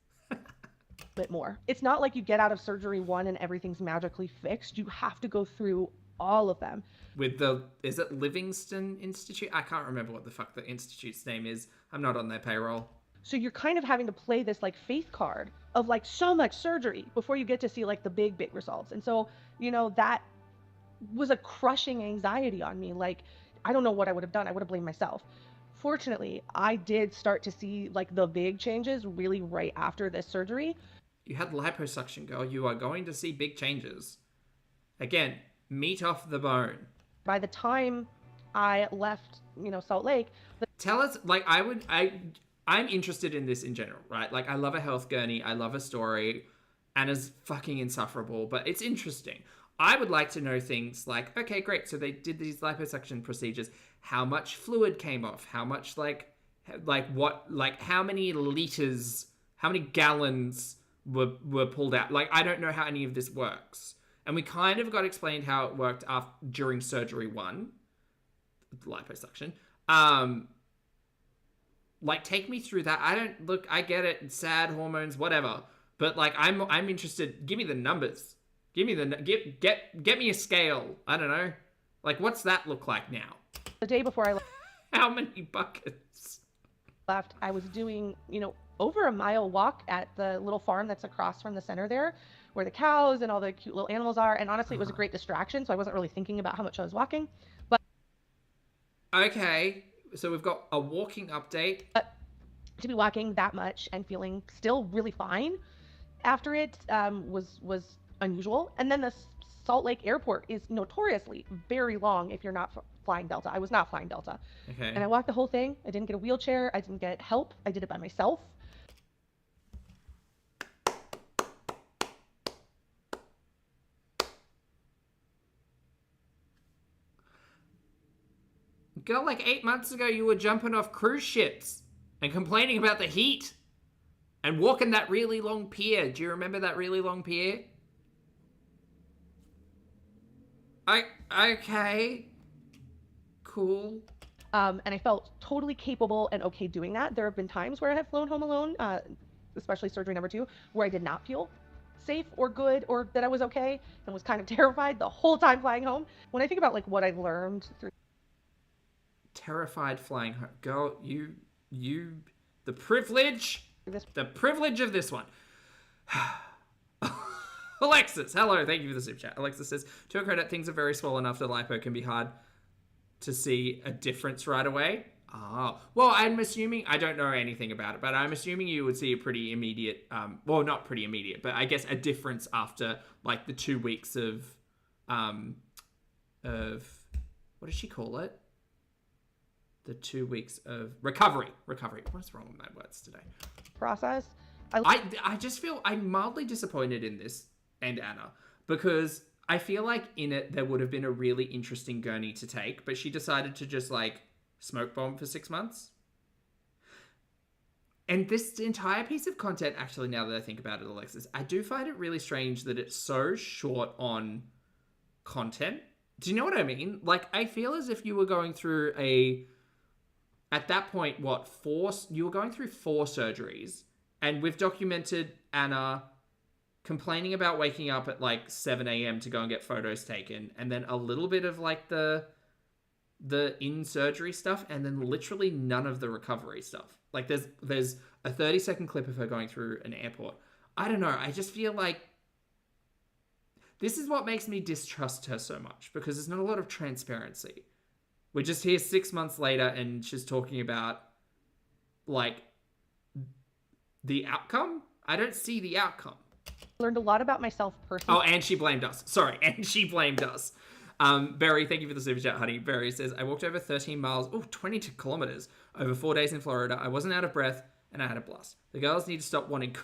Bit more. It's not like you get out of surgery one and everything's magically fixed. You have to go through all of them. With the, is it Livingston Institute? I can't remember what the fuck the institute's name is. I'm not on their payroll. So you're kind of having to play this like faith card of like so much surgery before you get to see like the big results. And so, you know, that was a crushing anxiety on me. Like, I don't know what I would have done. I would have blamed myself. Fortunately, I did start to see like the big changes really right after this surgery. You had liposuction, girl. You are going to see big changes. Again, meat off the bone. By the time I left, you know, Salt Lake. Tell us, like, I'm interested in this in general, right? Like, I love a health gurney. I love a story. Anna's fucking insufferable, but it's interesting. I would like to know things like, okay, great. So they did these liposuction procedures. How much fluid came off? How much, like what, like, how many liters, how many gallons were pulled out? Like, I don't know how any of this works. And we kind of got explained how it worked during surgery 1, liposuction. Like, take me through that. I get it, sad hormones, whatever. But like, I'm interested. Give me the numbers. Give me get me a scale. I don't know. Like, what's that look like now? The day before I left. How many buckets? Left, I was doing, you know, over a mile walk at the little farm that's across from the center there, where the cows and all the cute little animals are. And honestly, it was a great distraction, so I wasn't really thinking about how much I was walking. But okay, so we've got a walking update. To be walking that much and feeling still really fine after it was unusual. And then the Salt Lake airport is notoriously very long if you're not flying Delta. I was not flying Delta. Okay. And I walked the whole thing. I didn't get a wheelchair. I didn't get help. I did it by myself. Girl, like 8 months ago, you were jumping off cruise ships and complaining about the heat and walking that really long pier. Do you remember that really long pier? Okay. Cool. And I felt totally capable and okay doing that. There have been times where I have flown home alone, especially surgery number 2, where I did not feel safe or good or that I was okay and was kind of terrified the whole time flying home. When I think about like what I've learned through Terrified flying home. Girl, the privilege of this one. Alexis, hello, thank you for the super chat. Alexis says, to her credit, things are very swollen after lipo, can be hard to see a difference right away. Oh, well, I'm assuming, I don't know anything about it, but I'm assuming you would see a pretty immediate, well, not pretty immediate, but I guess a difference after like the 2 weeks of what does she call it? The 2 weeks of recovery. What's wrong with my words today? Process. I just feel I'm mildly disappointed in this and Anna, because I feel like in it there would have been a really interesting gurney to take, but she decided to just like smoke bomb for 6 months. And this entire piece of content, actually, now that I think about it, Alexis, I do find it really strange that it's so short on content. Do you know what I mean? Like, I feel as if you were going through at that point, you were going through 4 surgeries, and we've documented Anna complaining about waking up at like 7 a.m. to go and get photos taken, and then a little bit of like the in-surgery stuff, and then literally none of the recovery stuff. Like there's a 30-second clip of her going through an airport. I don't know, I just feel like this is what makes me distrust her so much, because there's not a lot of transparency. We're just here 6 months later and she's talking about like the outcome. I don't see the outcome. Learned a lot about myself personally. Oh, and she blamed us. Sorry, and she blamed us. Barry, thank you for the super chat, honey. Barry says, I walked over 13 miles, 22 kilometers over 4 days in Florida. I wasn't out of breath and I had a blast. The girls need to stop wanting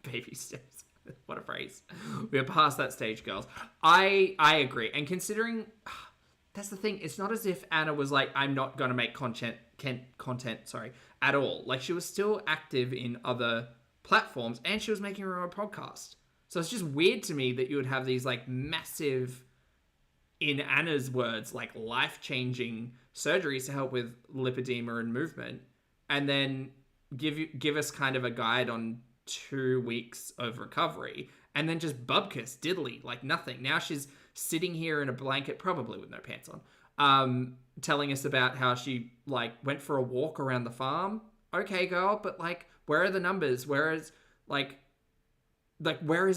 baby steps. What a phrase. We are past that stage, girls. I agree. And considering, that's the thing. It's not as if Anna was like, I'm not going to make content, at all. Like, she was still active in other platforms and she was making her own podcast. So it's just weird to me that you would have these like massive, in Anna's words, like life-changing surgeries to help with lipedema and movement, and then give us kind of a guide on 2 weeks of recovery, and then just bubkiss diddly, like nothing. Now she's sitting here in a blanket, probably with no pants on, telling us about how she like went for a walk around the farm. Okay, girl, but like, where are the numbers? Where is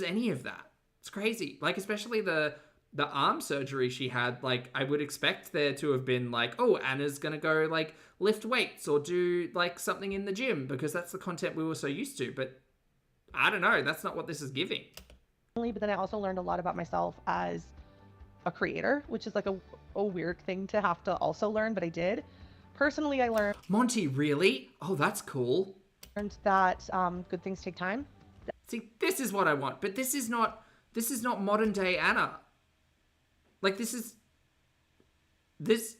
any of that? It's crazy. Like, especially the arm surgery she had, like, I would expect there to have been like, oh, Anna's gonna go like lift weights or do like something in the gym, because that's the content we were so used to. But I don't know, that's not what this is giving. But then I also learned a lot about myself as a creator, which is like a weird thing to have to also learn, but I did. Personally, I learned... Monty, really? Oh, that's cool. Learned that good things take time. See, this is what I want, but this is not modern day Anna. Like, this,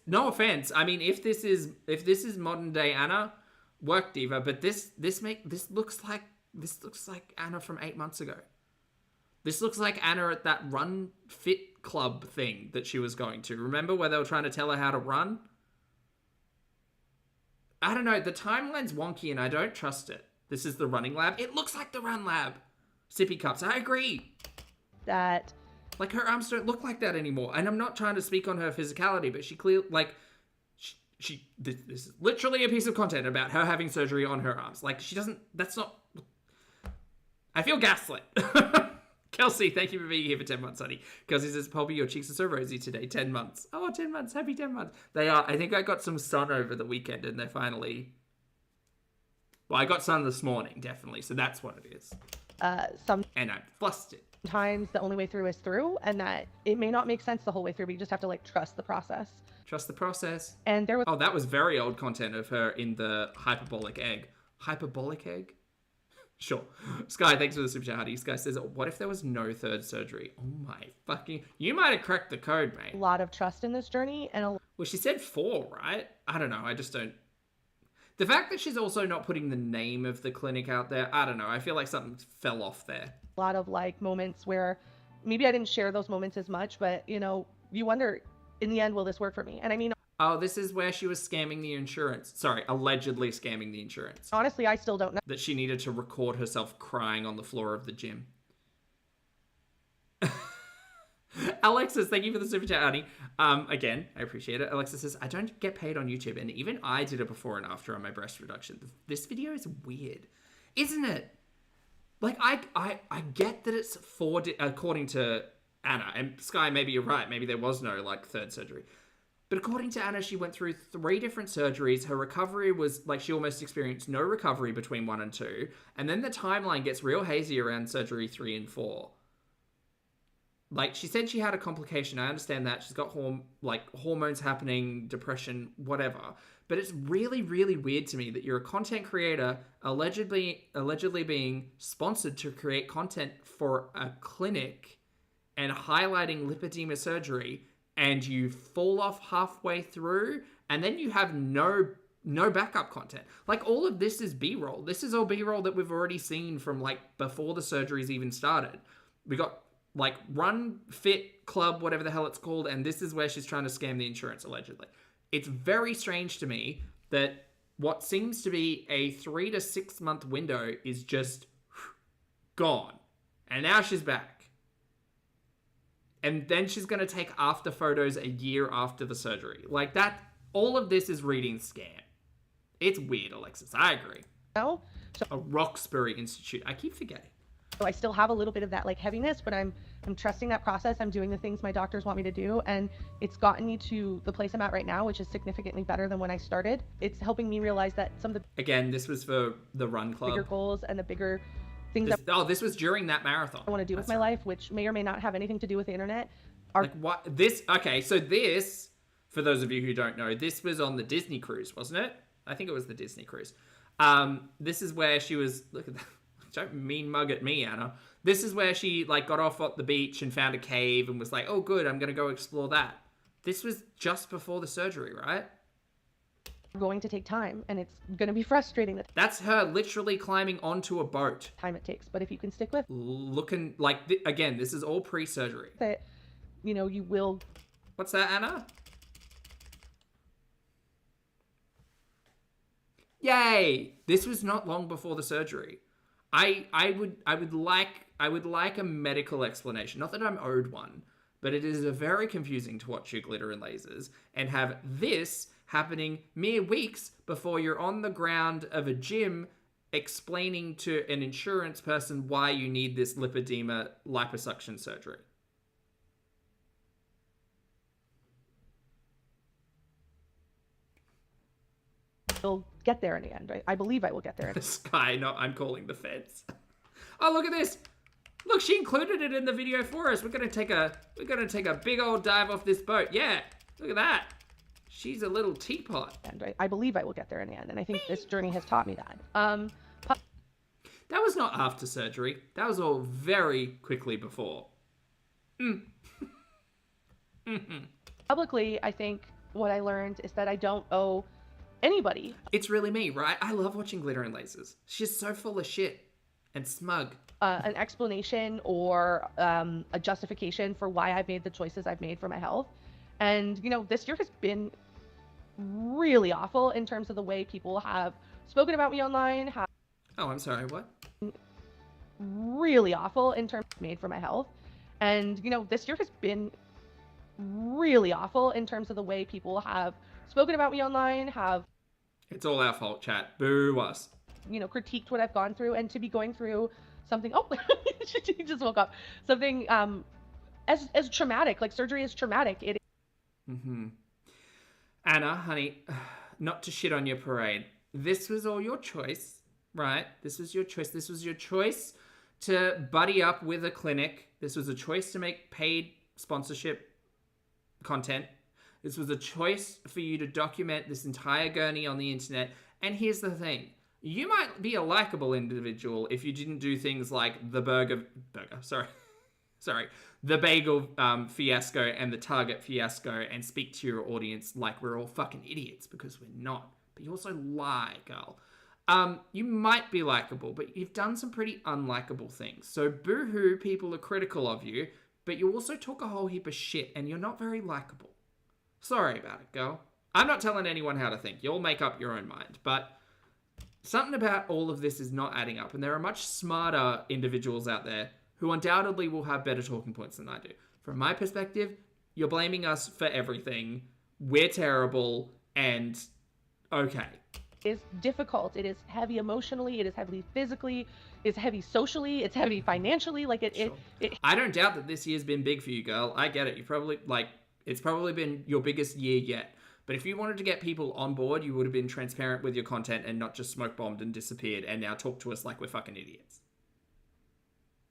no offense. I mean, if this is modern day Anna, work diva, but this looks like Anna from 8 months ago. This looks like Anna at that Run Fit Club thing that she was going to. Remember where they were trying to tell her how to run? I don't know, the timeline's wonky and I don't trust it. This is the running lab. It looks like the run lab. Sippy cups, I agree. That... Like, her arms don't look like that anymore. And I'm not trying to speak on her physicality, but she clearly, like, this is literally a piece of content about her having surgery on her arms. Like, she doesn't, that's not, I feel gaslit. Kelsey, thank you for being here for 10 months, honey. Kelsey says, Poppy, your cheeks are so rosy today. 10 months. Oh, 10 months. Happy 10 months. They are. I think I got some sun over the weekend and they're finally... Well, I got sun this morning, definitely. So that's what it is. And I'm flustered. Sometimes the only way through is through, and that it may not make sense the whole way through, but you just have to like trust the process. Trust the process. And there was... Oh, that was very old content of her in the hyperbolic egg. Hyperbolic egg? Sure. Sky, thanks for the super chat, honey. Sky says, what if there was no third surgery? Oh my fucking... You might have cracked the code, mate. A lot of trust in this journey and Well, she said 4, right? I don't know. I just don't... The fact that she's also not putting the name of the clinic out there, I don't know. I feel like something fell off there. A lot of like moments where maybe I didn't share those moments as much, but you know, you wonder in the end, will this work for me? And I mean... Oh, this is where she was scamming the insurance. Sorry, allegedly scamming the insurance. Honestly, I still don't know. That she needed to record herself crying on the floor of the gym. Alexis, thank you for the super chat, honey. Again, I appreciate it. Alexis says, I don't get paid on YouTube, and even I did a before and after on my breast reduction. This video is weird, isn't it? Like, I get that it's according to Anna, and Sky, maybe you're right. Maybe there was no, like, third surgery. But according to Anna, she went through 3 different surgeries. Her recovery was, like, she almost experienced no recovery between 1 and 2. And then the timeline gets real hazy around surgery 3 and 4. Like, she said she had a complication. I understand that. She's got hormones happening, depression, whatever. But it's really, really weird to me that you're a content creator allegedly being sponsored to create content for a clinic and highlighting lipedema surgery, and you fall off halfway through, and then you have no backup content. Like, all of this is B-roll. This is all B-roll that we've already seen from, like, before the surgeries even started. We got, like, Run Fit Club, whatever the hell it's called, and this is where she's trying to scam the insurance, allegedly. It's very strange to me that what seems to be a 3 to 6 month window is just gone. And now she's back. And then she's going to take after photos a year after the surgery. Like, that, all of this is reading scam. It's weird, Alexis. I agree. No? A Roxbury Institute. I keep forgetting. So I still have a little bit of that, like, heaviness, but I'm trusting that process. I'm doing the things my doctors want me to do, and it's gotten me to the place I'm at right now, which is significantly better than when I started. It's helping me realize that some of the Again, this was for the Run Club. bigger goals and the bigger things this was during that marathon. I want to do with my life, which may or may not have anything to do with the internet, are like what this. Okay, so this, for those of you who don't know, this was on the Disney cruise, wasn't it? I think it was the Disney cruise. This is where she was. Look at that. Don't mean mug at me, Anna. This is where she, like, got off at the beach and found a cave and was like, oh, good, I'm going to go explore that. This was just before the surgery, right? Going to take time, and it's going to be frustrating. That's her literally climbing onto a boat. Time it takes, but if you can stick with... Looking, like, again, this is all pre-surgery. That, you know, you will... What's that, Anna? Yay! This was not long before the surgery. I would like a medical explanation. Not that I'm owed one, but it is very confusing to watch your Glitter and Lasers and have this happening mere weeks before you're on the ground of a gym explaining to an insurance person why you need this lipedema liposuction surgery. We'll get there in the end, right? I believe I will get there. Sky, no, I'm calling the feds. Oh, look at this. Look, she included it in the video for us. We're gonna take a big old dive off this boat. Yeah, look at that. She's a little teapot. And right, I believe I will get there in the end, and I think this journey has taught me that. That was not after surgery. That was all very quickly before. Publicly, I think what I learned is that I don't owe anybody. It's really me, right? I love watching Glitter and Lasers. She's so full of shit and smug. An explanation or a justification for why I've made the choices I've made for my health. And, you know, this year has been really awful in terms of the way people have spoken about me online. Oh, I'm sorry, what? Really awful in terms of made for my health. And, you know, this year has been really awful in terms of the way people have spoken about me online, It's all our fault, chat. Boo us. You know, critiqued what I've gone through, and to be going through something, she just woke up. Something as traumatic, like surgery is traumatic. It Anna, honey, not to shit on your parade. This was all your choice, right? This was your choice. This was your choice to buddy up with a clinic. This was a choice to make paid sponsorship content. This was a choice for you to document this entire journey on the internet. And here's the thing. You might be a likable individual if you didn't do things like the the bagel fiasco and the Target fiasco and speak to your audience like we're all fucking idiots, because we're not. But you also lie, girl. You might be likable, but you've done some pretty unlikable things. So boo-hoo, people are critical of you, but you also talk a whole heap of shit and you're not very likable. Sorry about it, girl. I'm not telling anyone how to think. You'll make up your own mind. But something about all of this is not adding up. And there are much smarter individuals out there who undoubtedly will have better talking points than I do. From my perspective, you're blaming us for everything. We're terrible, and okay. It's difficult. It is heavy emotionally. It is heavy physically. It's heavy socially. It's heavy financially. Like it. I don't doubt that this year's been big for you, girl. I get it. You probably it's probably been your biggest year yet. But if you wanted to get people on board, you would have been transparent with your content and not just smoke bombed and disappeared and now talk to us like we're fucking idiots.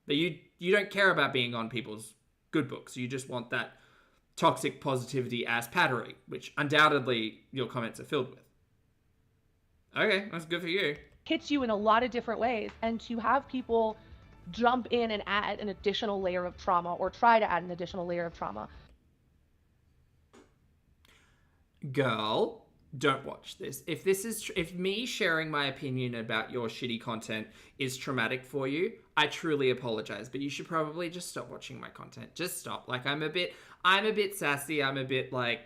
But you don't care about being on people's good books. You just want that toxic positivity ass pattery, which undoubtedly your comments are filled with. Okay, that's good for you. Hits you in a lot of different ways, and to have people jump in and add an additional layer of trauma or try to add an additional layer of trauma. Girl, don't watch this. If me sharing my opinion about your shitty content is traumatic for you, I truly apologize, but you should probably just stop watching my content. Just stop. Like, I'm a bit sassy. I'm a bit like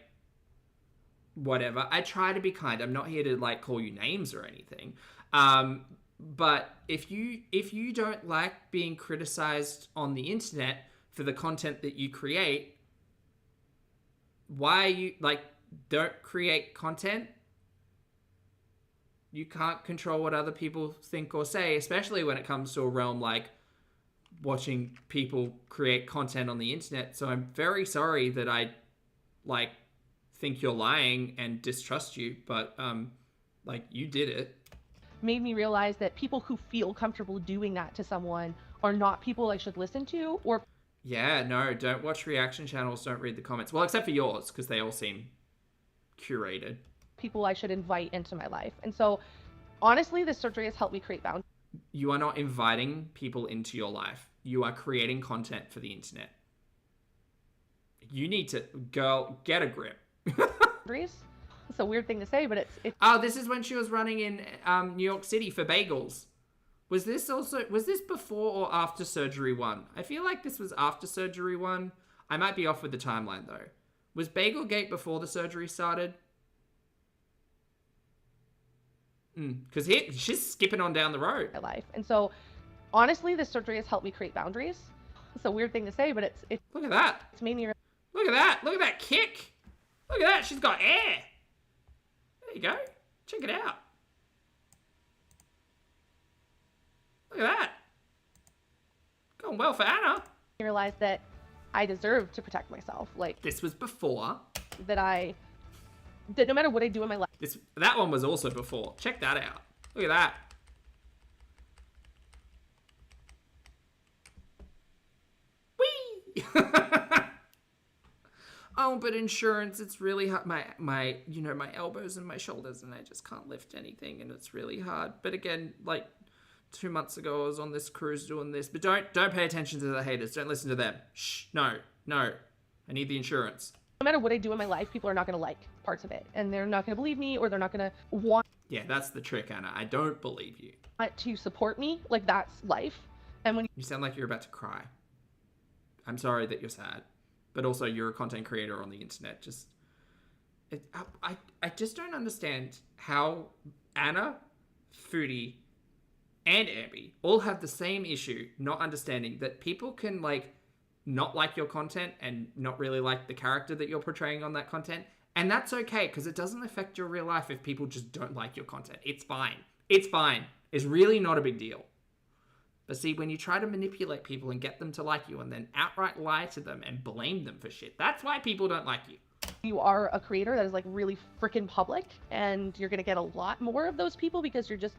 whatever. I try to be kind. I'm not here to like call you names or anything. But if you don't like being criticized on the internet for the content that you create, why are you like, don't create content? You can't control what other people think or say, especially when it comes to a realm like watching people create content on the internet. So I'm very sorry that I like think you're lying and distrust you, but like, you did it. Made me realize that people who feel comfortable doing that to someone are not people I should listen to. Or yeah, no, don't watch reaction channels, don't read the comments. Well, except for yours, because they all seem curated. People I should invite into my life. And so honestly, this surgery has helped me create boundaries. You are not inviting people into your life. You are creating content for the internet. You need to, girl, get a grip. It's a weird thing to say, but it's Oh, this is when she was running in New York City for bagels. Was this before or after surgery 1? I feel like this was after surgery 1. I might be off with the timeline though. Was Bagelgate before the surgery started? Because she's skipping on down the road. My life. And so honestly, this surgery has helped me create boundaries. It's a weird thing to say, but it's look at that. It's made me look at that. Look at that kick. Look at that. She's got air. There you go. Check it out. Look at that. Going well for Anna. I realized that I deserve to protect myself. Like, this was before. That no matter what I do in my life. That one was also before. Check that out. Look at that. Whee! Oh, but insurance, it's really hard. My elbows and my shoulders, and I just can't lift anything, and it's really hard. But again, like 2 months ago, I was on this cruise doing this. But don't pay attention to the haters. Don't listen to them. Shh. No. I need the insurance. No matter what I do in my life, people are not going to like parts of it, and they're not going to believe me, or they're not going to want. Yeah, that's the trick, Anna. I don't believe you. To support me, like that's life. And when you sound like you're about to cry. I'm sorry that you're sad. But also, you're a content creator on the internet. I just don't understand how Anna, Foodie, and Ambi all have the same issue, not understanding that people can like not like your content and not really like the character that you're portraying on that content, and that's okay because it doesn't affect your real life if people just don't like your content. It's fine. It's fine. It's really not a big deal. But see, when you try to manipulate people and get them to like you and then outright lie to them and blame them for shit, that's why people don't like you. You are a creator that is like really freaking public, and you're going to get a lot more of those people because you're just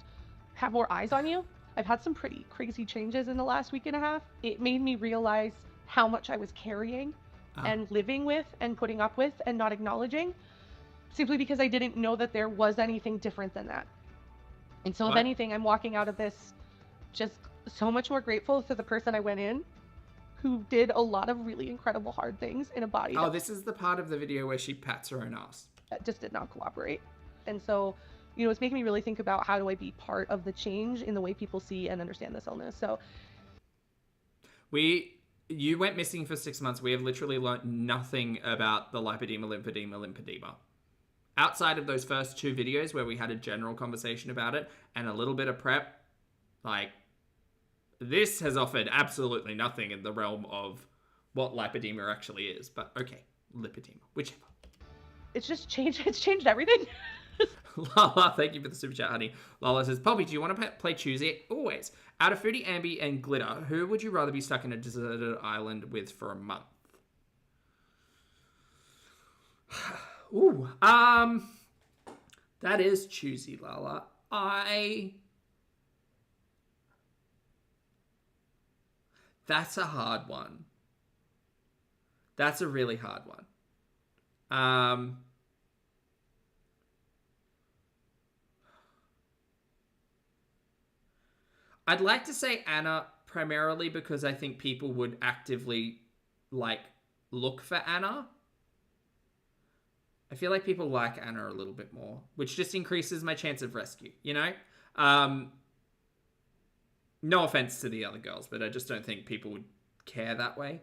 have more eyes on you. I've had some pretty crazy changes in the last week and a half. It made me realize how much I was carrying and living with and putting up with and not acknowledging, simply because I didn't know that there was anything different than that. And so if anything, I'm walking out of this just so much more grateful to the person I went in, who did a lot of really incredible hard things in a body. Oh, this is the part of the video where she pats her own ass. That just did not cooperate. And so, it's making me really think about how do I be part of the change in the way people see and understand this illness. So you went missing for 6 months. We have literally learned nothing about the lipedema, lymphedema. Outside of those first 2 videos where we had a general conversation about it and a little bit of prep, like, this has offered absolutely nothing in the realm of what lipedema actually is, but okay, lipedema, whichever. It's just changed. It's changed everything. Lala, thank you for the super chat, honey. Lala says, Poppy, do you want to play Choose It? Always. Out of Foodie, Ambi, and Glitter, who would you rather be stuck in a deserted island with for a month? Ooh, that is choosy, Lala. That's a hard one. That's a really hard one. I'd like to say Anna primarily because I think people would actively, like, look for Anna. I feel like people like Anna a little bit more, which just increases my chance of rescue, you know? No offense to the other girls, but I just don't think people would care that way.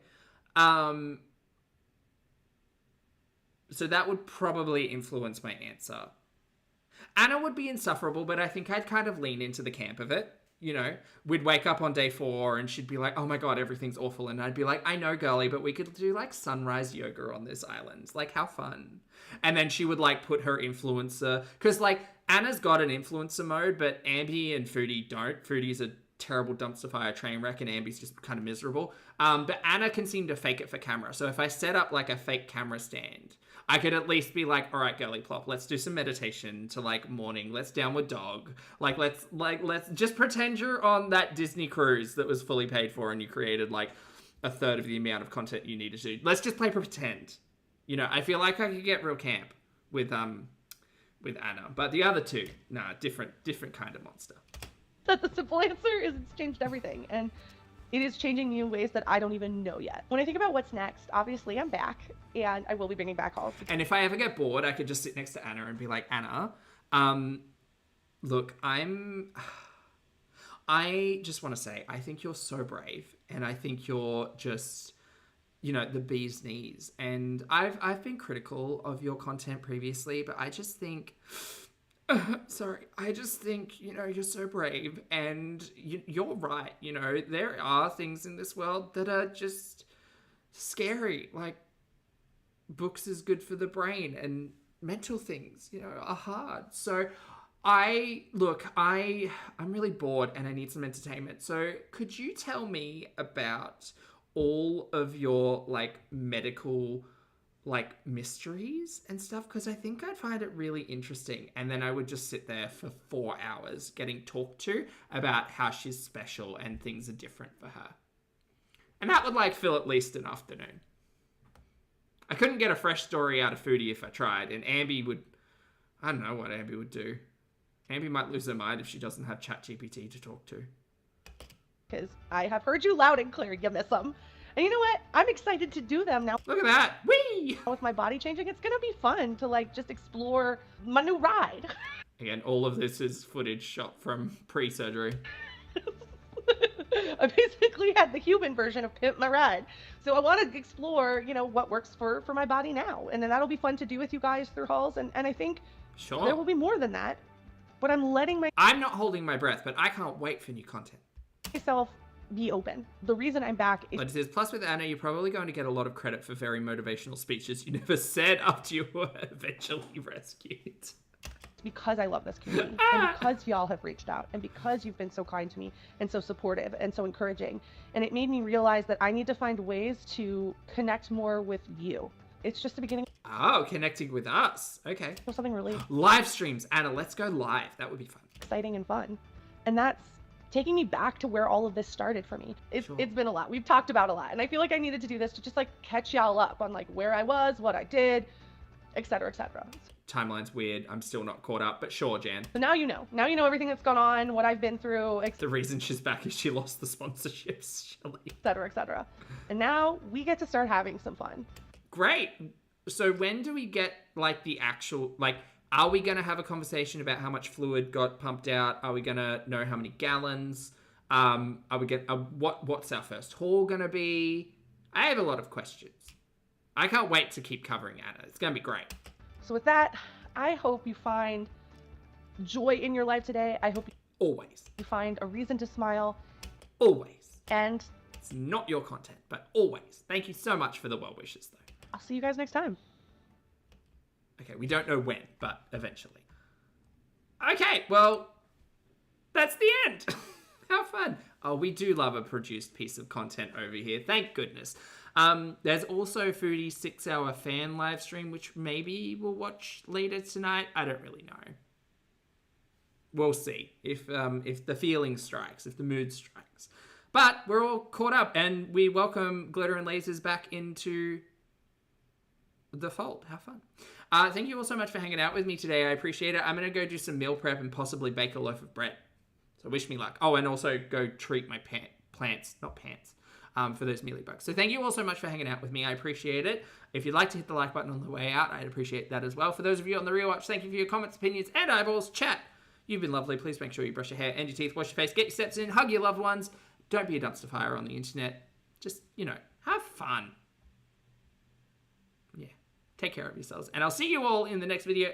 So that would probably influence my answer. Anna would be insufferable, but I think I'd kind of lean into the camp of it. You know, we'd wake up on day 4 and she'd be like, oh my God, everything's awful. And I'd be like, I know, girly, but we could do like sunrise yoga on this island. Like, how fun. And then she would like put her influencer, because like Anna's got an influencer mode, but Ambi and Foodie don't. Foodie's a terrible dumpster fire train wreck and Ambi's just kind of miserable. But Anna can seem to fake it for camera. So if I set up like a fake camera stand, I could at least be like, all right, girlyplop, let's do some meditation to like morning. Let's downward dog. Let's just pretend you're on that Disney cruise that was fully paid for and you created like a third of the amount of content you needed to. Let's just play pretend. You know, I feel like I could get real camp with Anna, but the other two, nah, different kind of monster. That the simple answer is it's changed everything, and it is changing me in ways that I don't even know yet. When I think about what's next, obviously I'm back, and I will be bringing back hauls. And if I ever get bored, I could just sit next to Anna and be like, Anna, look, I just want to say, I think you're so brave, and I think you're just, you know, the bee's knees. And I've been critical of your content previously, but I just think... I just think, you know, you're so brave, and you're right. You know, there are things in this world that are just scary. Like, books is good for the brain, and mental things, you know, are hard. So I'm really bored and I need some entertainment. So could you tell me about all of your like medical like mysteries and stuff, because I think I'd find it really interesting, and then I would just sit there for 4 hours getting talked to about how she's special and things are different for her, and that would like fill at least an afternoon. I couldn't get a fresh story out of Foodie if I tried, and Ambi would, I don't know what Ambi would do. Ambi might lose her mind if she doesn't have ChatGPT to talk to. Because I have heard you loud and clear, you miss them. And you know what? I'm excited to do them now. Look at that. Whee! With my body changing, it's going to be fun to like just explore my new ride. Again, all of this is footage shot from pre-surgery. I basically had the human version of Pimp My Ride. So I want to explore, you know, what works for my body now. And then that'll be fun to do with you guys through hauls. And I think there will be more than that. But I'm not holding my breath, but I can't wait for new content. Myself be open. The reason I'm back is... But it says, plus with Anna, you're probably going to get a lot of credit for very motivational speeches you never said after you were eventually rescued. Because I love this community, and because y'all have reached out, and because you've been so kind to me, and so supportive, and so encouraging. And it made me realize that I need to find ways to connect more with you. It's just the beginning. Oh, connecting with us. Okay. Something really... Live streams. Anna, let's go live. That would be fun. Exciting and fun. And that's taking me back to where all of this started for me. It's been a lot. We've talked about a lot. And I feel like I needed to do this to just like catch y'all up on like where I was, what I did, etc., etc. Timeline's weird. I'm still not caught up, but sure, Jan. So now you know. Now you know everything that's gone on, what I've been through. The reason she's back is she lost the sponsorships, Shelly. Etc., etc. And now we get to start having some fun. Great. So when do we get like the actual, like, are we going to have a conversation about how much fluid got pumped out? Are we going to know how many gallons? Are we what's our first haul going to be? I have a lot of questions. I can't wait to keep covering Anna. It's going to be great. So with that, I hope you find joy in your life today. I hope always you find a reason to smile. Always. And It's not your content, but always. Thank you so much for the well wishes, though. I'll see you guys next time. Okay, we don't know when, but eventually. Okay, well, that's the end. How fun. Oh, we do love a produced piece of content over here. Thank goodness. There's also Foodie's 6-hour fan live stream, which maybe we'll watch later tonight. I don't really know. We'll see if the feeling strikes, if the mood strikes. But we're all caught up, and we welcome Glitterandlazers back into the fold. How fun. Thank you all so much for hanging out with me today. I appreciate it. I'm going to go do some meal prep and possibly bake a loaf of bread. So wish me luck. Oh, and also go treat my plants, not pants, for those mealy bugs. So thank you all so much for hanging out with me. I appreciate it. If you'd like to hit the like button on the way out, I'd appreciate that as well. For those of you on the rewatch, thank you for your comments, opinions, and eyeballs. Chat, you've been lovely. Please make sure you brush your hair and your teeth, wash your face, get your steps in, hug your loved ones. Don't be a dumpster fire on the internet. Just, have fun. Yeah. Take care of yourselves. And I'll see you all in the next video.